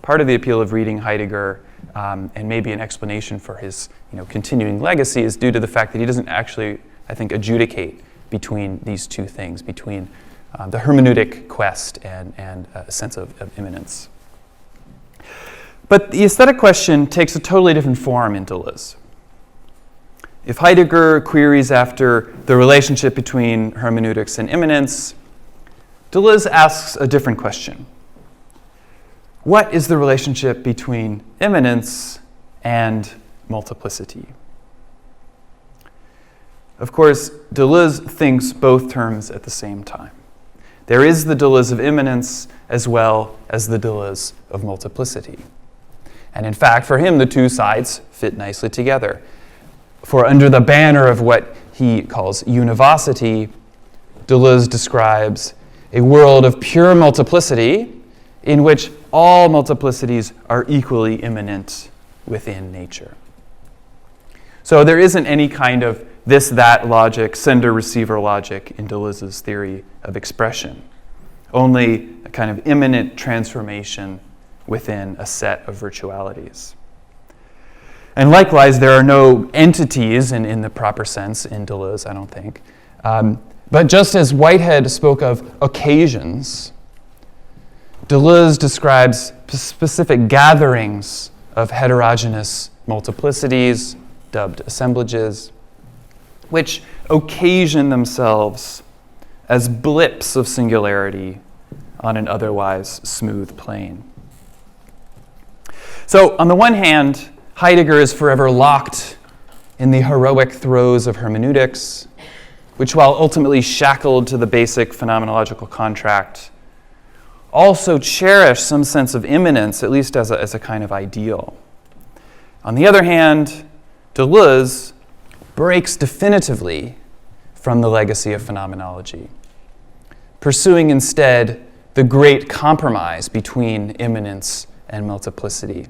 part of the appeal of reading Heidegger and maybe an explanation for his continuing legacy is due to the fact that he doesn't actually, I think, adjudicate between these two things, between the hermeneutic quest and a sense of immanence. But the aesthetic question takes a totally different form in Deleuze. If Heidegger queries after the relationship between hermeneutics and immanence, Deleuze asks a different question. What is the relationship between immanence and multiplicity? Of course, Deleuze thinks both terms at the same time. There is the Deleuze of immanence as well as the Deleuze of multiplicity. And in fact, for him, the two sides fit nicely together. For under the banner of what he calls univocity, Deleuze describes a world of pure multiplicity in which all multiplicities are equally immanent within nature. So there isn't any kind of this-that logic, sender-receiver logic in Deleuze's theory of expression, only a kind of immanent transformation within a set of virtualities. And likewise, there are no entities in the proper sense in Deleuze, I don't think. But just as Whitehead spoke of occasions, Deleuze describes specific gatherings of heterogeneous multiplicities, dubbed assemblages, which occasion themselves as blips of singularity on an otherwise smooth plane. So, on the one hand, Heidegger is forever locked in the heroic throes of hermeneutics, which, while ultimately shackled to the basic phenomenological contract, also cherish some sense of immanence, at least as a kind of ideal. On the other hand, Deleuze breaks definitively from the legacy of phenomenology, pursuing instead the great compromise between immanence and multiplicity,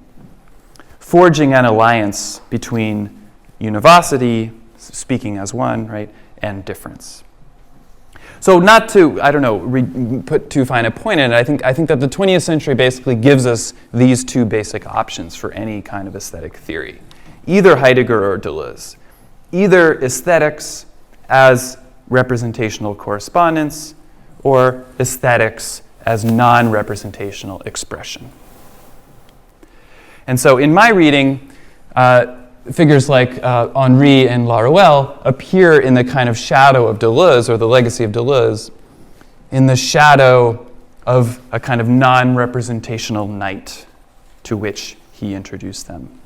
forging an alliance between univocity, speaking as one, right, and difference. So not to, put too fine a point in it, I think that the 20th century basically gives us these two basic options for any kind of aesthetic theory, either Heidegger or Deleuze. Either aesthetics as representational correspondence, or aesthetics as non-representational expression. And so in my reading, figures like Henri and Laruelle appear in the kind of shadow of Deleuze, or the legacy of Deleuze, in the shadow of a kind of non-representational night to which he introduced them.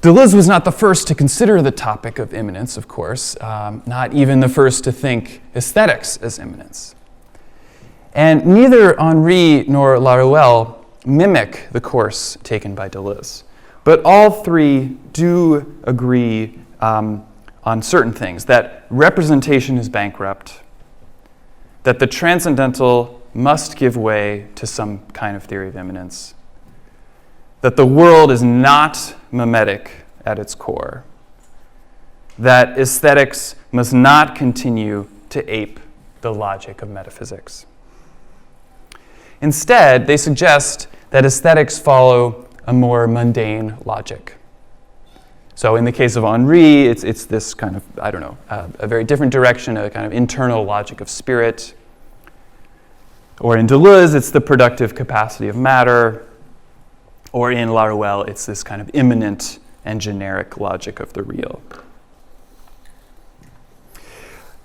Deleuze was not the first to consider the topic of immanence, of course, not even the first to think aesthetics as immanence. And neither Henri nor Laruelle mimic the course taken by Deleuze. But all three do agree on certain things, that representation is bankrupt, that the transcendental must give way to some kind of theory of immanence, that the world is not mimetic at its core, that aesthetics must not continue to ape the logic of metaphysics. Instead, they suggest that aesthetics follow a more mundane logic. So in the case of Henri, it's this kind of, a very different direction, a kind of internal logic of spirit. Or in Deleuze, it's the productive capacity of matter. Or in Laruelle, it's this kind of immanent and generic logic of the real.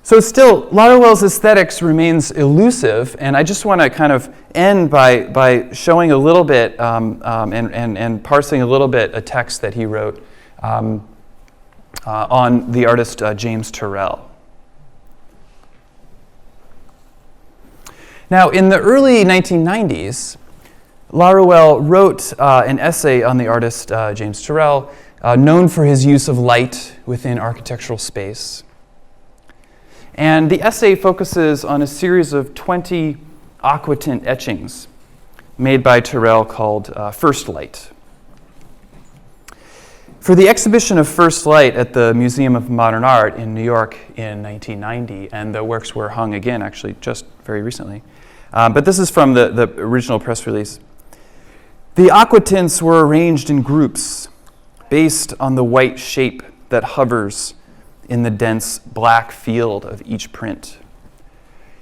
So still, Laruelle's aesthetics remains elusive, and I just want to kind of end by showing a little bit and parsing a little bit a text that he wrote on the artist James Turrell. Now, in the early 1990s, Laruelle wrote an essay on the artist James Turrell, known for his use of light within architectural space. And the essay focuses on a series of 20 aquatint etchings made by Turrell called First Light. For the exhibition of First Light at the Museum of Modern Art in New York in 1990, and the works were hung again actually just very recently, but this is from the original press release. The aquatints were arranged in groups based on the white shape that hovers in the dense black field of each print.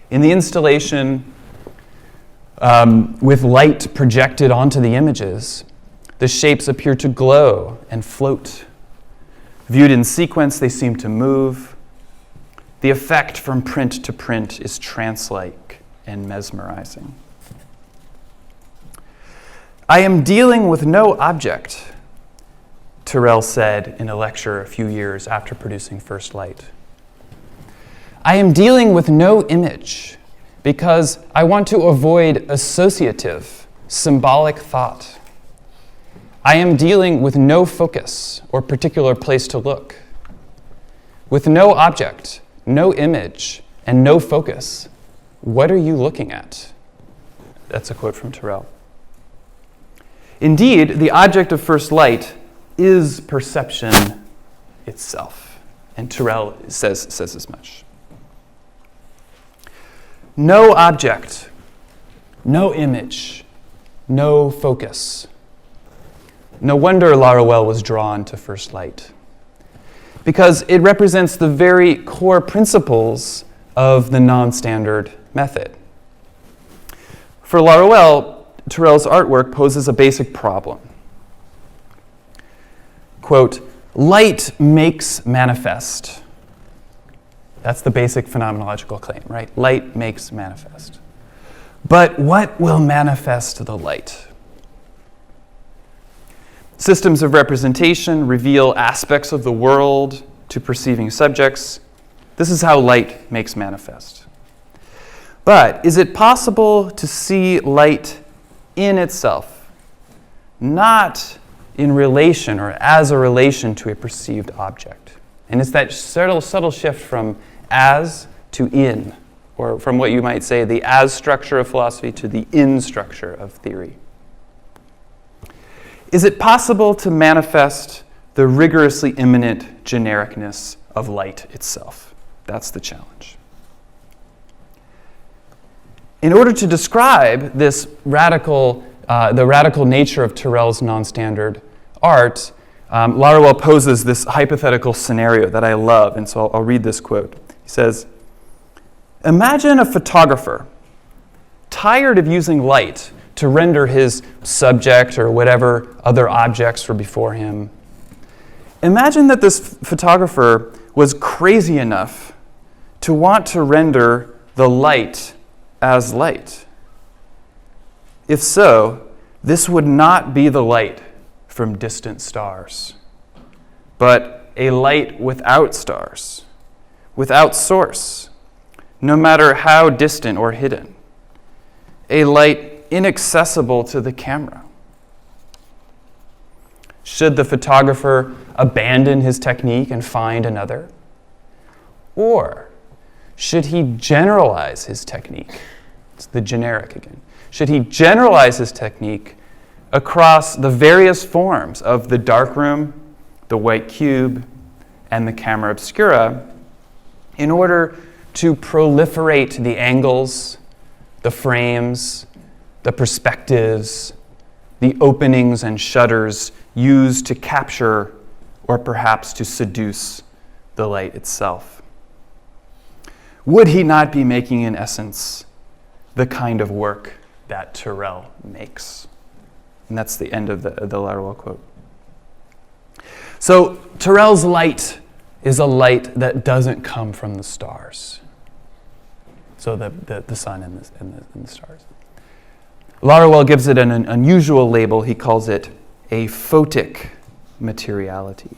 In the installation, with light projected onto the images, the shapes appear to glow and float. Viewed in sequence, they seem to move. The effect from print to print is trance-like and mesmerizing. I am dealing with no object, Turrell said in a lecture a few years after producing First Light. I am dealing with no image because I want to avoid associative, symbolic thought. I am dealing with no focus or particular place to look. With no object, no image, and no focus, what are you looking at? That's a quote from Turrell. Indeed, the object of First Light is perception itself. And Turrell says as much. No object, no image, no focus. No wonder Laruelle was drawn to First Light, because it represents the very core principles of the non-standard method. For Laruelle, Turrell's artwork poses a basic problem. Quote, light makes manifest. That's the basic phenomenological claim, right? Light makes manifest. But what will manifest the light? Systems of representation reveal aspects of the world to perceiving subjects. This is how light makes manifest. But is it possible to see light in itself, not in relation or as a relation to a perceived object? And it's that subtle shift from as to in or from what you might say the as structure of philosophy to the in structure of theory. Is it possible to manifest the rigorously immanent genericness of light itself? That's the challenge. In order to describe this the radical nature of Turrell's non-standard art, Laruelle poses this hypothetical scenario that I love, and so I'll read this quote. He says, "Imagine a photographer tired of using light to render his subject or whatever other objects were before him. Imagine that this photographer was crazy enough to want to render the light as light. If so, this would not be the light from distant stars, but a light without stars, without source, no matter how distant or hidden, a light inaccessible to the camera. Should the photographer abandon his technique and find another? Or should he generalize his technique? It's the generic again. Should he generalize his technique across the various forms of the darkroom, the white cube, and the camera obscura in order to proliferate the angles, the frames, the perspectives, the openings and shutters used to capture or perhaps to seduce the light itself? Would he not be making, in essence, the kind of work that Turrell makes? And that's the end of the Laruelle quote. So Turrell's light is a light that doesn't come from the stars. So the sun and the stars. Laruelle gives it an unusual label. He calls it a photic materiality.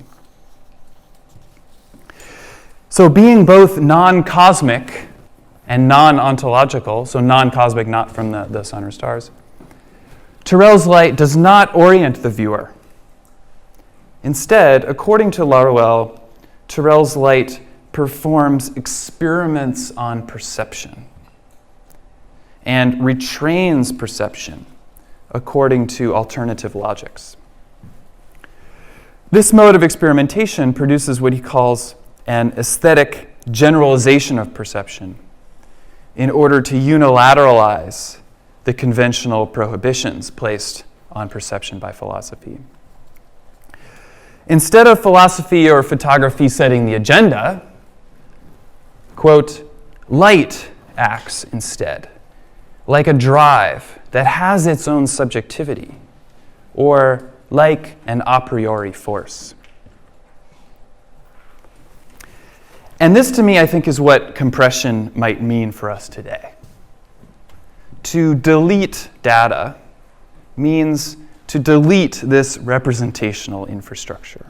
So being both non-cosmic and non-ontological, so non-cosmic, not from the sun or stars, Turrell's light does not orient the viewer. Instead, according to Laruelle, Turrell's light performs experiments on perception and retrains perception according to alternative logics. This mode of experimentation produces what he calls an aesthetic generalization of perception in order to unilateralize the conventional prohibitions placed on perception by philosophy. Instead of philosophy or photography setting the agenda, quote, light acts instead like a drive that has its own subjectivity, or like an a priori force. And this, to me, I think, is what compression might mean for us today. To delete data means to delete this representational infrastructure.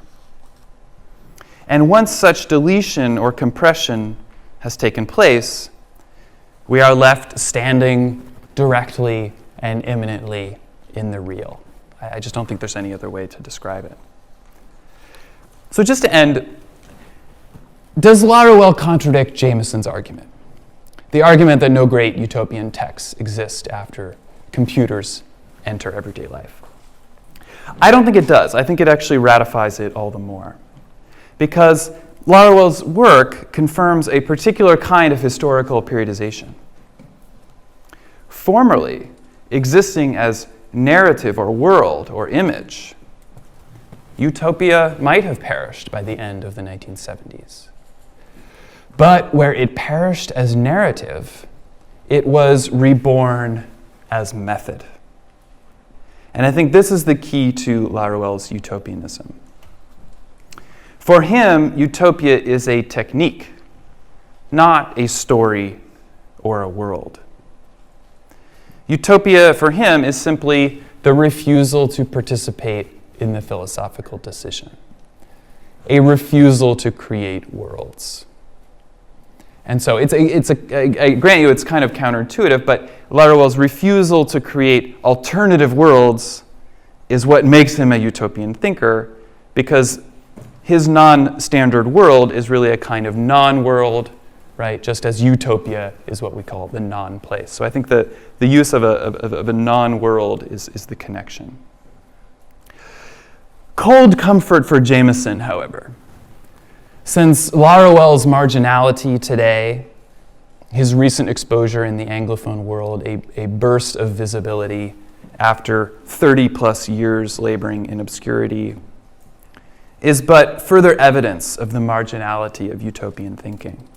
And once such deletion or compression has taken place, we are left standing directly and immanently in the real. I just don't think there's any other way to describe it. So just to end, does Laruelle contradict Jameson's argument? The argument that no great utopian texts exist after computers enter everyday life. I don't think it does. I think it actually ratifies it all the more. Because Laruelle's work confirms a particular kind of historical periodization. Formerly existing as narrative or world or image, utopia might have perished by the end of the 1970s. But where it perished as narrative, it was reborn as method. And I think this is the key to Laruelle's utopianism. For him, utopia is a technique, not a story or a world. Utopia for him is simply the refusal to participate in the philosophical decision, a refusal to create worlds. And so I grant you it's kind of counterintuitive, but Laruelle's refusal to create alternative worlds is what makes him a utopian thinker, because his non-standard world is really a kind of non-world right? Just as utopia is what we call the non-place. So I think that the use of a non-world is the connection. Cold comfort for Jameson, however. Since Laruelle's marginality today, his recent exposure in the Anglophone world, a burst of visibility after 30 plus years laboring in obscurity, is but further evidence of the marginality of utopian thinking.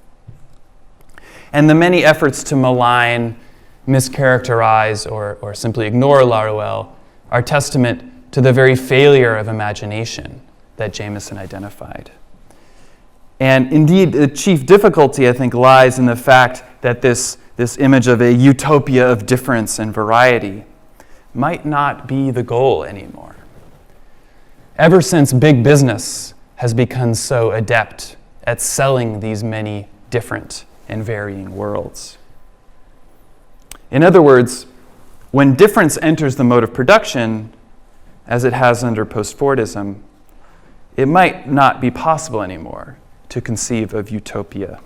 And the many efforts to malign, mischaracterize, or simply ignore Laruelle are testament to the very failure of imagination that Jameson identified. And indeed, the chief difficulty, I think, lies in the fact that this image of a utopia of difference and variety might not be the goal anymore. Ever since big business has become so adept at selling these many different and varying worlds. In other words, when difference enters the mode of production, as it has under post-Fordism, it might not be possible anymore to conceive of utopia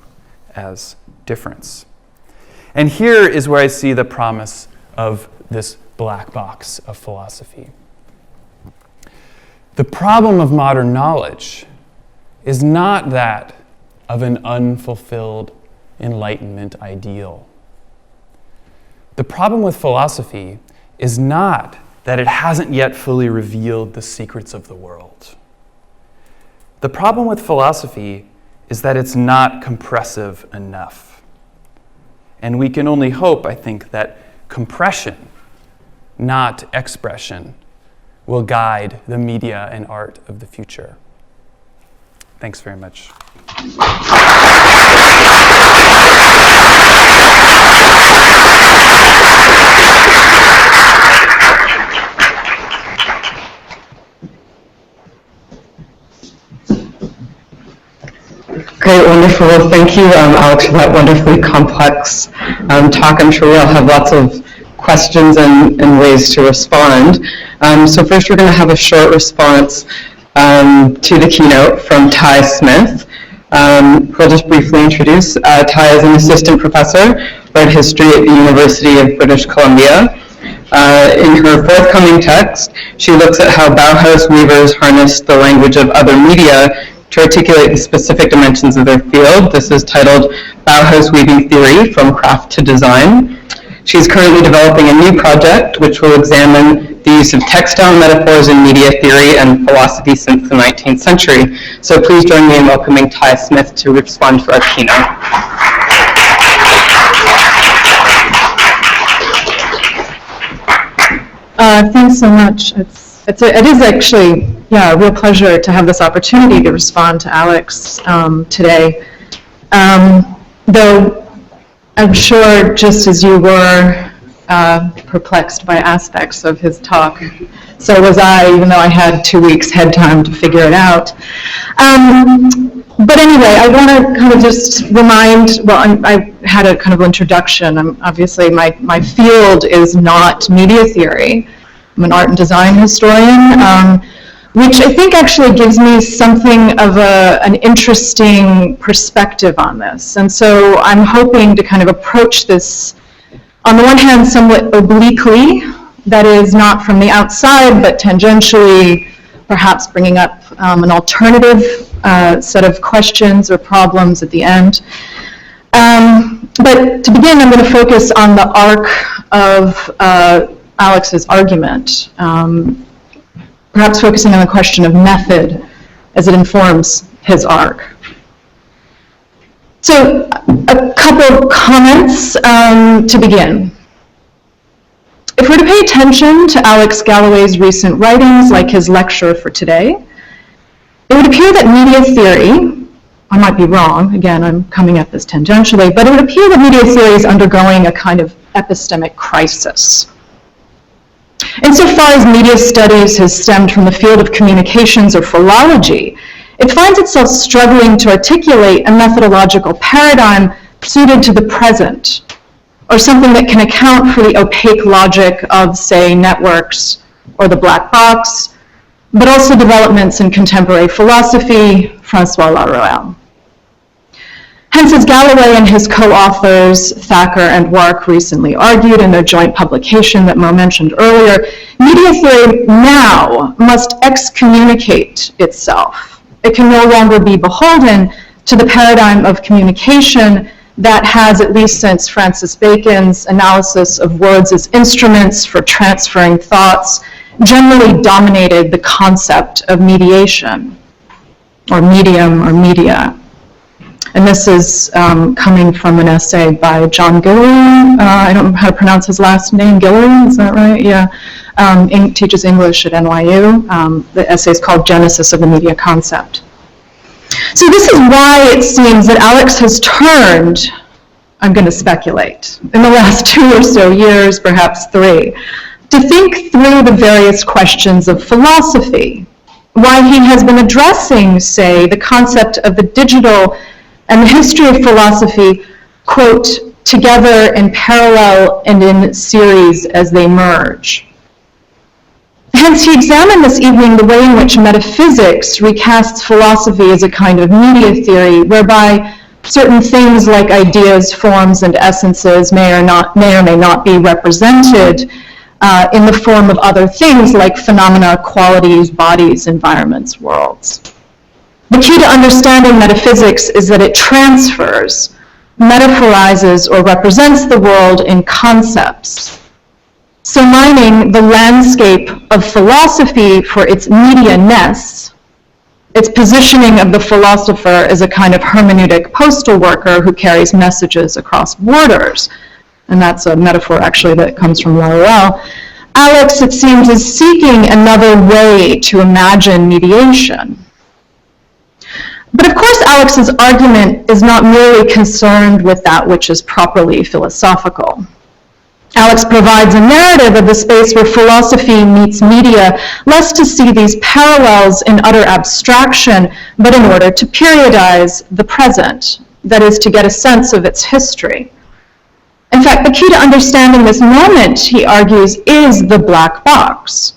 as difference. And here is where I see the promise of this black box of philosophy. The problem of modern knowledge is not that of an unfulfilled Enlightenment ideal. The problem with philosophy is not that it hasn't yet fully revealed the secrets of the world. The problem with philosophy is that it's not compressive enough. And we can only hope, I think, that compression, not expression, will guide the media and art of the future. Thanks very much. Great, wonderful. Well, thank you, Alex, for that wonderfully complex talk. I'm sure we'll have lots of questions and ways to respond. So first we're going to have a short response to the keynote from Ty Smith, who I'll just briefly introduce. Ty is an assistant professor of art history at the University of British Columbia. In her forthcoming text, she looks at how Bauhaus weavers harnessed the language of other media to articulate the specific dimensions of their field. This is titled Bauhaus Weaving Theory, From Craft to Design. She's currently developing a new project which will examine the use of textile metaphors in media theory and philosophy since the 19th century. So please join me in welcoming Ty Smith to respond to our keynote. Thanks so much. It is actually, a real pleasure to have this opportunity to respond to Alex today. Though I'm sure, just as you were perplexed by aspects of his talk, so was I, even though I had 2 weeks head time to figure it out. But anyway, I want to kind of just remind, I had a kind of introduction. Obviously, my field is not media theory. I'm an art and design historian, which I think actually gives me something of an interesting perspective on this. And so I'm hoping to kind of approach this, on the one hand, somewhat obliquely, that is not from the outside, but tangentially, perhaps bringing up an alternative set of questions or problems at the end. But to begin, I'm going to focus on the arc of Alex's argument, perhaps focusing on the question of method as it informs his arc. So a couple of comments to begin. If we're to pay attention to Alex Galloway's recent writings, like his lecture for today, it would appear that media theory, I might be wrong, again, I'm coming at this tangentially, but it would appear that media theory is undergoing a kind of epistemic crisis. Insofar as media studies has stemmed from the field of communications or philology, it finds itself struggling to articulate a methodological paradigm suited to the present, or something that can account for the opaque logic of, say, networks or the black box, but also developments in contemporary philosophy, François Laruelle. Hence, as Galloway and his co-authors, Thacker and Wark, recently argued in their joint publication that Mo mentioned earlier, media theory now must excommunicate itself. It can no longer be beholden to the paradigm of communication that has, at least since Francis Bacon's analysis of words as instruments for transferring thoughts, generally dominated the concept of mediation, or medium, or media. And this is coming from an essay by John Guillory. I don't know how to pronounce his last name. Guillory, is that right? Yeah. Teaches English at NYU. The essay is called Genesis of the Media Concept. So this is why it seems that Alex has turned, I'm going to speculate, in the last 2 or so years, perhaps 3, to think through the various questions of philosophy. Why he has been addressing, say, the concept of the digital and the history of philosophy, quote, together in parallel and in series as they merge. Hence, he examined this evening the way in which metaphysics recasts philosophy as a kind of media theory, whereby certain things like ideas, forms, and essences may or may not be represented in the form of other things like phenomena, qualities, bodies, environments, worlds. The key to understanding metaphysics is that it transfers, metaphorizes, or represents the world in concepts. So mining the landscape of philosophy for its media-ness, its positioning of the philosopher as a kind of hermeneutic postal worker who carries messages across borders, and that's a metaphor actually that comes from Laruelle, Alex, it seems, is seeking another way to imagine mediation. But of course, Alex's argument is not merely concerned with that which is properly philosophical. Alex provides a narrative of the space where philosophy meets media, less to see these parallels in utter abstraction, but in order to periodize the present, that is, to get a sense of its history. In fact, the key to understanding this moment, he argues, is the black box.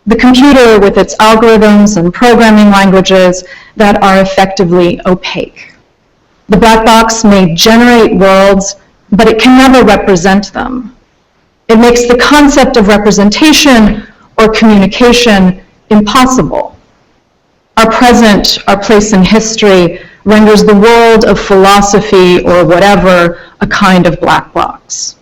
The computer with its algorithms and programming languages that are effectively opaque. The black box may generate worlds, but it can never represent them. It makes the concept of representation or communication impossible. Our present, our place in history, renders the world of philosophy or whatever a kind of black box.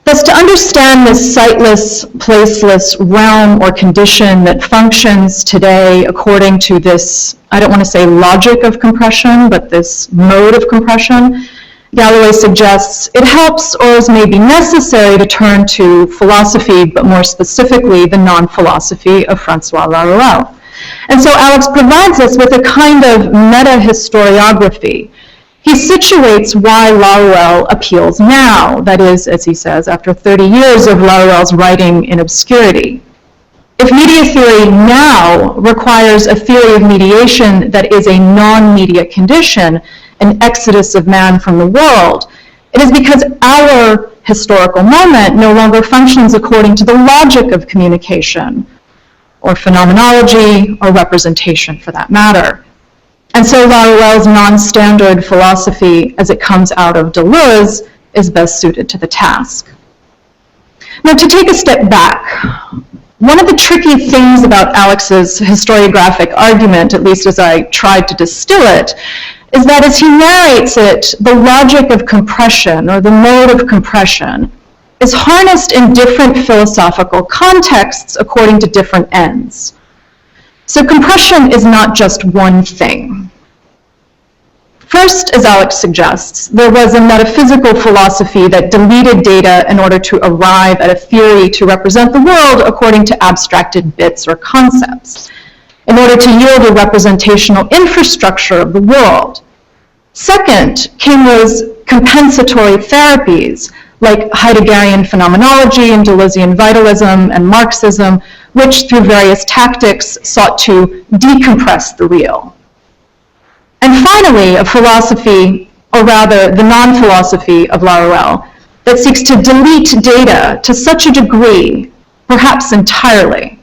Thus, to understand this sightless, placeless realm or condition that functions today according to this, I don't want to say logic of compression, but this mode of compression, Galloway suggests it helps or is maybe necessary to turn to philosophy, but more specifically the non-philosophy of Francois Laruelle. And so Alex provides us with a kind of meta-historiography. He situates why Laruelle appeals now, that is, as he says, after 30 years of Laruelle's writing in obscurity. If media theory now requires a theory of mediation that is a non-media condition, an exodus of man from the world, it is because our historical moment no longer functions according to the logic of communication, or phenomenology, or representation for that matter. And so Laruelle's non-standard philosophy, as it comes out of Deleuze, is best suited to the task. Now, to take a step back, one of the tricky things about Alex's historiographic argument, at least as I tried to distill it, is that as he narrates it, the logic of compression, or the mode of compression, is harnessed in different philosophical contexts according to different ends. So compression is not just one thing. First, as Alex suggests, there was a metaphysical philosophy that deleted data in order to arrive at a theory to represent the world according to abstracted bits or concepts, in order to yield a representational infrastructure of the world. Second came those compensatory therapies, like Heideggerian phenomenology and Deleuzian vitalism and Marxism, which through various tactics sought to decompress the real. And finally, a philosophy, or rather the non-philosophy of Laruelle, that seeks to delete data to such a degree, perhaps entirely,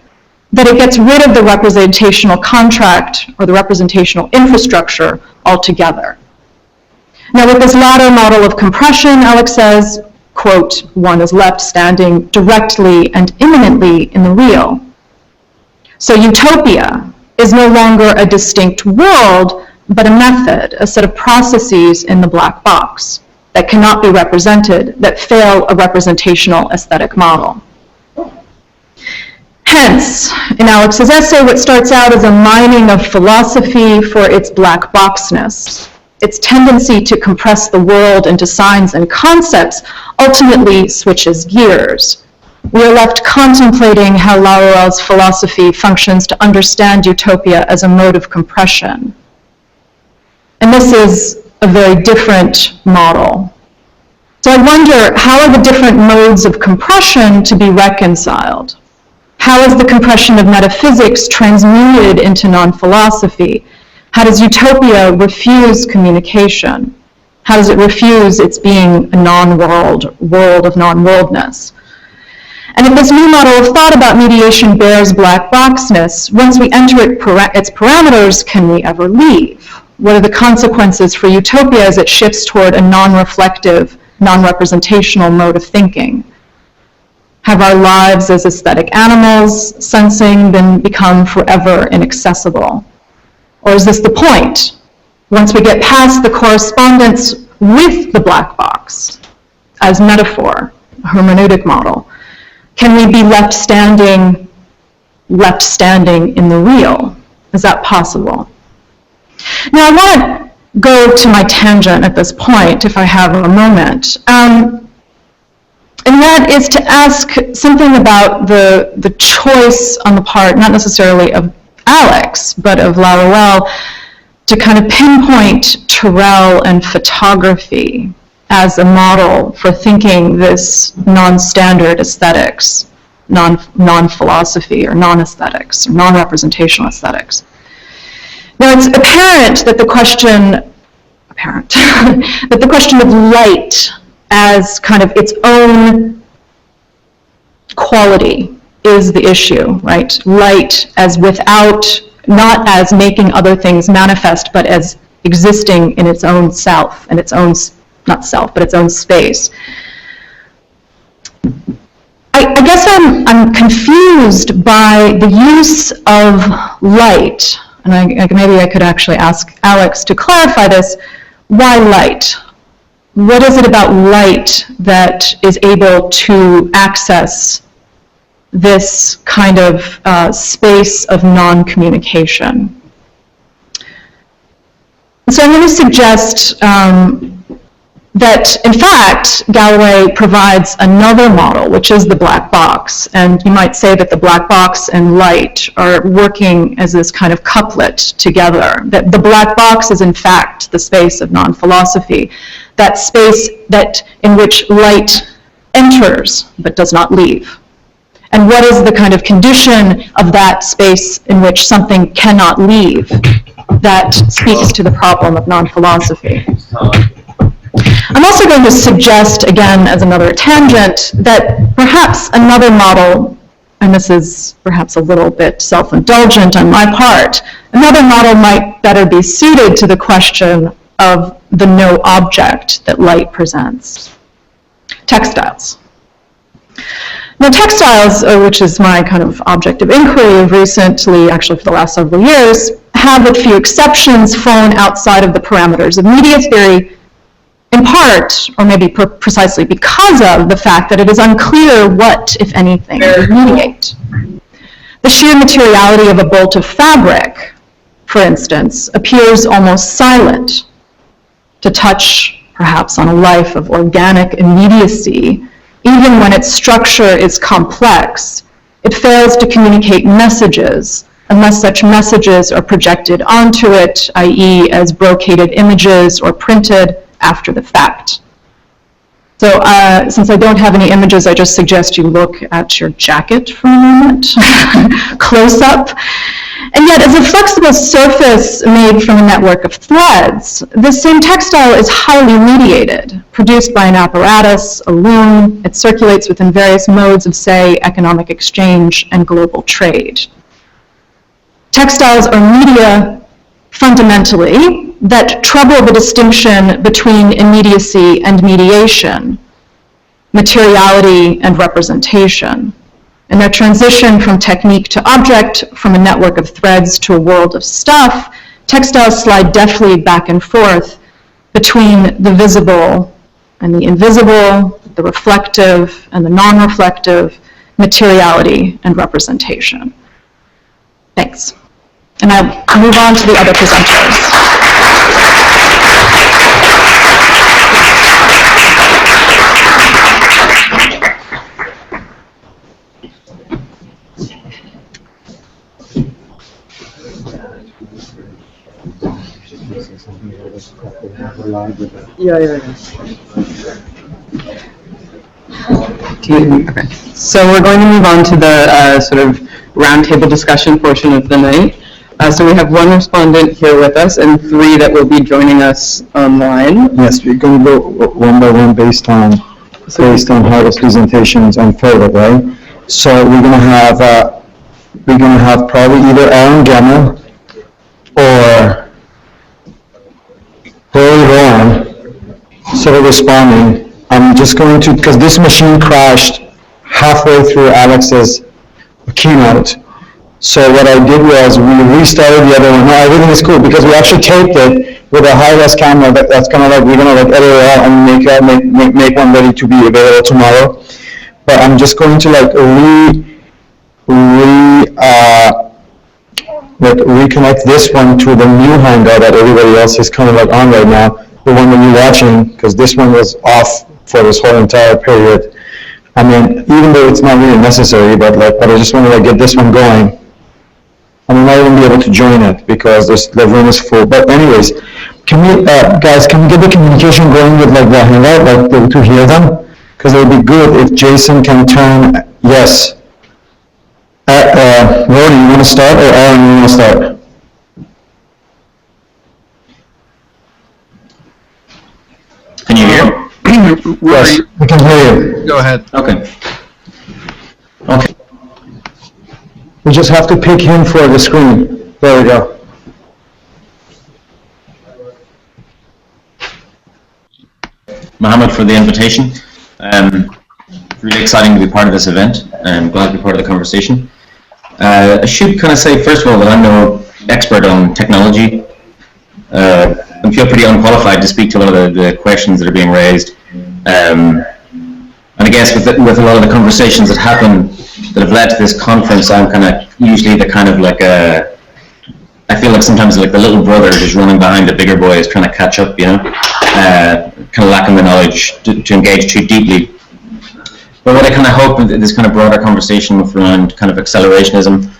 that it gets rid of the representational contract or the representational infrastructure altogether. Now, with this latter model of compression, Alex says, quote, one is left standing directly and imminently in the real. So utopia is no longer a distinct world, but a method, a set of processes in the black box that cannot be represented, that fail a representational aesthetic model. Hence, in Alex's essay, what starts out as a mining of philosophy for its black boxness, its tendency to compress the world into signs and concepts, ultimately switches gears. We are left contemplating how Laruelle's philosophy functions to understand utopia as a mode of compression. And this is a very different model. So I wonder, how are the different modes of compression to be reconciled? How is the compression of metaphysics transmuted into non-philosophy? How does utopia refuse communication? How does it refuse its being a non-world, world of non-worldness? And if this new model of thought about mediation bears black boxness, once we enter its parameters, can we ever leave? What are the consequences for utopia as it shifts toward a non-reflective, non-representational mode of thinking? Have our lives as aesthetic animals, sensing, become forever inaccessible? Or is this the point? Once we get past the correspondence with the black box as metaphor, a hermeneutic model, can we be left standing in the real? Is that possible? Now I want to go to my tangent at this point, if I have a moment. And that is to ask something about the choice on the part, not necessarily of Alex, but of Laruelle, to kind of pinpoint Terrell and photography as a model for thinking this non-standard aesthetics, non-philosophy or non-aesthetics, or non-representational aesthetics. Now it's apparent that the question of light as kind of its own quality is the issue, right? Light as without, not as making other things manifest, but as existing in its own self, and its own, not self, but its own space. I guess I'm confused by the use of light, and maybe I could actually ask Alex to clarify this. Why light? What is it about light that is able to access this kind of space of non-communication? So I'm going to suggest that, in fact, Galloway provides another model, which is the black box. And you might say that the black box and light are working as this kind of couplet together. That the black box is, in fact, the space of non-philosophy, that space in which light enters but does not leave. And what is the kind of condition of that space in which something cannot leave that speaks to the problem of non-philosophy? I'm also going to suggest, again, as another tangent, that perhaps another model, and this is perhaps a little bit self-indulgent on my part, another model might better be suited to the question of the no object that light presents. Textiles. Now, textiles, which is my kind of object of inquiry recently, actually for the last several years, have, with few exceptions, fallen outside of the parameters of media theory, in part, or maybe precisely because of the fact that it is unclear what, if anything, to mediate. The sheer materiality of a bolt of fabric, for instance, appears almost silent to touch, perhaps, on a life of organic immediacy. Even when its structure is complex, it fails to communicate messages unless such messages are projected onto it, i.e. as brocaded images or printed after the fact. So since I don't have any images, I just suggest you look at your jacket for a moment, close up. And yet, as a flexible surface made from a network of threads, this same textile is highly mediated, produced by an apparatus, a loom. It circulates within various modes of, say, economic exchange and global trade. Textiles are media fundamentally, that trouble the distinction between immediacy and mediation, materiality and representation. In their transition from technique to object, from a network of threads to a world of stuff, textiles slide deftly back and forth between the visible and the invisible, the reflective and the non-reflective, materiality and representation. Thanks. And I'll move on to the other presenters. Okay. So we're going to move on to the sort of roundtable discussion portion of the night. So we have one respondent here with us and 3 that will be joining us online. Yes, we're going to go one by one based on how the presentations unfolded, right? So we're going to have probably either Aaron Gemma or Rowan sort of responding. I'm just going to, because this machine crashed halfway through Alex's keynote. So what I did was we restarted the other one. No, everything is cool because we actually taped it with a high-res camera. That's kind of like, we're going to like edit it out and make one ready to be available tomorrow. But I'm just going to like reconnect this one to the new Hangout that everybody else is kind of like on right now, the one that you're watching, because this one was off for this whole entire period. I mean, even though it's not really necessary, but I just want to like get this one going. I may not even be able to join it because the room is full. But anyways, can we, guys, can we get the communication going with like the Hangout, like to hear them? Because it would be good if Jason can turn yes. Rory, you want to start, or Aaron, you want to start? Can you hear? Yes, we can hear you. Go ahead. Okay. Okay. We just have to pick him for the screen. There we go. Mohammad, for the invitation. Really exciting to be part of this event, and glad to be part of the conversation. I should kind of say, first of all, that I'm no expert on technology. I feel pretty unqualified to speak to a lot of the questions that are being raised. And I guess with a lot of the conversations that happen, that have led to this conference, I'm kind of usually the kind of like I feel like sometimes like the little brother who's running behind the bigger boy is trying to catch up, you know, kind of lacking the knowledge to engage too deeply. But what I kind of hope in this kind of broader conversation around kind of accelerationism,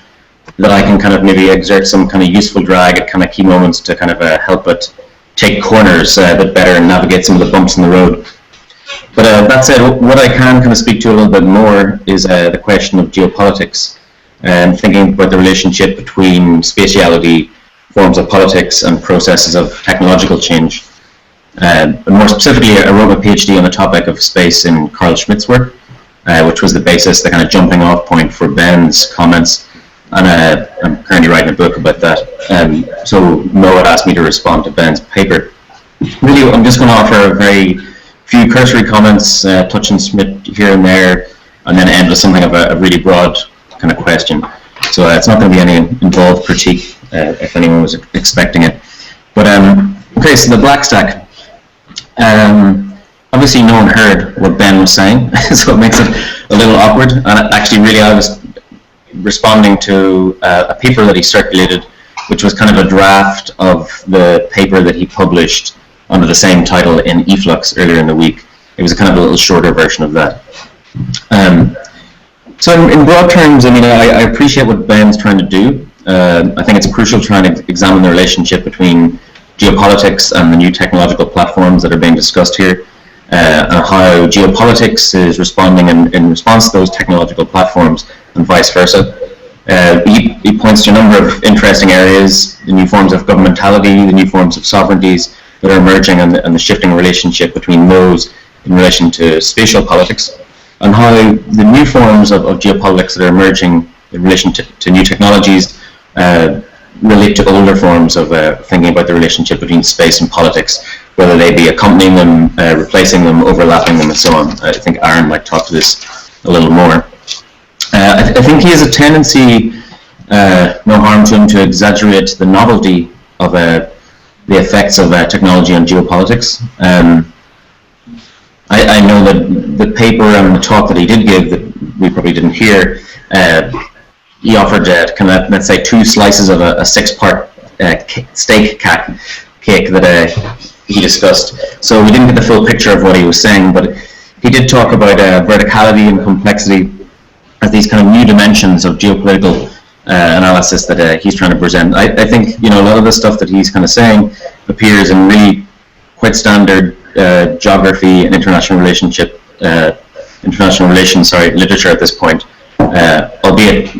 that I can kind of maybe exert some kind of useful drag at kind of key moments to kind of help it take corners a bit better and navigate some of the bumps in the road. But that said, what I can kind of speak to a little bit more is the question of geopolitics, and thinking about the relationship between spatiality, forms of politics, and processes of technological change. And more specifically, I wrote my PhD on the topic of space in Carl Schmitt's work, which was the basis, the kind of jumping off point for Ben's comments. And I'm currently writing a book about that. So Noah asked me to respond to Ben's paper. Really, I'm just going to offer a very few cursory comments, touching Schmitt here and there, and then end with something of a really broad kind of question. So it's not going to be any involved critique, if anyone was expecting it. But okay, so the black stack. Obviously, no one heard what Ben was saying, so it makes it a little awkward. And actually, really, I was responding to a paper that he circulated, which was kind of a draft of the paper that he published under the same title in eFlux earlier in the week. It was a kind of a little shorter version of that. So in broad terms, I mean, I appreciate what Ben's trying to do. I think it's crucial trying to examine the relationship between geopolitics and the new technological platforms that are being discussed here, and how geopolitics is responding in response to those technological platforms and vice versa. He points to a number of interesting areas, the new forms of governmentality, the new forms of sovereignties that are emerging, and the shifting relationship between those in relation to spatial politics, and how the new forms of geopolitics that are emerging in relation to new technologies relate to older forms of thinking about the relationship between space and politics, whether they be accompanying them, replacing them, overlapping them, and so on. I think Aaron might talk to this a little more. I think he has a tendency, no harm to him, to exaggerate the novelty of the effects of technology on geopolitics. I know that the paper and the talk that he did give that we probably didn't hear, he offered kind of, let's say, 2 slices of a 6-part steak cake that he discussed. So we didn't get the full picture of what he was saying, but he did talk about verticality and complexity as these kind of new dimensions of geopolitical analysis that he's trying to present. I think, a lot of the stuff that he's kind of saying appears in really quite standard geography and international relations literature at this point, albeit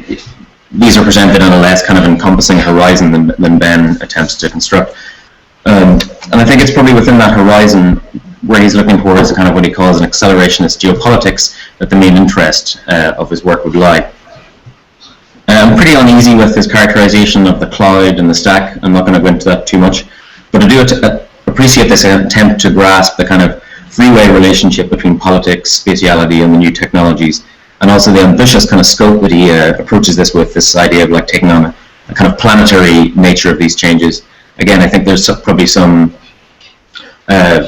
these are presented on a less kind of encompassing horizon than Ben attempts to construct. And I think it's probably within that horizon where he's looking towards kind of what he calls an accelerationist geopolitics that the main interest of his work would lie. I'm pretty uneasy with his characterization of the cloud and the stack. I'm not going to go into that too much, but I do appreciate this attempt to grasp the kind of freeway relationship between politics, spatiality, and the new technologies, and also the ambitious kind of scope that he approaches this with, this idea of like taking on a kind of planetary nature of these changes. Again, I think there's probably some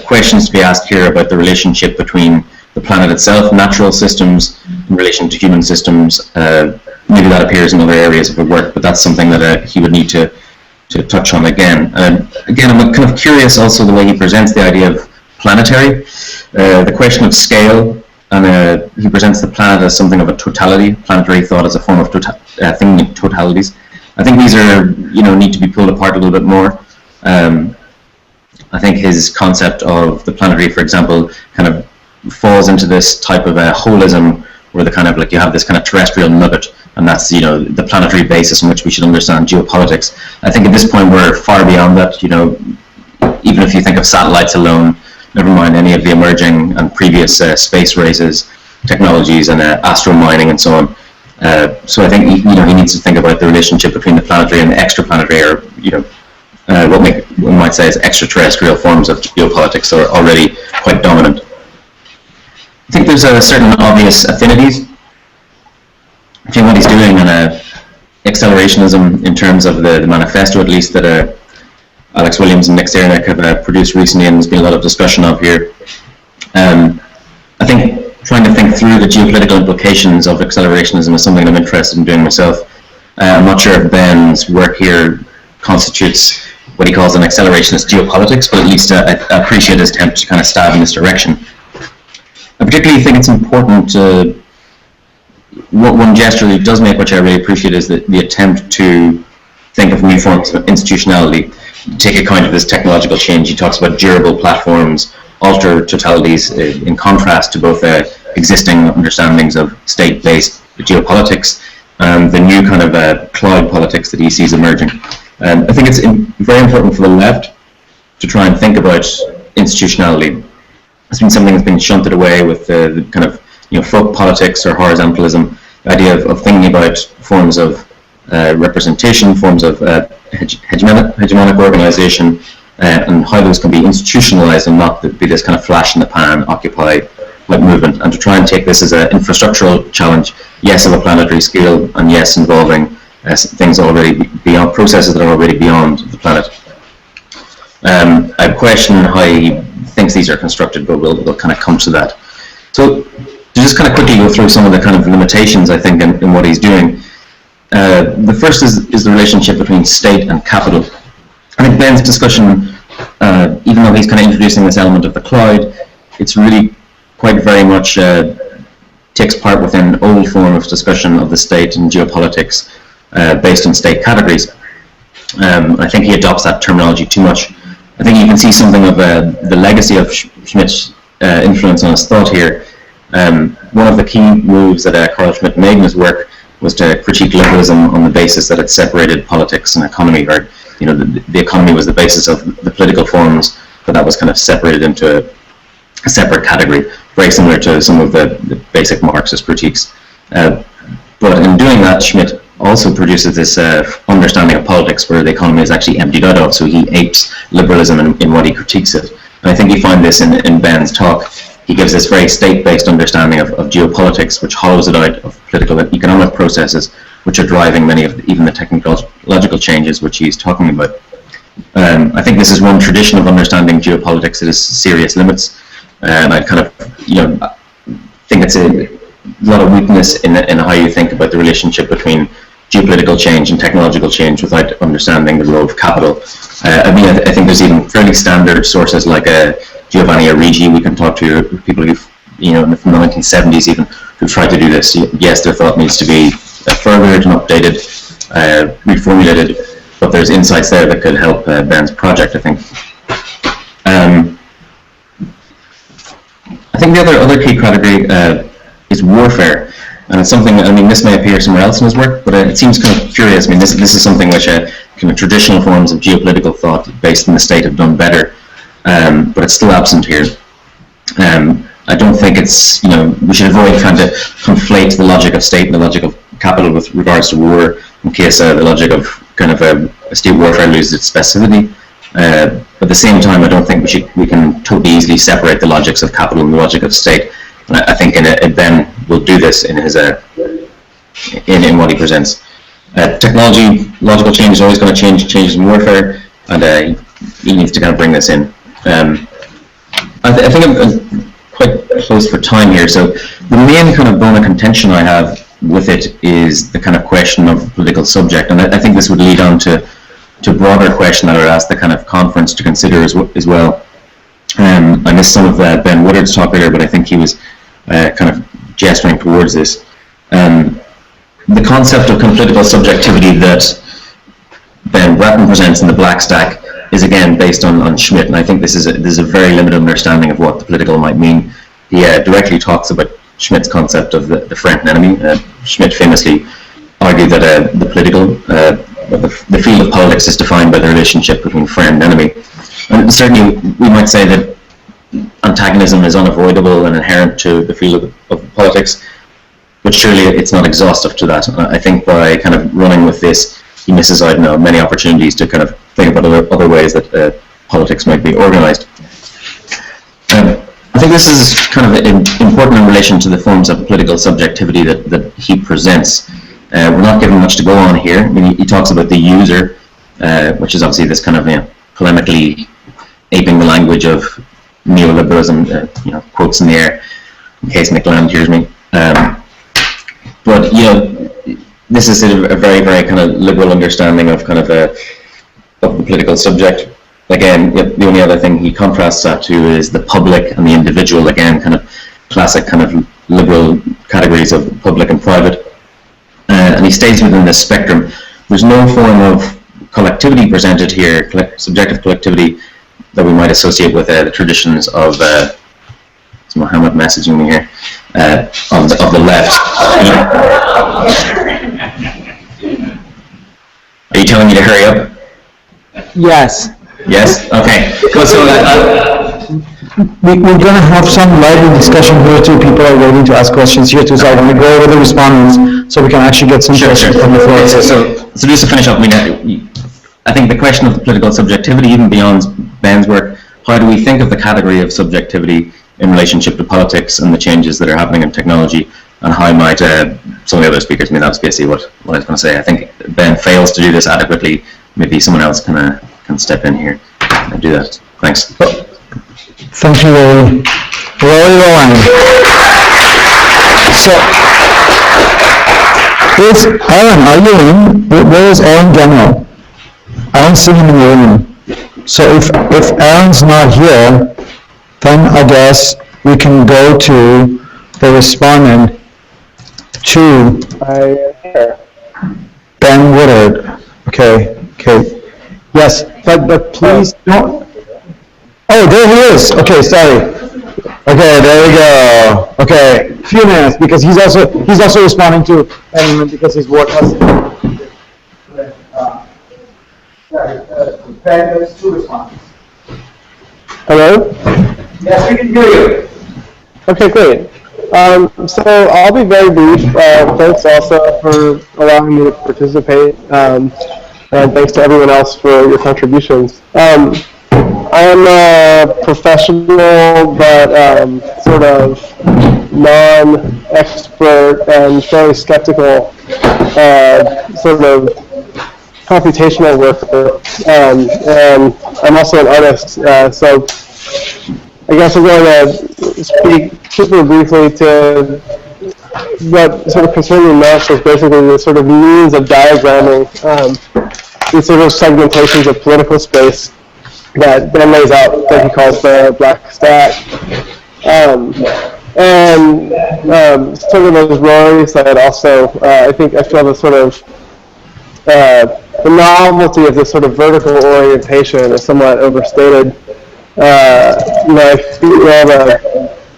questions to be asked here about the relationship between the planet itself, natural systems, in relation to human systems. Maybe that appears in other areas of the work, but that's something that he would need to touch on again. Again, I'm kind of curious also the way he presents the idea of planetary, the question of scale, and he presents the planet as something of a totality, planetary thought as a form of thinking in totalities. I think these are, need to be pulled apart a little bit more. I think his concept of the planetary, for example, kind of falls into this type of a holism where the kind of like you have this kind of terrestrial nugget, and that's the planetary basis on which we should understand geopolitics. I think at this point we're far beyond that. Even if you think of satellites alone, never mind any of the emerging and previous space races, technologies, and astro mining and so on. So I think he needs to think about the relationship between the planetary and the extraplanetary, or what one might say is extraterrestrial forms of geopolitics that are already quite dominant. I think there's certain obvious affinities between what he's doing and accelerationism in terms of the manifesto, at least, that Alex Williams and Nick Stiernick have produced recently, and there's been a lot of discussion of here. I think trying to think through the geopolitical implications of accelerationism is something I'm interested in doing myself. I'm not sure if Ben's work here constitutes what he calls an accelerationist geopolitics, but at least I appreciate his attempt to kind of stab in this direction. I particularly think it's important what one gesture he does make, which I really appreciate, is the attempt to think of new forms of institutionality, take account of this technological change. He talks about durable platforms, alter totalities, in contrast to both existing understandings of state-based geopolitics and the new kind of cloud politics that he sees emerging. I think it's very important for the left to try and think about institutionality. It's been something that's been shunted away with the kind of folk politics or horizontalism, the idea of thinking about forms of representation, forms of hegemonic organization, and how those can be institutionalized and not be this kind of flash in the pan, Occupy like movement, and to try and take this as an infrastructural challenge, yes, of a planetary scale, and yes, involving things already beyond, processes that are already beyond the planet. I question how he thinks these are constructed, but we'll kind of come to that. So to just kind of quickly go through some of the kind of limitations, I think, in what he's doing. The first is the relationship between state and capital. I think Ben's discussion, even though he's kind of introducing this element of the cloud, it's really quite very much takes part within an old form of discussion of the state and geopolitics based on state categories. I think he adopts that terminology too much. I think you can see something of the legacy of Schmidt's influence on his thought here. One of the key moves that Carl Schmitt made in his work was to critique liberalism on the basis that it separated politics and economy, or the economy was the basis of the political forms, but that was kind of separated into a separate category, very similar to some of the basic Marxist critiques. But in doing that, Schmitt also produces this understanding of politics where the economy is actually emptied out of, so he apes liberalism in what he critiques it. And I think you find this in Ben's talk. He gives this very state-based understanding of geopolitics, which hollows it out of political and economic processes, which are driving many of even the technological changes which he's talking about. I think this is one tradition of understanding geopolitics. It is serious limits, and I kind of, think it's a lot of weakness in how you think about the relationship between geopolitical change and technological change without understanding the role of capital. I think there's even fairly standard sources like Giovanni Arrighi. We can talk to people who, from the 1970s even, who've tried to do this. Yes, their thought needs to be furthered and updated, reformulated, but there's insights there that could help Ben's project, I think. I think the other key category is warfare, and it's something, this may appear somewhere else in his work, but it seems kind of curious. This is something which kind of traditional forms of geopolitical thought based in the state have done better, but it's still absent here. I don't think it's, we should avoid trying to conflate the logic of state and the logic of capital with regards to war, in case the logic of kind of a state warfare loses its specificity. But at the same time, I don't think we can totally easily separate the logics of capital and the logic of state. And I think Ben will do this in his in what he presents. Technology, logical change is always going to changes in warfare, and he needs to kind of bring this in. I think I'm quite close for time here. So the main kind of bone of contention I have with it is the kind of question of political subject, and I think this would lead on to a broader question that I would ask the kind of conference to consider as well. I missed some of Ben Woodard's talk earlier, but I think he was kind of gesturing towards this. The concept of kind of political subjectivity that Ben Broughton presents in the Black Stack is again based on Schmitt, and I think this is a very limited understanding of what the political might mean. He directly talks about Schmitt's concept of the friend and enemy. Schmitt famously argued that the political, the field of politics is defined by the relationship between friend and enemy. And certainly we might say that antagonism is unavoidable and inherent to the field of politics, but surely it's not exhaustive to that. I think by kind of running with this, he misses out on many opportunities to kind of think about other ways that politics might be organized. I think this is kind of important in relation to the forms of political subjectivity that he presents. We're not given much to go on here. He talks about the user, which is obviously this kind of polemically aping the language of neoliberalism, quotes in the air, in case Nick Land hears me. But this is a very, very kind of liberal understanding of kind of the political subject. Again, the only other thing he contrasts that to is the public and the individual. Again, kind of classic kind of liberal categories of public and private. And he stays within this spectrum. There's no form of collectivity presented here, subjective collectivity, that we might associate with the traditions of it's Mohammad messaging me here, of the left. Are you telling me to hurry up? Yes. Yes? Okay. So, We're going to have some lively discussion here too. People are waiting to ask questions here too, so I want to go over the respondents so we can actually get some questions from the floor. So just to finish up, I think the question of the political subjectivity, even beyond Ben's work, how do we think of the category of subjectivity in relationship to politics and the changes that are happening in technology, and how might some of the other speakers, that was basically what I was going to say. I think Ben fails to do this adequately. Maybe someone else can step in here and do that. Thanks. Thank you, Rory. Rowan. So, is Aaron, are you in? Where is Aaron General? I don't see him in the room. So if Aaron's not here, then I guess we can go to the respondent to Ben Woodard. Okay. Yes, but please don't. Oh, there he is. Okay, sorry. Okay, there we go. Okay, few minutes, because he's also responding to Benjamin because his work has. There's two responses. Hello? Yes, we can hear you. Okay, great. So I'll be very brief. Thanks also for allowing me to participate, and thanks to everyone else for your contributions. I am a professional, but sort of non-expert and fairly skeptical sort of computational worker, and I'm also an artist, so I guess I'm going to speak super briefly to what sort of concerned me most is basically the sort of means of diagramming these sort of segmentations of political space that Ben lays out, that he calls the black stack. Sort of as Rory said also, I feel the sort of the novelty of this sort of vertical orientation is somewhat overstated. I feel the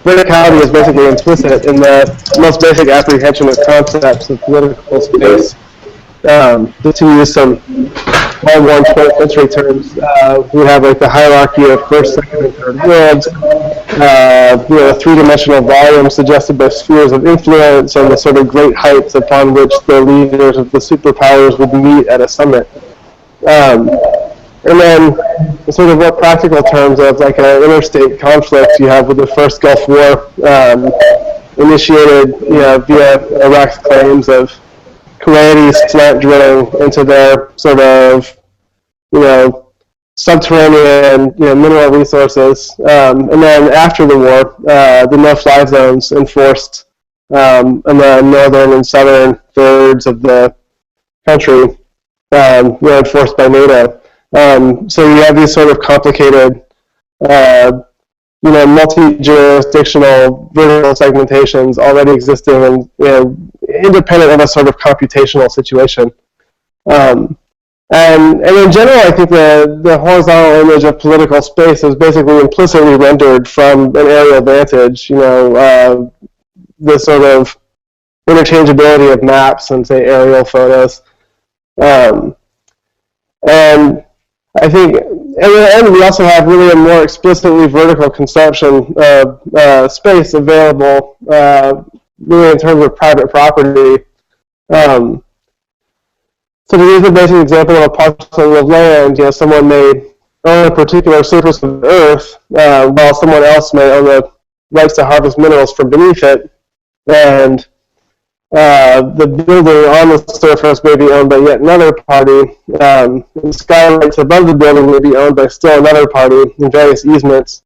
verticality is basically implicit in the most basic apprehension of concepts of political space. Just to use some well-worn 20th century terms, we have like the hierarchy of first, second, and third worlds, three-dimensional volume suggested by spheres of influence, and the sort of great heights upon which the leaders of the superpowers would meet at a summit. And then the sort of more practical terms of like an interstate conflict you have with the first Gulf War, initiated via Iraq's claims of Kuwaiti slant drilling into their sort of subterranean mineral resources, and then after the war, the no-fly zones enforced in the northern and southern thirds of the country, were enforced by NATO. So you have these sort of complicated, multi-jurisdictional vertical segmentations already existing and independent of a sort of computational situation. And in general, I think the horizontal image of political space is basically implicitly rendered from an aerial vantage. The sort of interchangeability of maps and say aerial photos. And I think, and we also have really a more explicitly vertical conception of space available, really in terms of private property. So to use a basic example of a parcel of land, someone may own a particular surface of the earth, while someone else may own the rights to harvest minerals from beneath it, and the building on the surface may be owned by yet another party. The skylights above the building may be owned by still another party, and various easements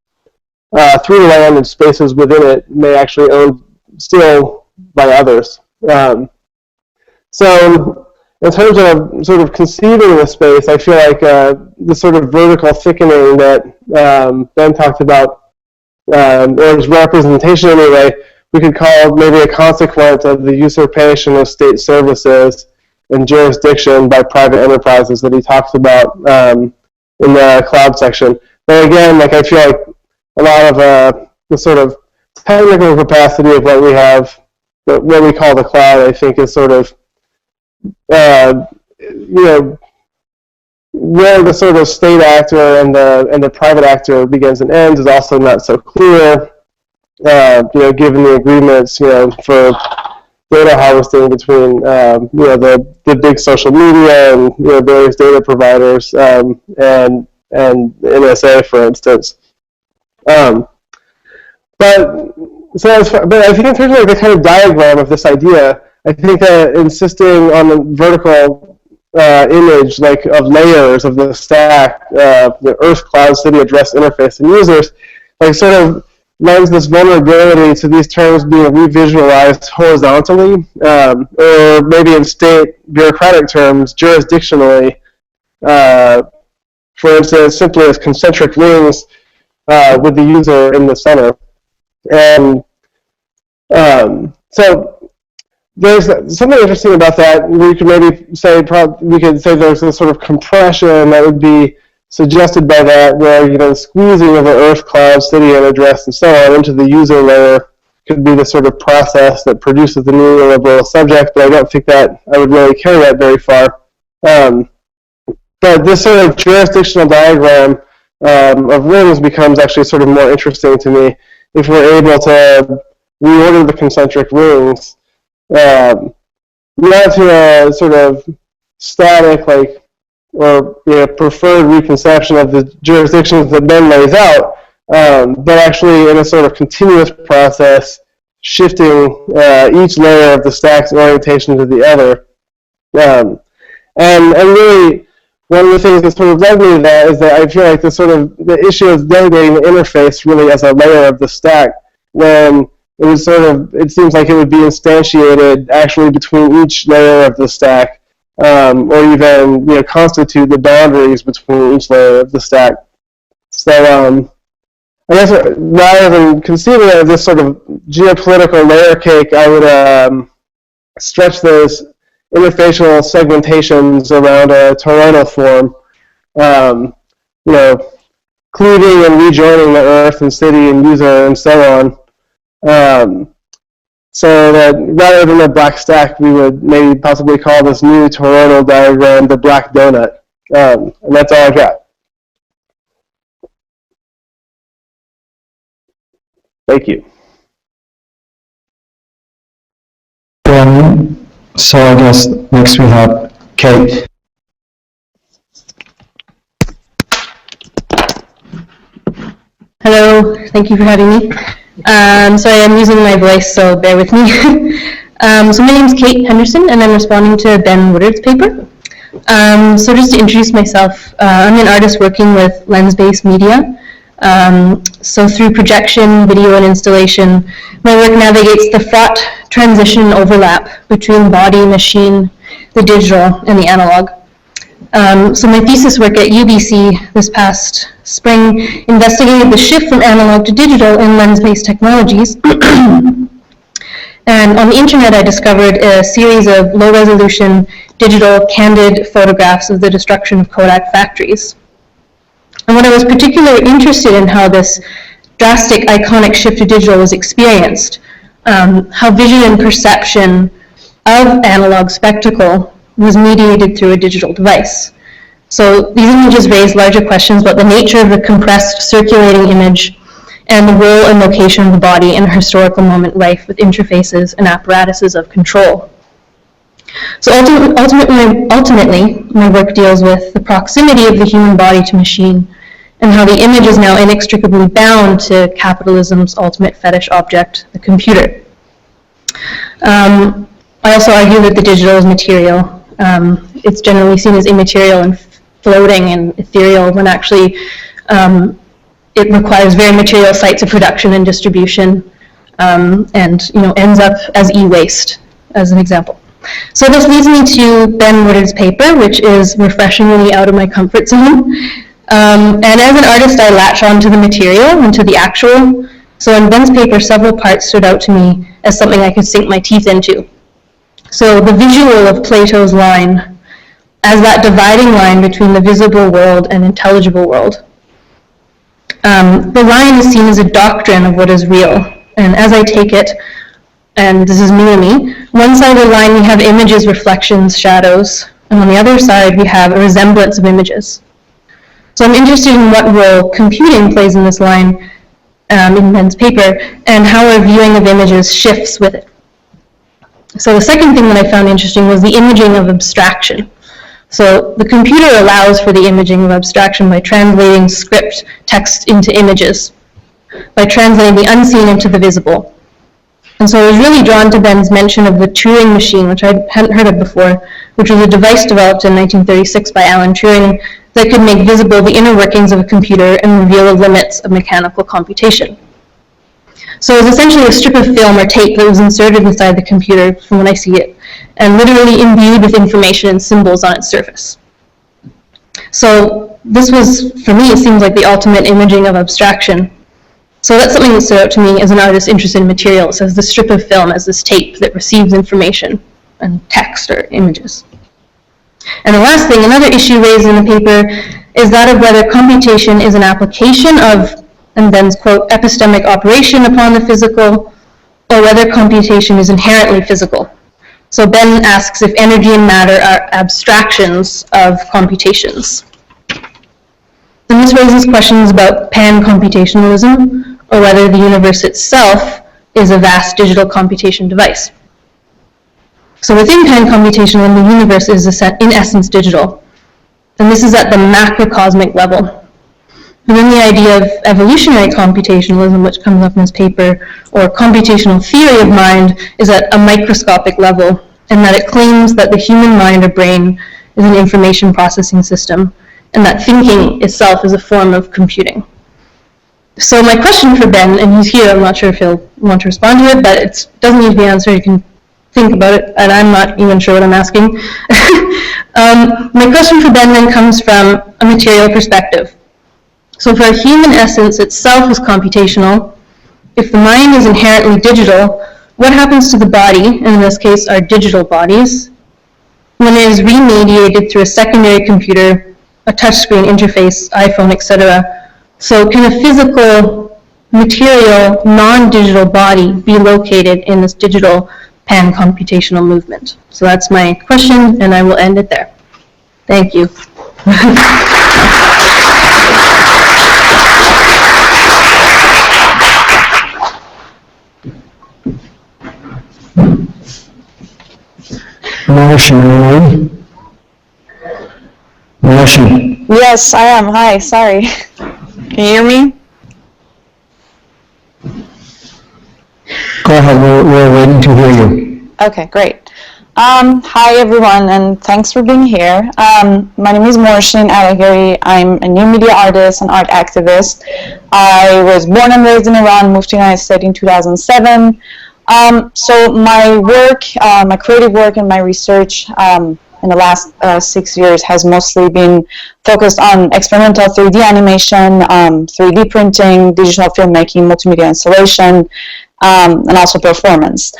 through the land and spaces within it may actually owned still by others. So in terms of sort of conceiving the space, I feel like the sort of vertical thickening that Ben talked about, or his representation anyway, we could call maybe a consequence of the usurpation of state services and jurisdiction by private enterprises that he talks about in the cloud section. But again, I feel like a lot of the sort of technical capacity of what we have, what we call the cloud, I think is sort of, where the sort of state actor and the private actor begins and ends is also not so clear. Given the agreements, for data harvesting between, the big social media and various data providers and NSA, for instance. But I think in terms of the kind of diagram of this idea, I think that insisting on the vertical image, of layers of the stack, the Earth, Cloud, City, Address, Interface, and Users, sort of lends this vulnerability to these terms being revisualized horizontally, or maybe in state bureaucratic terms, jurisdictionally, for instance, simply as concentric rings with the user in the center. And so there's something interesting about that. We could maybe say, there's a sort of compression that would be suggested by that, where the squeezing of the Earth, Cloud, City, and Address, and so on into the user layer could be the sort of process that produces the new liberal subject. But I don't think that I would really carry that very far. But this sort of jurisdictional diagram of rings becomes actually sort of more interesting to me if we're able to reorder the concentric rings, not to a sort of static, like, or preferred reconception of the jurisdictions that Ben lays out, but actually in a sort of continuous process, shifting each layer of the stack's orientation to the other. And really, one of the things that sort of led me to that is that I feel like the issue of delegating the interface really as a layer of the stack, when it seems like it would be instantiated actually between each layer of the stack, or even constitute the boundaries between each layer of the stack. So I guess rather than conceiving it as this sort of geopolitical layer cake, I would stretch those interfacial segmentations around a toroidal form, cleaving and rejoining the Earth and city and user and so on. So that rather than a black stack, we would maybe possibly call this new toroidal diagram the black donut. And that's all I got. Thank you. So I guess next we have Kate. Hello, thank you for having me. Sorry, I'm using my voice, so bear with me. So my name is Kate Henderson, and I'm responding to Ben Woodard's paper. So just to introduce myself, I'm an artist working with lens-based media. So through projection, video, and installation, my work navigates the fraught transition overlap between body, machine, the digital, and the analog. So my thesis work at UBC this past spring investigated the shift from analog to digital in lens-based technologies. And on the internet, I discovered a series of low-resolution, digital, candid photographs of the destruction of Kodak factories. And what I was particularly interested in how this drastic, iconic shift to digital was experienced, how vision and perception of analog spectacle was mediated through a digital device. So these images raise larger questions about the nature of the compressed, circulating image and the role and location of the body in a historical moment rife with interfaces and apparatuses of control. So ultimately, my work deals with the proximity of the human body to machine and how the image is now inextricably bound to capitalism's ultimate fetish object, the computer. I also argue that the digital is material. It's generally seen as immaterial and floating and ethereal when actually it requires very material sites of production and distribution, and ends up as e-waste, as an example. So this leads me to Ben Woodard's paper, which is refreshingly out of my comfort zone. And as an artist, I latch on to the material and to the actual. So in Ben's paper, several parts stood out to me as something I could sink my teeth into. So the visual of Plato's line as that dividing line between the visible world and intelligible world. The line is seen as a doctrine of what is real. And as I take it, and this is new to me, one side of the line we have images, reflections, shadows, and on the other side we have a resemblance of images. So I'm interested in what role computing plays in this line in Ben's paper, and how our viewing of images shifts with it. So the second thing that I found interesting was the imaging of abstraction. So the computer allows for the imaging of abstraction by translating script text into images, by translating the unseen into the visible. And so I was really drawn to Ben's mention of the Turing machine, which I hadn't heard of before, which was a device developed in 1936 by Alan Turing that could make visible the inner workings of a computer and reveal the limits of mechanical computation. So it was essentially a strip of film or tape that was inserted inside the computer, from when I see it, and literally imbued with information and symbols on its surface. So this was, for me, it seems like the ultimate imaging of abstraction. So that's something that stood out to me as an artist interested in materials, as the strip of film, as this tape that receives information and text or images. And the last thing, another issue raised in the paper, is that of whether computation is an application of, and Ben's quote, epistemic operation upon the physical, or whether computation is inherently physical. So Ben asks if energy and matter are abstractions of computations. And this raises questions about pan-computationalism, or whether the universe itself is a vast digital computation device. So within pan-computational, the universe is in essence digital. And this is at the macrocosmic level. And then the idea of evolutionary computationalism, which comes up in this paper, or computational theory of mind, is at a microscopic level, and that it claims that the human mind or brain is an information processing system, and that thinking itself is a form of computing. So my question for Ben, and he's here, I'm not sure if he'll want to respond to it, but it doesn't need to be answered, you can think about it, and I'm not even sure what I'm asking. My question for Ben then comes from a material perspective. So for a human essence itself is computational, if the mind is inherently digital, what happens to the body, and in this case our digital bodies, when it is remediated through a secondary computer, a touchscreen interface, iPhone, etc.? So can a physical, material, non-digital body be located in this digital pan-computational movement? So that's my question, and I will end it there. Thank you. Martian. Yes, I am. Hi, sorry. Can you hear me? Go ahead, we're waiting to hear you. Okay, great. Hi, everyone, and thanks for being here. My name is Morshin Alagiri. I'm a new media artist and art activist. I was born and raised in Iran, moved to the United States in 2007. So my work, my creative work and my research in the last 6 years has mostly been focused on experimental 3D animation, 3D printing, digital filmmaking, multimedia installation, and also performance.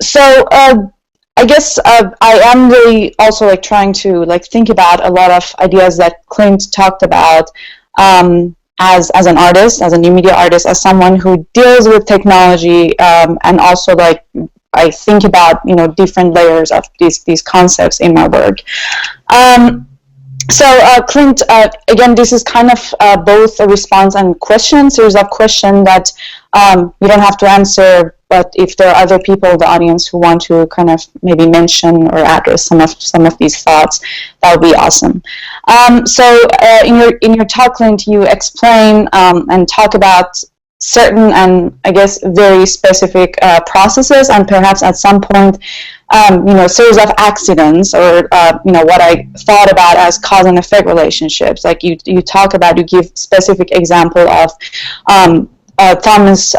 So I guess I am really also like trying to like think about a lot of ideas that Clint talked about as an artist, as a new media artist, as someone who deals with technology, and also like I think about, you know, different layers of these concepts in my work. So Clint, again, this is kind of both a response and question, series of questions that you don't have to answer, but if there are other people in the audience who want to kind of maybe mention or address some of these thoughts, that would be awesome. So in your talk, Clint, you explain and talk about certain and I guess very specific processes, and perhaps at some point, you know, series of accidents, or you know, what I thought about as cause and effect relationships. Like you talk about, you give specific example of Thomas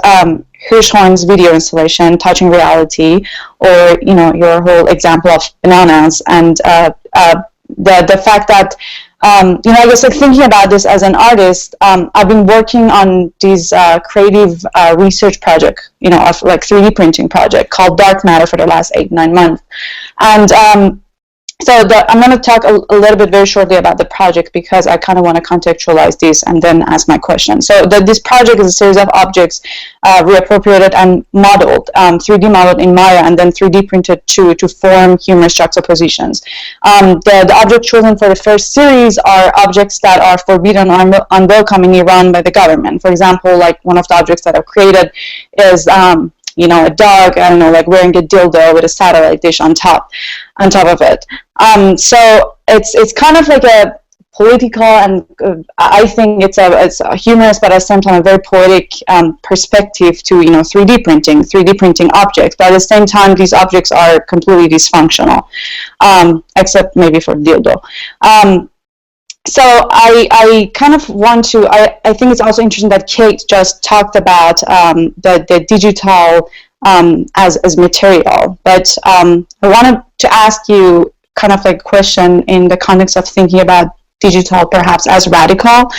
Hirschhorn's video installation, Touching Reality, or you know, your whole example of bananas, and the fact that you know, I guess like thinking about this as an artist, I've been working on these creative research project, you know, of like 3D printing project called Dark Matter for the last 8-9 months, and so I'm going to talk a little bit very shortly about the project because I kind of want to contextualize this and then ask my question. So this project is a series of objects reappropriated and modeled, 3D modeled in Maya, and then 3D printed to form humorous juxtapositions. The objects chosen for the first series are objects that are forbidden or unwelcome in Iran by the government. For example, like one of the objects that I've created is you know, a dog, I don't know, like wearing a dildo with a satellite dish on top of it. So it's kind of like a political, and I think it's a humorous, but at the same time a very poetic perspective to, you know, 3D printing objects. But at the same time, these objects are completely dysfunctional, except maybe for dildo. So I kind of want to, I think it's also interesting that Kate just talked about the digital as material, but I wanted to ask you kind of like a question in the context of thinking about digital perhaps as radical.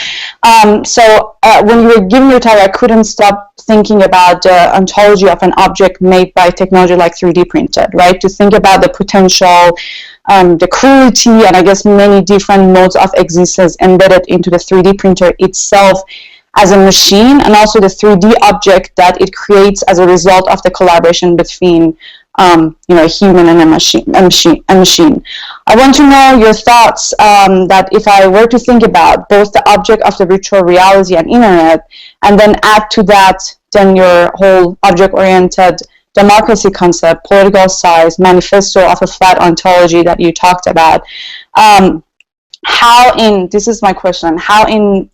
So when you were giving your talk, I couldn't stop thinking about the ontology of an object made by technology like 3D printed, right? To think about the potential, the cruelty, and I guess many different modes of existence embedded into the 3D printer itself as a machine, and also the 3D object that it creates as a result of the collaboration between you know, a human and a machine. I want to know your thoughts that if I were to think about both the object of the virtual reality and internet, and then add to that then your whole object-oriented democracy concept, political size, manifesto of a flat ontology that you talked about. This is my question, how in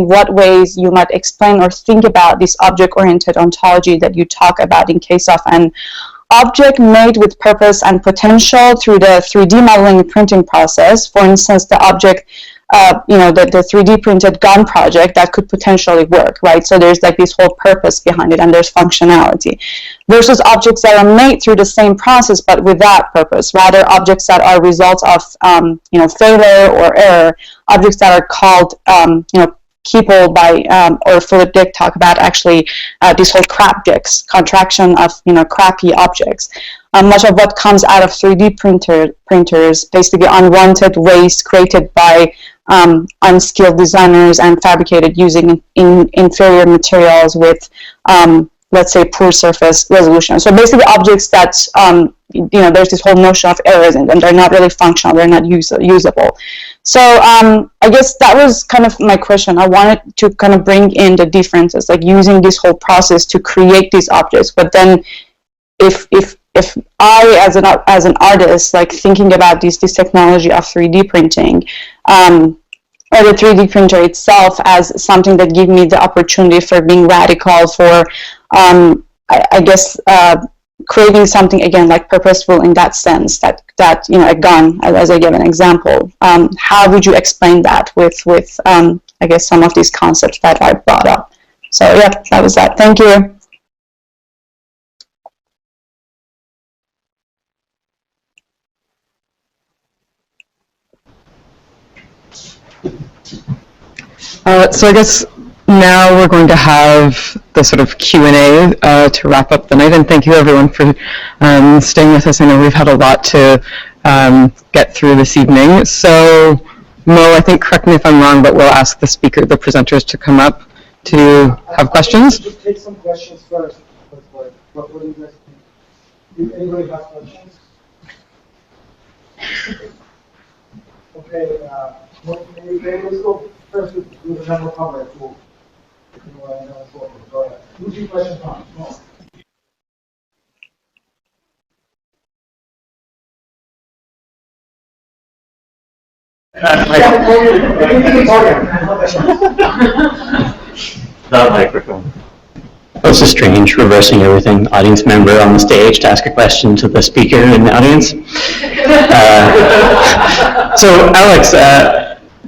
what ways you might explain or think about this object-oriented ontology that you talk about in case of an object made with purpose and potential through the 3D modeling and printing process. For instance, the object, the 3D printed gun project that could potentially work, right? So there's like this whole purpose behind it and there's functionality. Versus objects that are made through the same process but without purpose, rather objects that are results of, failure or error, objects that are called, people by, or Philip Dick talk about actually this whole crapjects, contraction of, crappy objects. Much of what comes out of 3D printers, basically unwanted waste created by unskilled designers and fabricated using inferior materials with, let's say, poor surface resolution. So basically objects that, there's this whole notion of errors in them. They're not really functional. They're not usable. So I guess that was kind of my question. I wanted to kind of bring in the differences, like using this whole process to create these objects. But then if I, as an artist, like thinking about this technology of 3D printing, or the 3D printer itself as something that gives me the opportunity for being radical, for, I guess, creating something, again, like purposeful in that sense, that a gun, as I gave an example. How would you explain that with I guess, some of these concepts that I brought up? So, yeah, that was that. Thank you. So I guess now we're going to have the sort of Q&A to wrap up the night, and thank you everyone for staying with us. I know we've had a lot to get through this evening. So Mo, I think, correct me if I'm wrong, but we'll ask the presenters to come up to have questions. Just take some questions first. What do you guys think? Do anybody have questions? Okay, let's go first with the general public. Go ahead. Who's your question on? Come on. That microphone. This is strange, reversing everything. Audience member on the stage to ask a question to the speaker in the audience. So, Alex,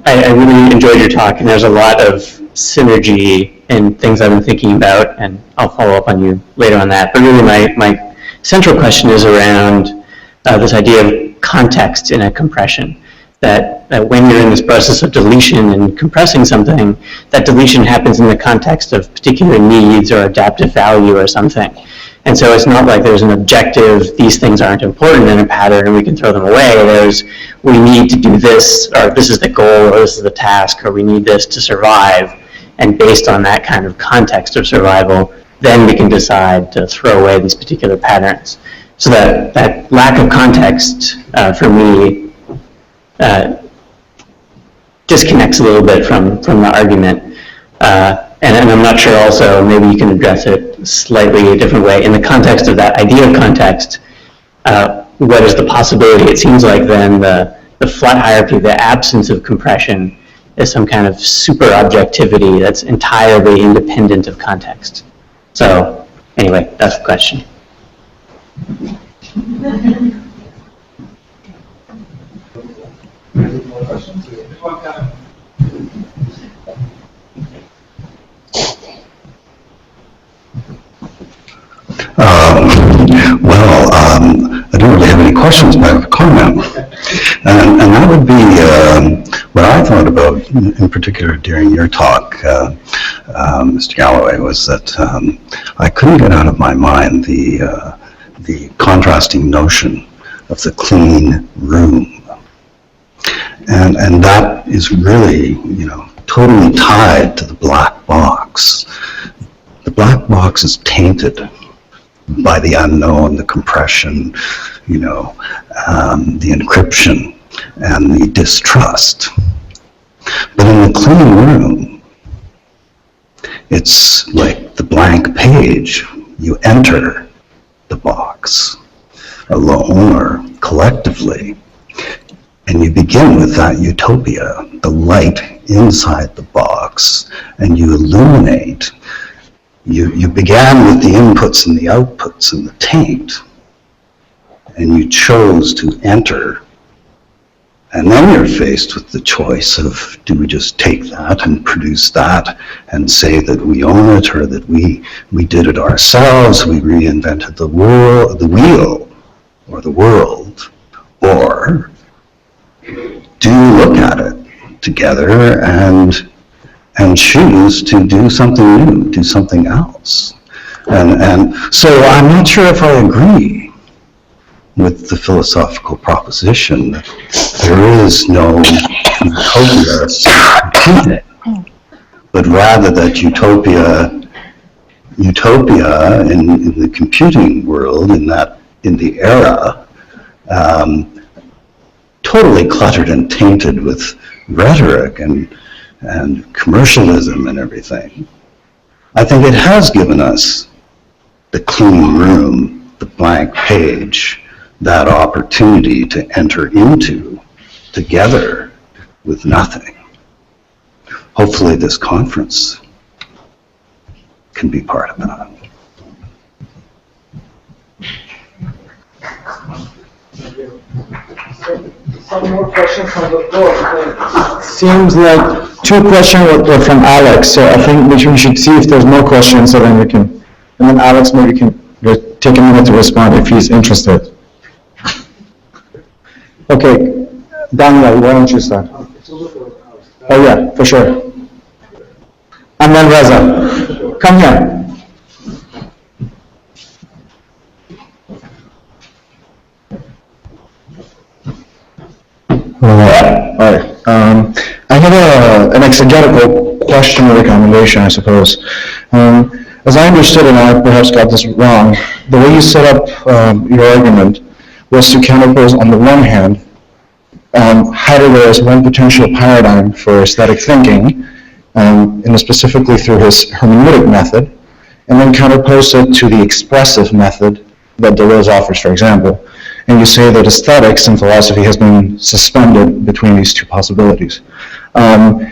I really enjoyed your talk, and there's a lot of synergy in things I've been thinking about, and I'll follow up on you later on that. But really, my central question is around this idea of context in a compression. That when you're in this process of deletion and compressing something, that deletion happens in the context of particular needs or adaptive value or something. And so it's not like there's an objective, these things aren't important in a pattern and we can throw them away. There's, we need to do this, or this is the goal, or this is the task, or we need this to survive. And based on that kind of context of survival, then we can decide to throw away these particular patterns. So that lack of context, for me, disconnects a little bit from the argument. And I'm not sure also, maybe you can address it slightly a different way. In the context of that idea of context, what is the possibility? It seems like then the flat hierarchy, the absence of compression, is some kind of super objectivity that's entirely independent of context. So anyway, that's the question. I don't really have any questions, but I have a comment. And that would be what I thought about, in particular during your talk, Mr. Galloway, was that I couldn't get out of my mind the contrasting notion of the clean room. And that is really, totally tied to the black box. The black box is tainted by the unknown, the compression, the encryption, and the distrust. But in the clean room, it's like the blank page. You enter the box, alone or collectively, and you begin with that utopia, the light inside the box, and you illuminate. You began with the inputs and the outputs and the taint, and you chose to enter. And then you're faced with the choice of, do we just take that and produce that and say that we own it, or that we did it ourselves, we reinvented the wheel, or the world, or do you look at it together and choose to do something new, do something else? And so I'm not sure if I agree with the philosophical proposition that there is no utopia, but rather that utopia in the computing world, in the era, totally cluttered and tainted with rhetoric and commercialism and everything. I think it has given us the clean room, the blank page, that opportunity to enter into together with nothing. Hopefully this conference can be part of that. Some more questions on the floor. Seems like 2 questions were from Alex, so I think we should see if there's more questions, so then we can, and then Alex maybe can take a minute to respond if he's interested. Okay, Daniel, why don't you start? Oh yeah, for sure. And then Reza, come here. All right. I have an exegetical question or recommendation, I suppose. As I understood, and I perhaps got this wrong, the way you set up your argument was to counterpose, on the one hand, Heidegger as one potential paradigm for aesthetic thinking, and specifically through his hermeneutic method, and then counterpose it to the expressive method that Deleuze offers, for example. And you say that aesthetics and philosophy has been suspended between these 2 possibilities. And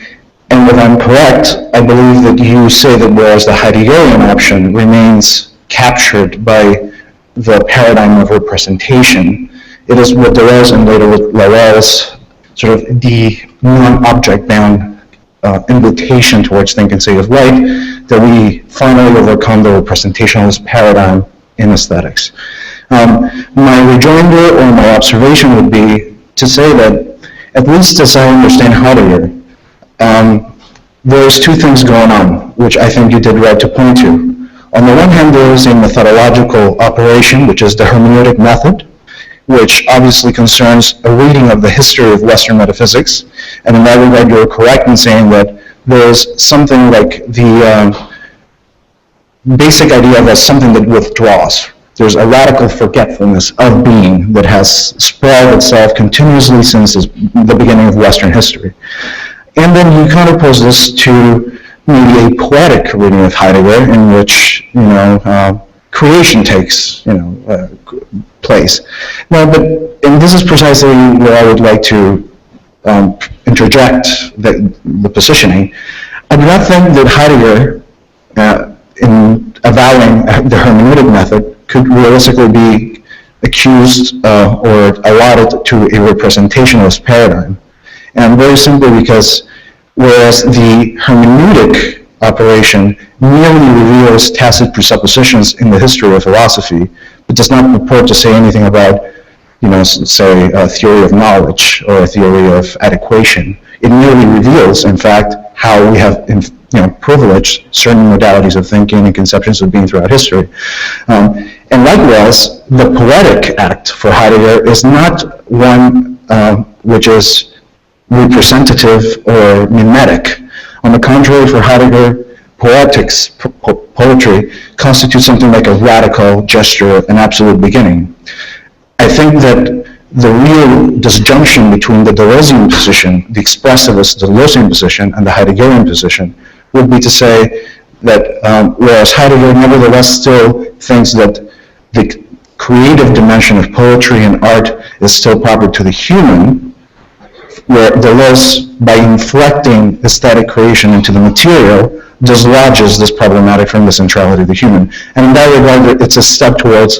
if I'm correct, I believe that you say that whereas the Heideggerian option remains captured by the paradigm of representation, it is with Deleuze and later with Laurel's sort of the non-object bound invitation towards think and say of light, that we finally overcome the representationalist paradigm in aesthetics. My rejoinder or my observation would be to say that, at least as I understand Heidegger, there's 2 things going on, which I think you did right to point to. On the one hand, there is a methodological operation, which is the hermeneutic method, which obviously concerns a reading of the history of Western metaphysics. And in that regard, you're correct in saying that there's something like the basic idea of as something that withdraws. There's a radical forgetfulness of being that has sprawled itself continuously since the beginning of Western history. And then you counterpose this to maybe a poetic reading of Heidegger, in which creation takes place. Now, and this is precisely where I would like to interject the positioning. I do not think that Heidegger, in avowing the hermeneutic method, could realistically be accused or allotted to a representationalist paradigm. And very simply because whereas the hermeneutic operation merely reveals tacit presuppositions in the history of philosophy, but does not purport to say anything about, say, a theory of knowledge or a theory of adequation. It merely reveals, in fact, how we have privileged certain modalities of thinking and conceptions of being throughout history. And likewise, the poetic act for Heidegger is not one which is representative or mimetic. On the contrary, for Heidegger, poetry constitutes something like a radical gesture, an absolute beginning. I think that the real disjunction between the Deleuzean position, the expressivist Deleuzean position, and the Heideggerian position would be to say that whereas Heidegger nevertheless still thinks that the creative dimension of poetry and art is still proper to the human, where Deleuze, by inflecting aesthetic creation into the material, dislodges this problematic from the centrality of the human. And in that regard, it's a step towards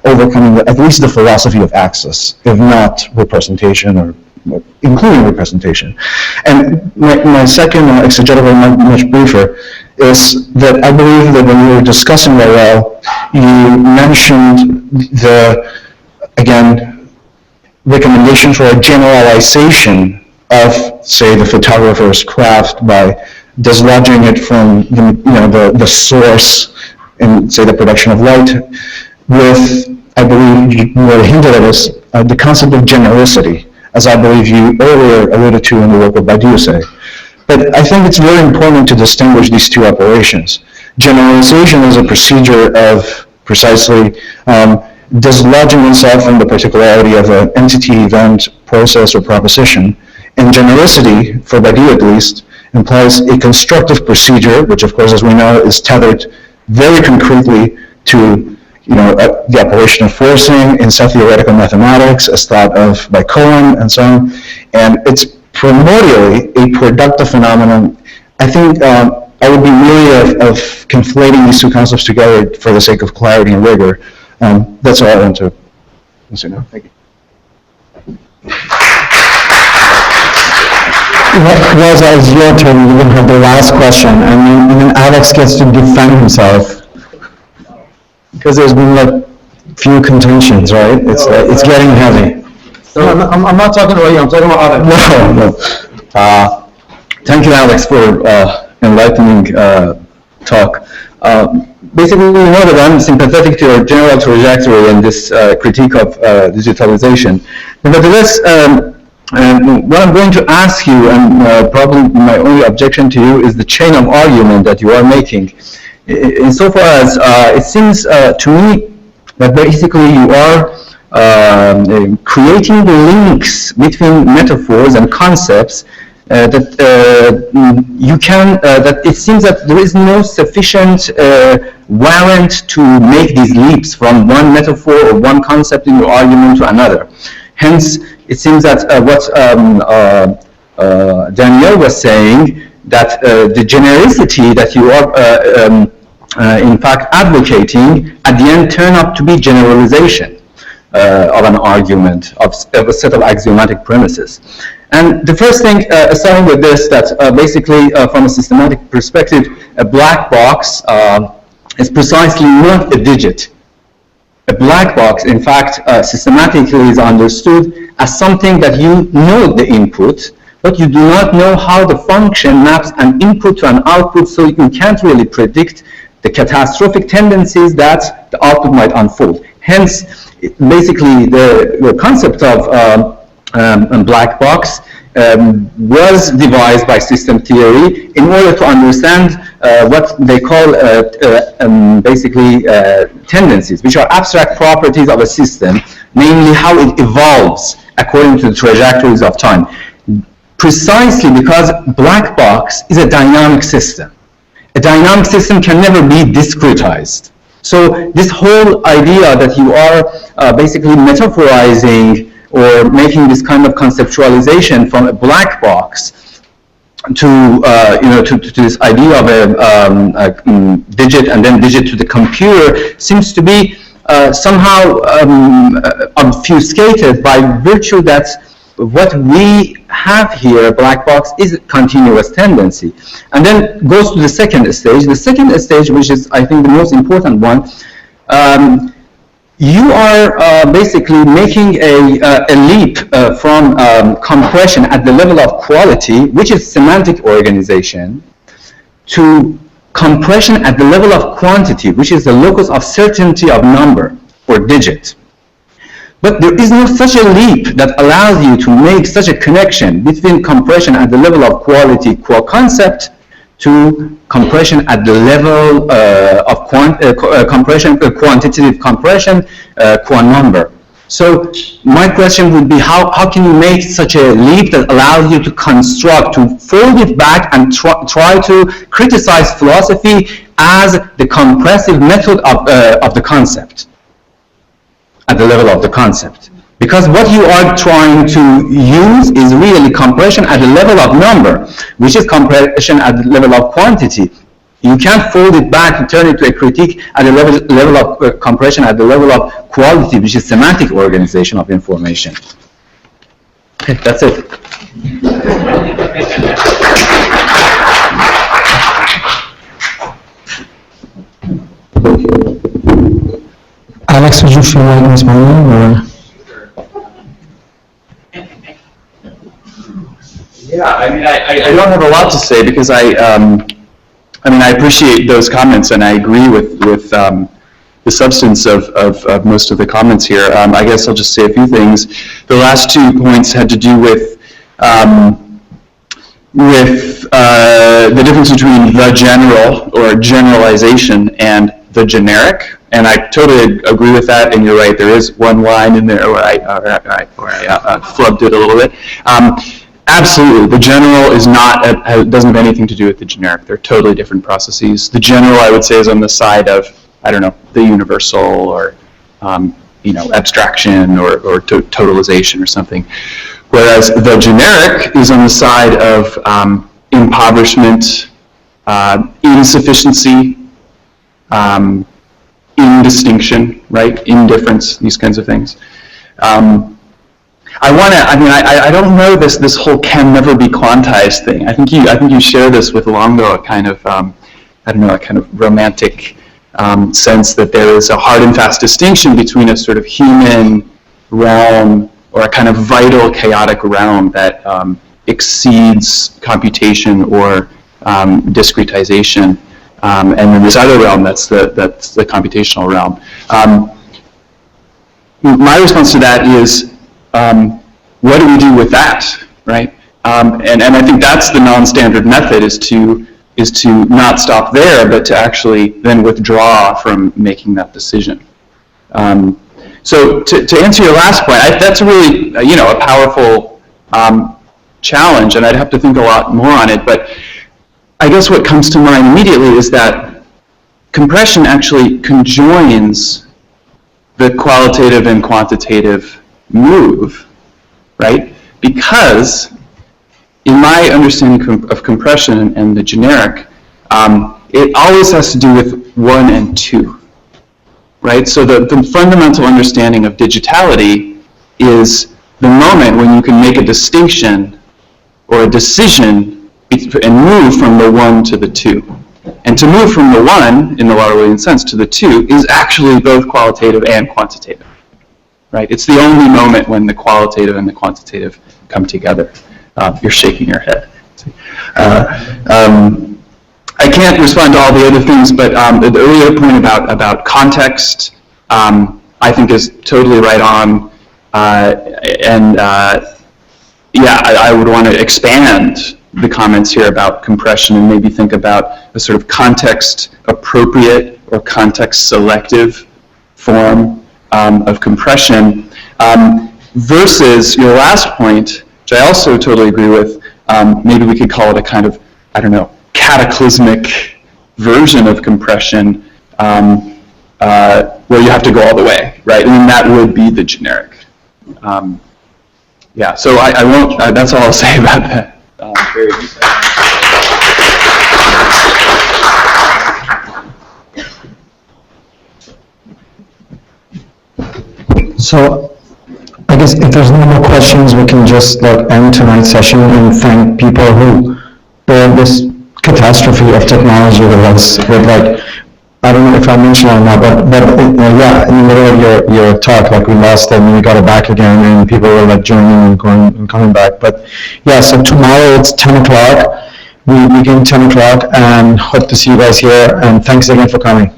overcoming at least the philosophy of access, if not representation, or including representation. And my second exegetical, much briefer, is that I believe that when we were discussing Ravel, you mentioned the, again, recommendation for a generalization of, say, the photographer's craft by dislodging it from the source in, say, the production of light, with, I believe you hinted at this, the concept of genericity, as I believe you earlier alluded to in the work of Badiou. But I think it's very important to distinguish these two operations. Generalization is a procedure of precisely dislodging oneself from the particularity of an entity, event, process, or proposition. And genericity, for Badiou at least, implies a constructive procedure, which of course, as we know, is tethered very concretely to the operation of forcing in theoretical mathematics, as thought of by Cohen and so on. And it's primordially a productive phenomenon. I think I would be weary of conflating these two concepts together for the sake of clarity and rigor. That's all I want to say now. Thank you. Rosa, it's your turn. You can have the last question, and then Alex gets to defend himself. Because there's been like few contentions, right? It's getting heavy. No, I'm not talking about you, I'm talking about others. No. Thank you, Alex, for enlightening talk. Basically, we know that I'm sympathetic to your general trajectory in this critique of digitalization. Nevertheless, what I'm going to ask you, and probably my only objection to you, is the chain of argument that you are making. Insofar as it seems to me that basically you are creating the links between metaphors and concepts that it seems that there is no sufficient warrant to make these leaps from one metaphor or one concept in your argument to another. Hence, it seems that what Danielle was saying, that the genericity that you are in fact advocating at the end turn up to be generalization of an argument, of a set of axiomatic premises. And the first thing, starting with this, that basically from a systematic perspective, a black box is precisely not a digit. A black box, in fact, systematically is understood as something that you know the input, but you do not know how the function maps an input to an output, so you can't really predict the catastrophic tendencies that the output might unfold. Hence, basically, the concept of a black box was devised by system theory in order to understand what they call basically tendencies, which are abstract properties of a system, namely how it evolves according to the trajectories of time. Precisely because black box is a dynamic system. A dynamic system can never be discretized. So this whole idea that you are basically metaphorizing or making this kind of conceptualization from a black box to to this idea of a digit and then digit to the computer seems to be somehow obfuscated by virtue that what we have here, black box, is a continuous tendency. And then goes to the second stage. The second stage, which is, I think, the most important one, you are basically making a leap from compression at the level of quality, which is semantic organization, to compression at the level of quantity, which is the locus of certainty of number or digit. But there is no such a leap that allows you to make such a connection between compression at the level of quality, qua concept, to compression at the level of quantitative compression, qua number. So my question would be, how can you make such a leap that allows you to construct, to fold it back and try to criticize philosophy as the compressive method of the concept, at the level of the concept? Because what you are trying to use is really compression at the level of number, which is compression at the level of quantity. You can't fold it back and turn it to a critique at the level of compression at the level of quality, which is semantic organization of information. Okay, that's it. Alex, would you feel like responding, or? Yeah, I mean, I don't have a lot to say because I appreciate those comments and I agree with the substance of most of the comments here. I guess I'll just say a few things. The last 2 points had to do with the difference between the general or generalization and the generic. And I totally agree with that, and you're right, there is one line in there where I flubbed it a little bit. Absolutely, the general is not, doesn't have anything to do with the generic. They're totally different processes. The general, I would say, is on the side of, I don't know, the universal or, abstraction or totalization or something. Whereas the generic is on the side of impoverishment, insufficiency, indistinction, right? Indifference, these kinds of things. I don't know this whole can never be quantized thing. I think you share this with Longo, a kind of, a kind of romantic sense that there is a hard and fast distinction between a sort of human realm or a kind of vital chaotic realm that exceeds computation or discretization, and then this other realm that's the computational realm. My response to that is, what do we do with that, right? And I think that's the non-standard method, is to not stop there, but to actually then withdraw from making that decision. So to answer your last point, that's really a powerful challenge, and I'd have to think a lot more on it. But I guess what comes to mind immediately is that compression actually conjoins the qualitative and quantitative move, right? Because in my understanding of compression and the generic, it always has to do with 1 and 2, right? So the fundamental understanding of digitality is the moment when you can make a distinction or a decision and move from the 1 to the 2. And to move from the 1, in the Lauderwillian sense, to the 2 is actually both qualitative and quantitative, right? It's the only moment when the qualitative and the quantitative come together. You're shaking your head. I can't respond to all the other things, but the earlier point about context, I think is totally right on. I would want to expand the comments here about compression and maybe think about a sort of context-appropriate or context-selective form of compression versus your last point, which I also totally agree with. Maybe we could call it a kind of, cataclysmic version of compression where you have to go all the way, right? I mean, that would be the generic. So I won't, that's all I'll say about that. So I guess if there's no more questions, we can just end tonight's session and thank people who bear this catastrophe of technology with us. I don't know if I mentioned it or not, but yeah, in the middle of your talk, we lost them and we got it back again, and people were joining and going and coming back. But yeah, so tomorrow it's 10 o'clock. We begin 10 o'clock, and hope to see you guys here. And thanks again for coming.